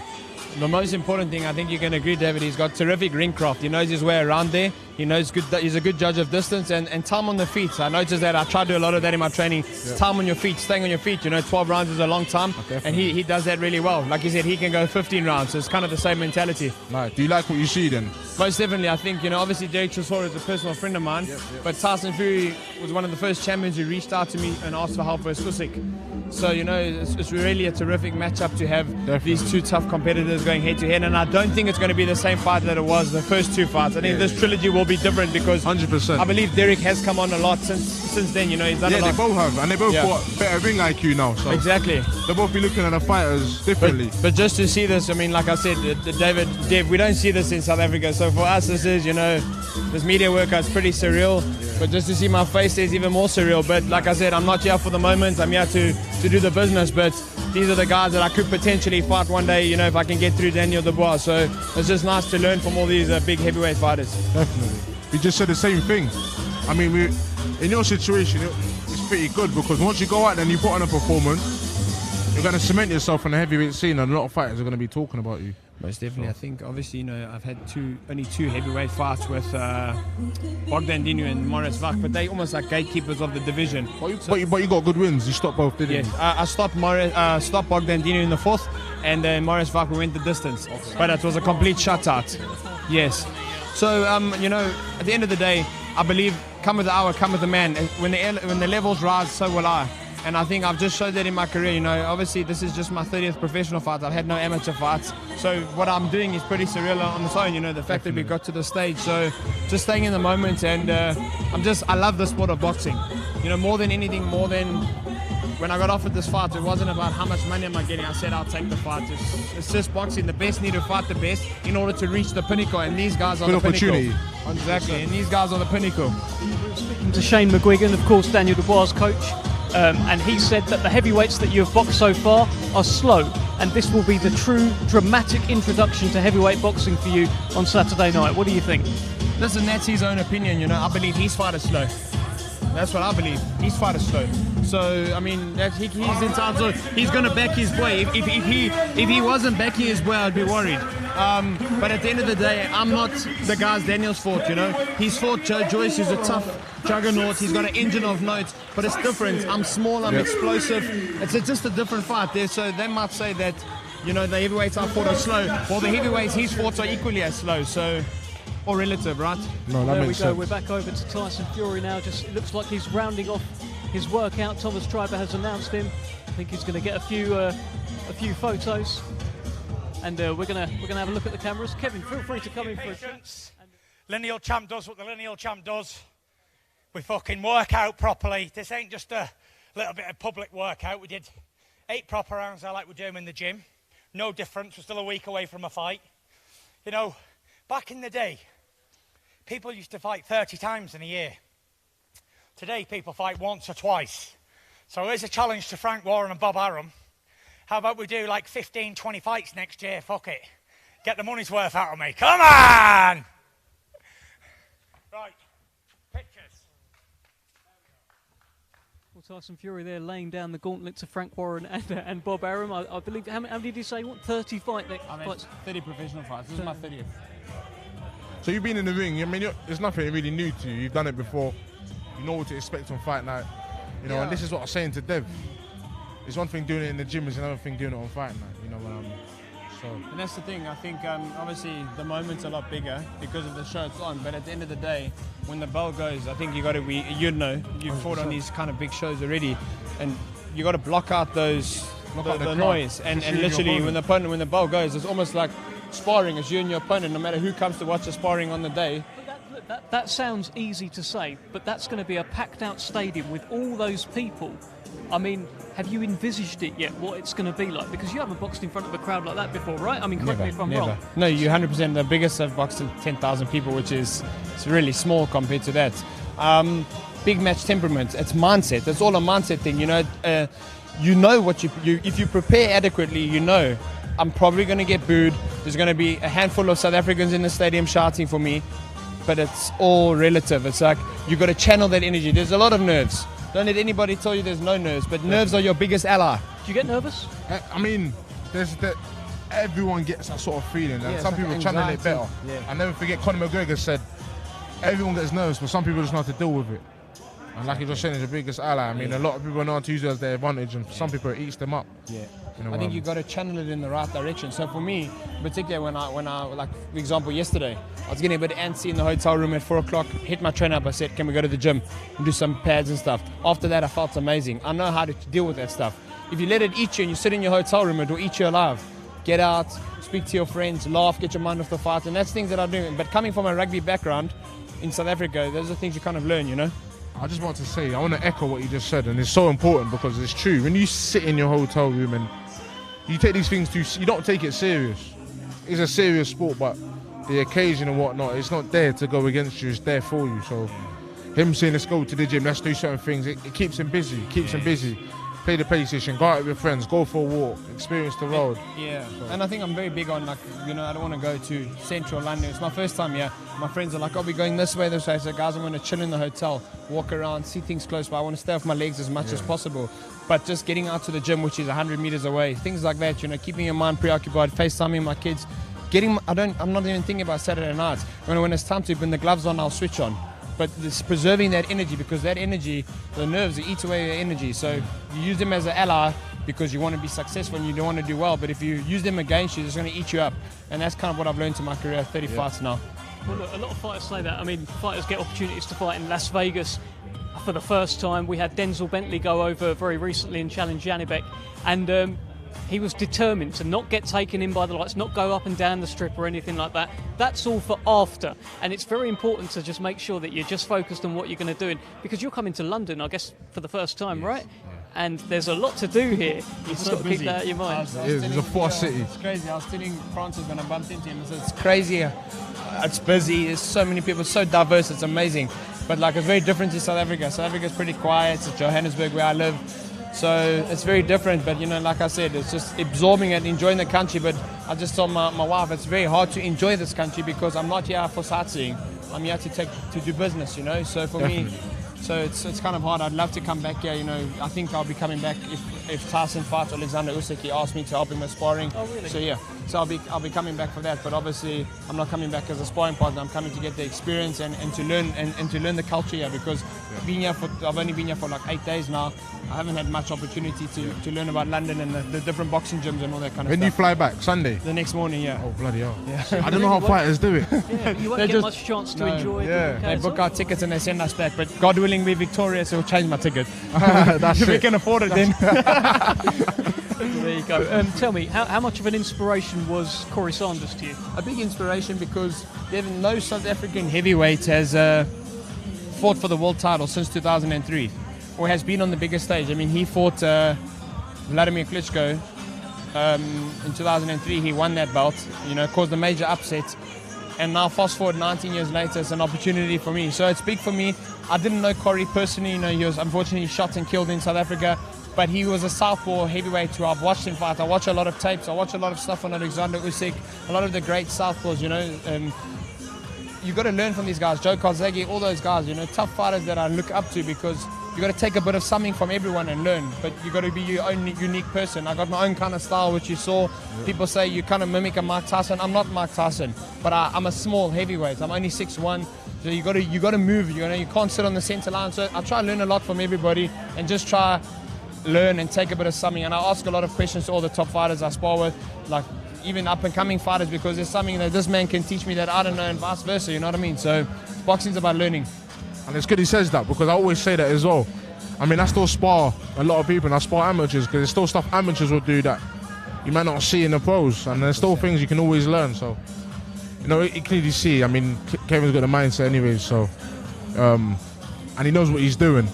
The most important thing, I think you can agree, David, he's got terrific ring craft. He knows his way around there. He knows good. He's a good judge of distance and time on the feet. I noticed that. I try to do a lot of that in my training. Yeah. Time on your feet, staying on your feet. 12 rounds is a long time, and he does that really well. Like you said, he can go 15 rounds. So it's kind of the same mentality. Right. Do you like what you see then? Most definitely. I think, obviously Derek Chisora is a personal friend of mine, but Tyson Fury was one of the first champions who reached out to me and asked for help for his Usyk. So, it's really a terrific matchup to have these two tough competitors going head to head. And I don't think it's going to be the same fight that it was the first two fights. I think this trilogy will be different because 100%. I believe Derek has come on a lot since then. He's done a lot. Yeah, they both have, and they both got better ring IQ now. So exactly. They'll both be looking at the fighters differently. But just to see this, like I said, Dave, we don't see this in South Africa. So for us, this is, this media workout's pretty surreal. But just to see my face is even more surreal. But like I said, I'm not here for the moment. I'm here to do the business. But these are the guys that I could potentially fight one day, if I can get through Daniel Dubois. So it's just nice to learn from all these big heavyweight fighters. Definitely. We just said the same thing. I mean, in your situation, it's pretty good because once you go out there and you put on a performance, you're going to cement yourself in the heavyweight scene, and a lot of fighters are going to be talking about you. Most definitely. I think, obviously, I've had only two heavyweight fights with Bogdan Dinu and Morris Vach, but they almost like gatekeepers of the division. But you got good wins. You stopped both, didn't Yes, you? I stopped Bogdan Dinu in the fourth, and then Morris Vach, we went the distance. But it was a complete shutout. Yes. So, you know, at the end of the day, I believe come with the hour, come with the man. And when the levels rise, so will I. And I think I've just showed that in my career. You know, obviously this is just my 30th professional fight. I've had no amateur fights. So what I'm doing is pretty surreal on its own, you know, the fact that we got to the stage. So just staying in the moment, and I love the sport of boxing. You know, more than anything, more than when I got offered this fight, it wasn't about how much money am I getting. I said I'll take the fight. It's just boxing. The best need to fight the best in order to reach the pinnacle, and these guys are the pinnacle. Exactly, and these guys are the pinnacle. Speaking to Shane McGuigan, of course, Daniel Dubois' coach, and he said that the heavyweights that you've boxed so far are slow, and this will be the true dramatic introduction to heavyweight boxing for you on Saturday night. What do you think? Listen, that's his own opinion, you know. I believe his fight is slow. That's what I believe. His fight is slow. So, I mean, he's entitled. He's going to back his boy. If he wasn't backing his boy, I'd be worried. But at the end of the day, I'm not the guys Daniel's fought, you know. He's fought Joe Joyce, who's a tough juggernaut. He's got an engine of notes, but it's different. I'm small, I'm explosive. It's just a different fight there. So they might say that, you know, the heavyweights I fought are slow. Well, the heavyweights he's fought are equally as slow. So, or relative, right? No, that there we makes go. sense. We're back over to Tyson Fury now. Just looks like he's rounding off his workout. Thomas Treiber has announced him. I think he's going to get a few photos, and we're gonna have a look at the cameras. Kevin, feel free to come in for a chance. Lineal champ does what the lineal champ does. We fucking work out properly. This ain't just a little bit of public workout. We did 8 proper rounds like we do them in the gym. No difference. We're still a week away from a fight. You know, back in the day, people used to fight 30 times in a year. Today, people fight once or twice. So here's a challenge to Frank Warren and Bob Arum. How about we do like 15, 20 fights next year? Fuck it. Get the money's worth out of me. Come on! Right. Pictures. Well, Tyson Fury there laying down the gauntlet to Frank Warren and Bob Arum. I believe, how many did you say? What, 30 fights? 30 professional fights. This is my 30th. So you've been in the ring. I mean, there's nothing really new to you. You've done it before. You know what to expect on fight night. You know, and this is what I was saying to Dev. It's one thing doing it in the gym, it's another thing doing it on fight night. You know, And that's the thing. I think obviously the moment's a lot bigger because of the show it's on. But at the end of the day, when the bell goes, I think you got to be. You know, you've fought on these kind of big shows already, and you got to block out those the noise. And literally, when the bell goes, it's almost like sparring. It's you and your opponent. No matter who comes to watch the sparring on the day. That sounds easy to say, but that's going to be a packed-out stadium with all those people. I mean, have you envisaged it yet, what it's going to be like? Because you haven't boxed in front of a crowd like that before, right? I mean, correct me if I'm wrong. No, you're 100%. The biggest I've boxed to 10,000 people, which is it's really small compared to that. Big match temperament. It's mindset. It's all a mindset thing. You know what you if you prepare adequately, you know I'm probably going to get booed. There's going to be a handful of South Africans in the stadium shouting for me. But it's all relative. It's like you've got to channel that energy. There's a lot of nerves. Don't let anybody tell you there's no nerves, but nerves are your biggest ally. Do you get nervous? I mean, everyone gets that sort of feeling, and some people channel it better. Yeah. I never forget Conor McGregor said, everyone gets nervous, but some people just know how to deal with it. And like you just said, it's your biggest ally. I mean, a lot of people know how to use it as their advantage, and some people it eats them up. Yeah. You know, I think you've got to channel it in the right direction. So for me, particularly when I like, for example, yesterday, I was getting a bit antsy in the hotel room at 4 o'clock, hit my trainer up, I said, can we go to the gym and do some pads and stuff? After that, I felt amazing. I know how to deal with that stuff. If you let it eat you and you sit in your hotel room, it will eat you alive. Get out, speak to your friends, laugh, get your mind off the fight, and that's things that I'm doing. But coming from a rugby background in South Africa, those are things you kind of learn, you know? I just want to say, I want to echo what you just said, and it's so important because it's true. When you sit in your hotel room and you take these things you don't take it serious. It's a serious sport, but the occasion and whatnot, it's not there to go against you, it's there for you. So him saying, let's go to the gym, let's do certain things, it keeps him busy, Play the PlayStation, go out with your friends, go for a walk, experience the road. Yeah, and I think I'm very big on, like, you know, I don't want to go to central London. It's my first time here. My friends are like, oh, we're going this way. So guys, I'm going to chill in the hotel, walk around, see things close by. I want to stay off my legs as much as possible. But just getting out to the gym, which is 100 meters away, things like that, you know, keeping your mind preoccupied, FaceTiming my kids. I'm not even thinking about Saturday nights. When it's time to put the gloves on, I'll switch on. But it's preserving that energy, because that energy, the nerves, eat away your energy. So you use them as an ally, because you want to be successful and you don't want to do well. But if you use them against you, it's going to eat you up. And that's kind of what I've learned in my career, 30 fights now. Well, look, a lot of fighters say that. I mean, fighters get opportunities to fight in Las Vegas for the first time. We had Denzel Bentley go over very recently and challenge Janibek, and he was determined to not get taken in by the lights, not go up and down the strip or anything like that. That's all for after, and it's very important to just make sure that you're just focused on what you're going to do, because you're coming to London, I guess, for the first time, right? Yeah. And there's a lot to do here. You've just got to keep that out of your mind. It's a force city. It's crazy. I was telling Francis when I bumped into him, I said, it's crazy. It's busy. There's so many people, so diverse. It's amazing. But like, it's very different to South Africa. South Africa's pretty quiet. It's Johannesburg where I live. So it's very different, but you know, like I said, it's just absorbing it, enjoying the country. But I just told my wife it's very hard to enjoy this country because I'm not here for sightseeing. I'm here to do business, you know. So for me, so it's kind of hard. I'd love to come back here, you know. I think I'll be coming back if Tyson fights Alexander Usyk. He asked me to help him with sparring. Oh, really? So yeah, so I'll be coming back for that. But obviously, I'm not coming back as a sparring partner. I'm coming to get the experience and to learn and to learn the culture here, because being here I've only been here for like 8 days now. I haven't had much opportunity to learn about London and the different boxing gyms and all that kind of stuff. When do you fly back? Sunday? The next morning, yeah. Oh, bloody hell. Yeah. I don't know how fighters do it. Yeah, you won't get much chance to enjoy it. Yeah. They book our tickets and they send us back. But God willing, we're victorious, so we'll change my ticket. That's if we it. can afford it, then. There you go. Tell me, how much of an inspiration was Corey Sanders to you? A big inspiration, because no South African heavyweight has fought for the world title since 2003, or has been on the biggest stage. I mean, he fought Vladimir Klitschko in 2003. He won that belt, you know, caused a major upset. And now fast forward 19 years later, it's an opportunity for me. So it's big for me. I didn't know Corey personally. You know, he was unfortunately shot and killed in South Africa. But he was a southpaw heavyweight who I've watched him fight. I watch a lot of tapes. I watch a lot of stuff on Alexander Usyk. A lot of the great southpaws, you know. You've got to learn from these guys. Joe Kozlegi, all those guys, you know, tough fighters that I look up to, because you've got to take a bit of something from everyone and learn. But you've got to be your own unique person. I got my own kind of style, which you saw. People say you kind of mimic a Mike Tyson. I'm not Mike Tyson, but I'm a small heavyweight. I'm only 6'1". So you got to move. You know, you can't sit on the center line. So I try to learn a lot from everybody and just try learn and take a bit of something. And I ask a lot of questions to all the top fighters I spar with, like even up and coming fighters, because there's something that this man can teach me that I don't know, and vice versa, you know what I mean? So boxing's about learning. And it's good he says that, because I always say that as well. I mean, I still spar a lot of people, and I spar amateurs, because there's still stuff amateurs will do that you might not see in the pros, and there's still things you can always learn. So, you know, you clearly see, I mean, Kevin's got the mindset anyway, so, and he knows what he's doing,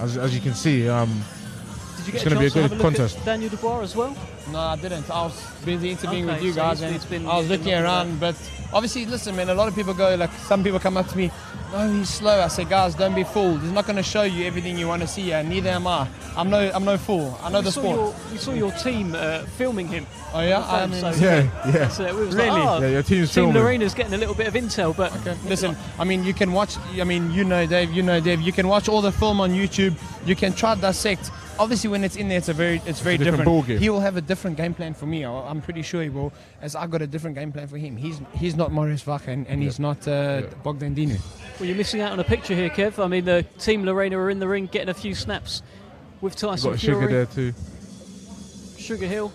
as you can see. Did you it's get going to be a to have good look contest. At Daniel Dubois as well? No, I didn't. I was busy interviewing with you so guys, and I was looking around. But obviously, listen, man, a lot of people go, like, some people come up to me, no, he's slow. I say, guys, don't be fooled. He's not going to show you everything you want to see, and neither am I. I'm no fool. I know the sport. We saw your team filming him. Oh yeah, I mean, yeah. So it was Really? like, Yeah, your team's Team filming. Lorena's getting a little bit of intel, but Listen, I mean, you can watch. I mean, you know, Dave. You can watch all the film on YouTube. You can try to dissect. Obviously, when it's in there, it's very different. ballgame. He will have a different game plan for me. I'm pretty sure he will, as I got a different game plan for him. He's not Maurice Vaca, and he's not Bogdan Dinu. Well, you're missing out on a picture here, Kev. I mean, the Team Lorena are in the ring getting a few snaps with Tyson Got Fury. Sugar there too. Sugar Hill.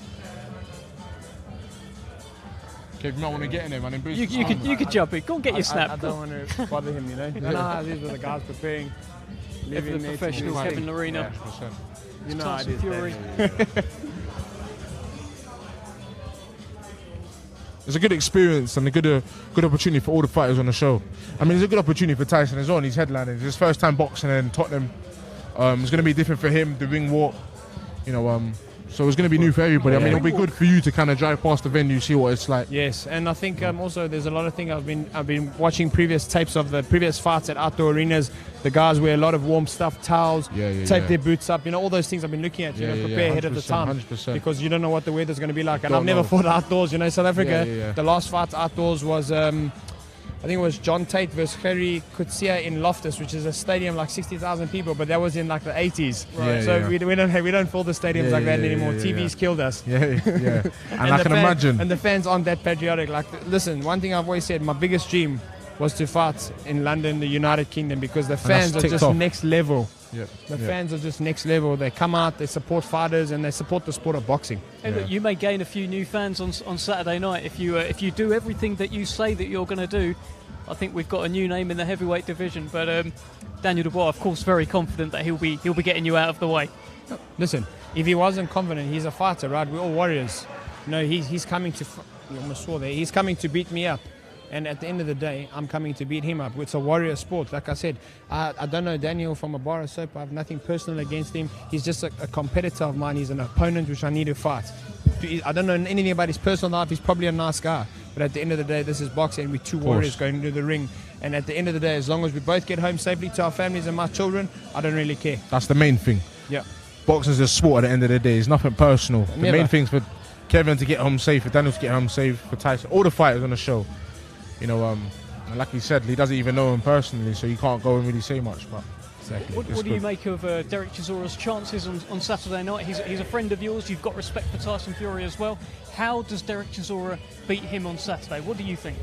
Kev, you might want to get in there, man. You could jump in. Go and get your snap. I don't want to bother him, you know. No, these are the guys preparing. Every professional, Kevin Lorena. Yeah. You know how it Tyson is, Fury. It's a good experience and a good opportunity for all the fighters on the show. I mean, it's a good opportunity for Tyson as well, and he's headlining. It's his first time boxing in Tottenham. It's going to be different for him, the ring walk, you know. So it's going to be new for everybody. I mean, it'll be good for you to kind of drive past the venue, see what it's like. Yes, and I think also there's a lot of things I've been watching previous tapes of the previous fights at outdoor arenas. The guys wear a lot of warm stuff, towels, tape their boots up. You know, all those things I've been looking at. Prepare ahead of the time 100%. because you don't know what the weather's going to be like. And I've never fought outdoors. You know, South Africa. The last fight outdoors was. I think it was John Tate versus Harry Kutsia in Loftus, which is a stadium like 60,000 people, but that was in like the 80s. Right. We don't fill the stadiums like that anymore. TV's killed us. Yeah. And I can imagine. And the fans aren't that patriotic. Like, listen, one thing I've always said, my biggest dream was to fight in London, the United Kingdom, because the fans are just next level. The fans are just next level. They come out, they support fighters, and they support the sport of boxing. Hey, look, you may gain a few new fans on Saturday night if you do everything that you say that you're going to do. I think we've got a new name in the heavyweight division. But Daniel Dubois, of course, very confident that he'll be getting you out of the way. Listen, if he wasn't confident, he's a fighter, right? We're all warriors. He's coming to. You almost saw there. He's coming to beat me up. And at the end of the day, I'm coming to beat him up. It's a warrior sport. Like I said, I don't know Daniel from a bar of soap. I have nothing personal against him. He's just a competitor of mine. He's an opponent which I need to fight. I don't know anything about his personal life. He's probably a nice guy. But at the end of the day, this is boxing. We're two warriors going into the ring. And at the end of the day, as long as we both get home safely to our families and my children, I don't really care. That's the main thing. Yeah. Boxing's a sport at the end of the day. It's nothing personal. The Never. main thing's for Kevin to get home safe, for Daniel to get home safe, for Tyson, all the fighters on the show. Like he said, he doesn't even know him personally, so you can't go and really say much. But exactly. What do you make of Derek Chisora's chances on Saturday night? He's a friend of yours. You've got respect for Tyson Fury as well. How does Derek Chisora beat him on Saturday? What do you think?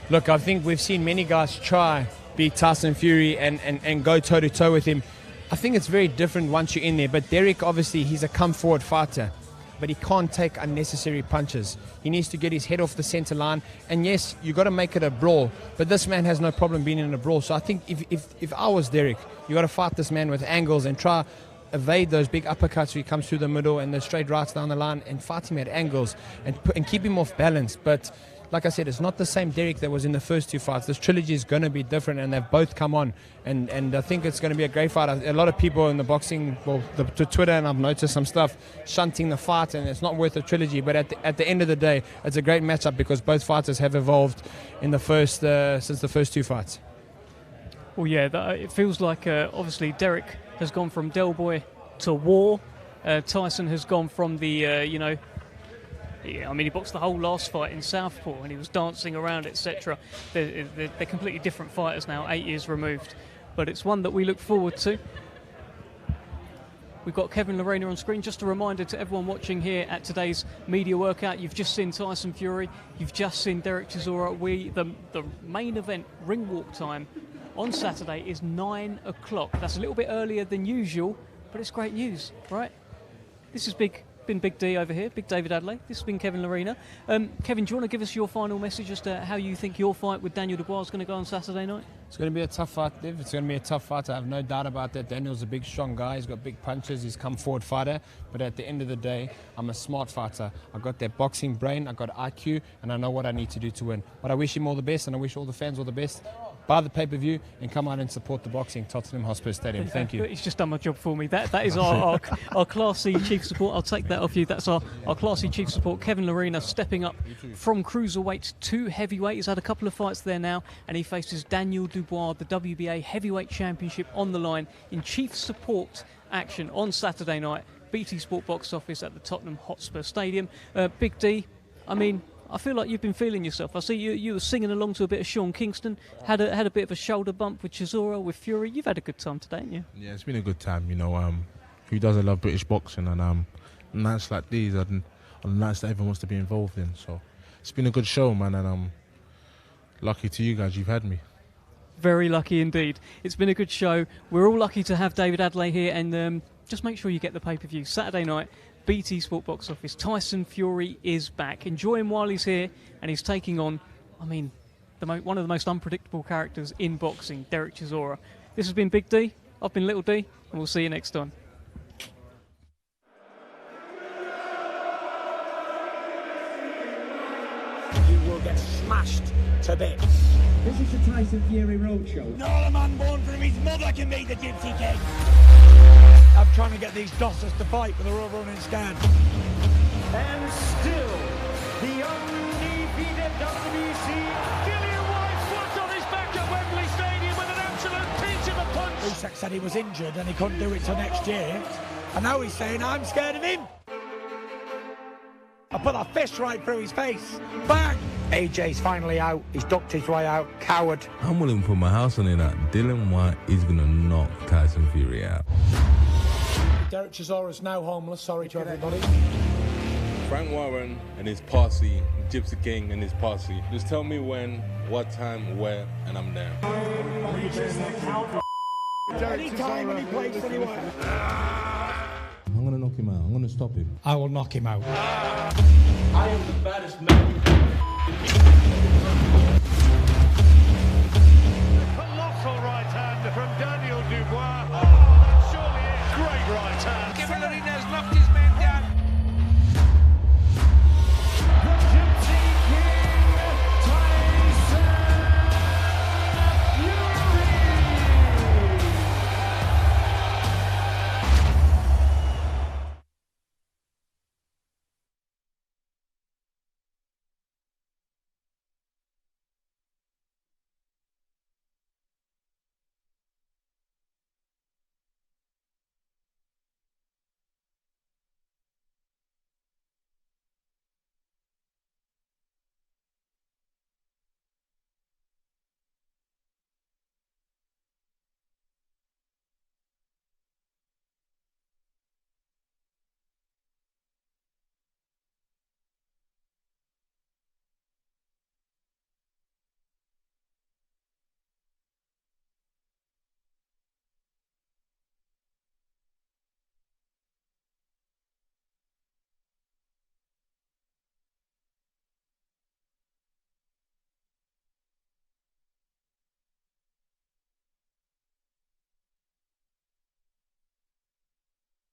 Look, I think we've seen many guys try beat Tyson Fury and go toe-to-toe with him. I think it's very different once you're in there. But Derek, obviously, he's a come-forward fighter. But he can't take unnecessary punches. He needs to get his head off the center line. And yes, you got to make it a brawl. But this man has no problem being in a brawl. So I think if I was Derek, you got to fight this man with angles and try evade those big uppercuts where he comes through the middle and the straight rights down the line and fight him at angles and keep him off balance. But like I said, it's not the same Derek that was in the first two fights. This trilogy is going to be different, and they've both come on. And I think it's going to be a great fight. A lot of people in the boxing, to Twitter, and I've noticed some stuff, shunting the fight, and it's not worth a trilogy. But at the end of the day, it's a great matchup because both fighters have evolved in the first since the first two fights. Well, yeah, it feels like obviously Derek has gone from Del Boy to war. Tyson has gone from the he boxed the whole last fight in Southpaw and he was dancing around, etc. They're completely different fighters now, 8 years removed. But it's one that we look forward to. We've got Kevin Lorena on screen. Just a reminder to everyone watching here at today's media workout, you've just seen Tyson Fury, you've just seen Derek Chisora. The main event, Ringwalk time, on Saturday is 9 o'clock. That's a little bit earlier than usual, but it's great news, right? This has been Big D over here, Big David Adelaide. This has been Kevin Lorena. Kevin, do you want to give us your final message as to how you think your fight with Daniel Dubois is going to go on Saturday night? It's going to be a tough fight, Div. It's going to be a tough fight. I have no doubt about that. Daniel's a big, strong guy. He's got big punches. He's come forward fighter. But at the end of the day, I'm a smart fighter. I've got that boxing brain. I've got IQ, and I know what I need to do to win. But I wish him all the best, and I wish all the fans all the best. Buy the pay-per-view and come out and support the boxing, Tottenham Hotspur Stadium. Thank you. He's just done my job for me. That is our Class C chief support. I'll take that off you. That's our Class C chief support. Kevin Lorena stepping up from cruiserweight to heavyweight. He's had a couple of fights there now, and he faces Daniel Dubois, the WBA heavyweight championship on the line in chief support action on Saturday night. BT Sport box office at the Tottenham Hotspur Stadium. Big D, I feel like you've been feeling yourself. I see you were singing along to a bit of Sean Kingston, had a bit of a shoulder bump with Chisora, with Fury. You've had a good time today, haven't you? Yeah, it's been a good time. Who doesn't love British boxing? And nights like these are the nights that everyone wants to be involved in. So it's been a good show, man, and I'm lucky to you guys. You've had me. Very lucky indeed. It's been a good show. We're all lucky to have David Adelaide here, and just make sure you get the pay-per-view Saturday night. BT Sport box office. Tyson Fury is back. Enjoy him while he's here, and he's taking on, one of the most unpredictable characters in boxing, Derek Chisora. This has been Big D. I've been Little D, and we'll see you next time. You will get smashed to bits. This is the Tyson Fury Roadshow. Not a man born from his mother can be the Gypsy King. I'm trying to get these dossers to fight, but they're all running scared. And still, the undefeated WBC Lineal White flat on his back at Wembley Stadium with an absolute pinch of a punch. Usyk said he was injured and he couldn't do it till next year. And now he's saying, I'm scared of him. I put a fist right through his face. Bang! AJ's finally out. He's ducked his way out. Coward. I'm willing to put my house on it that Dylan White is going to knock Tyson Fury out. Derek Chisora's now homeless. Sorry to everybody. Frank Warren and his posse, Gypsy King and his posse. Just tell me when, what time, where, and I'm there. Any time, any place, anywhere. I'm going to knock him out. I'm going to stop him. I will knock him out. I am the baddest man. Colossal right hand from Daniel Dubois. Oh, that surely is great right hand. Given that he has knocked his man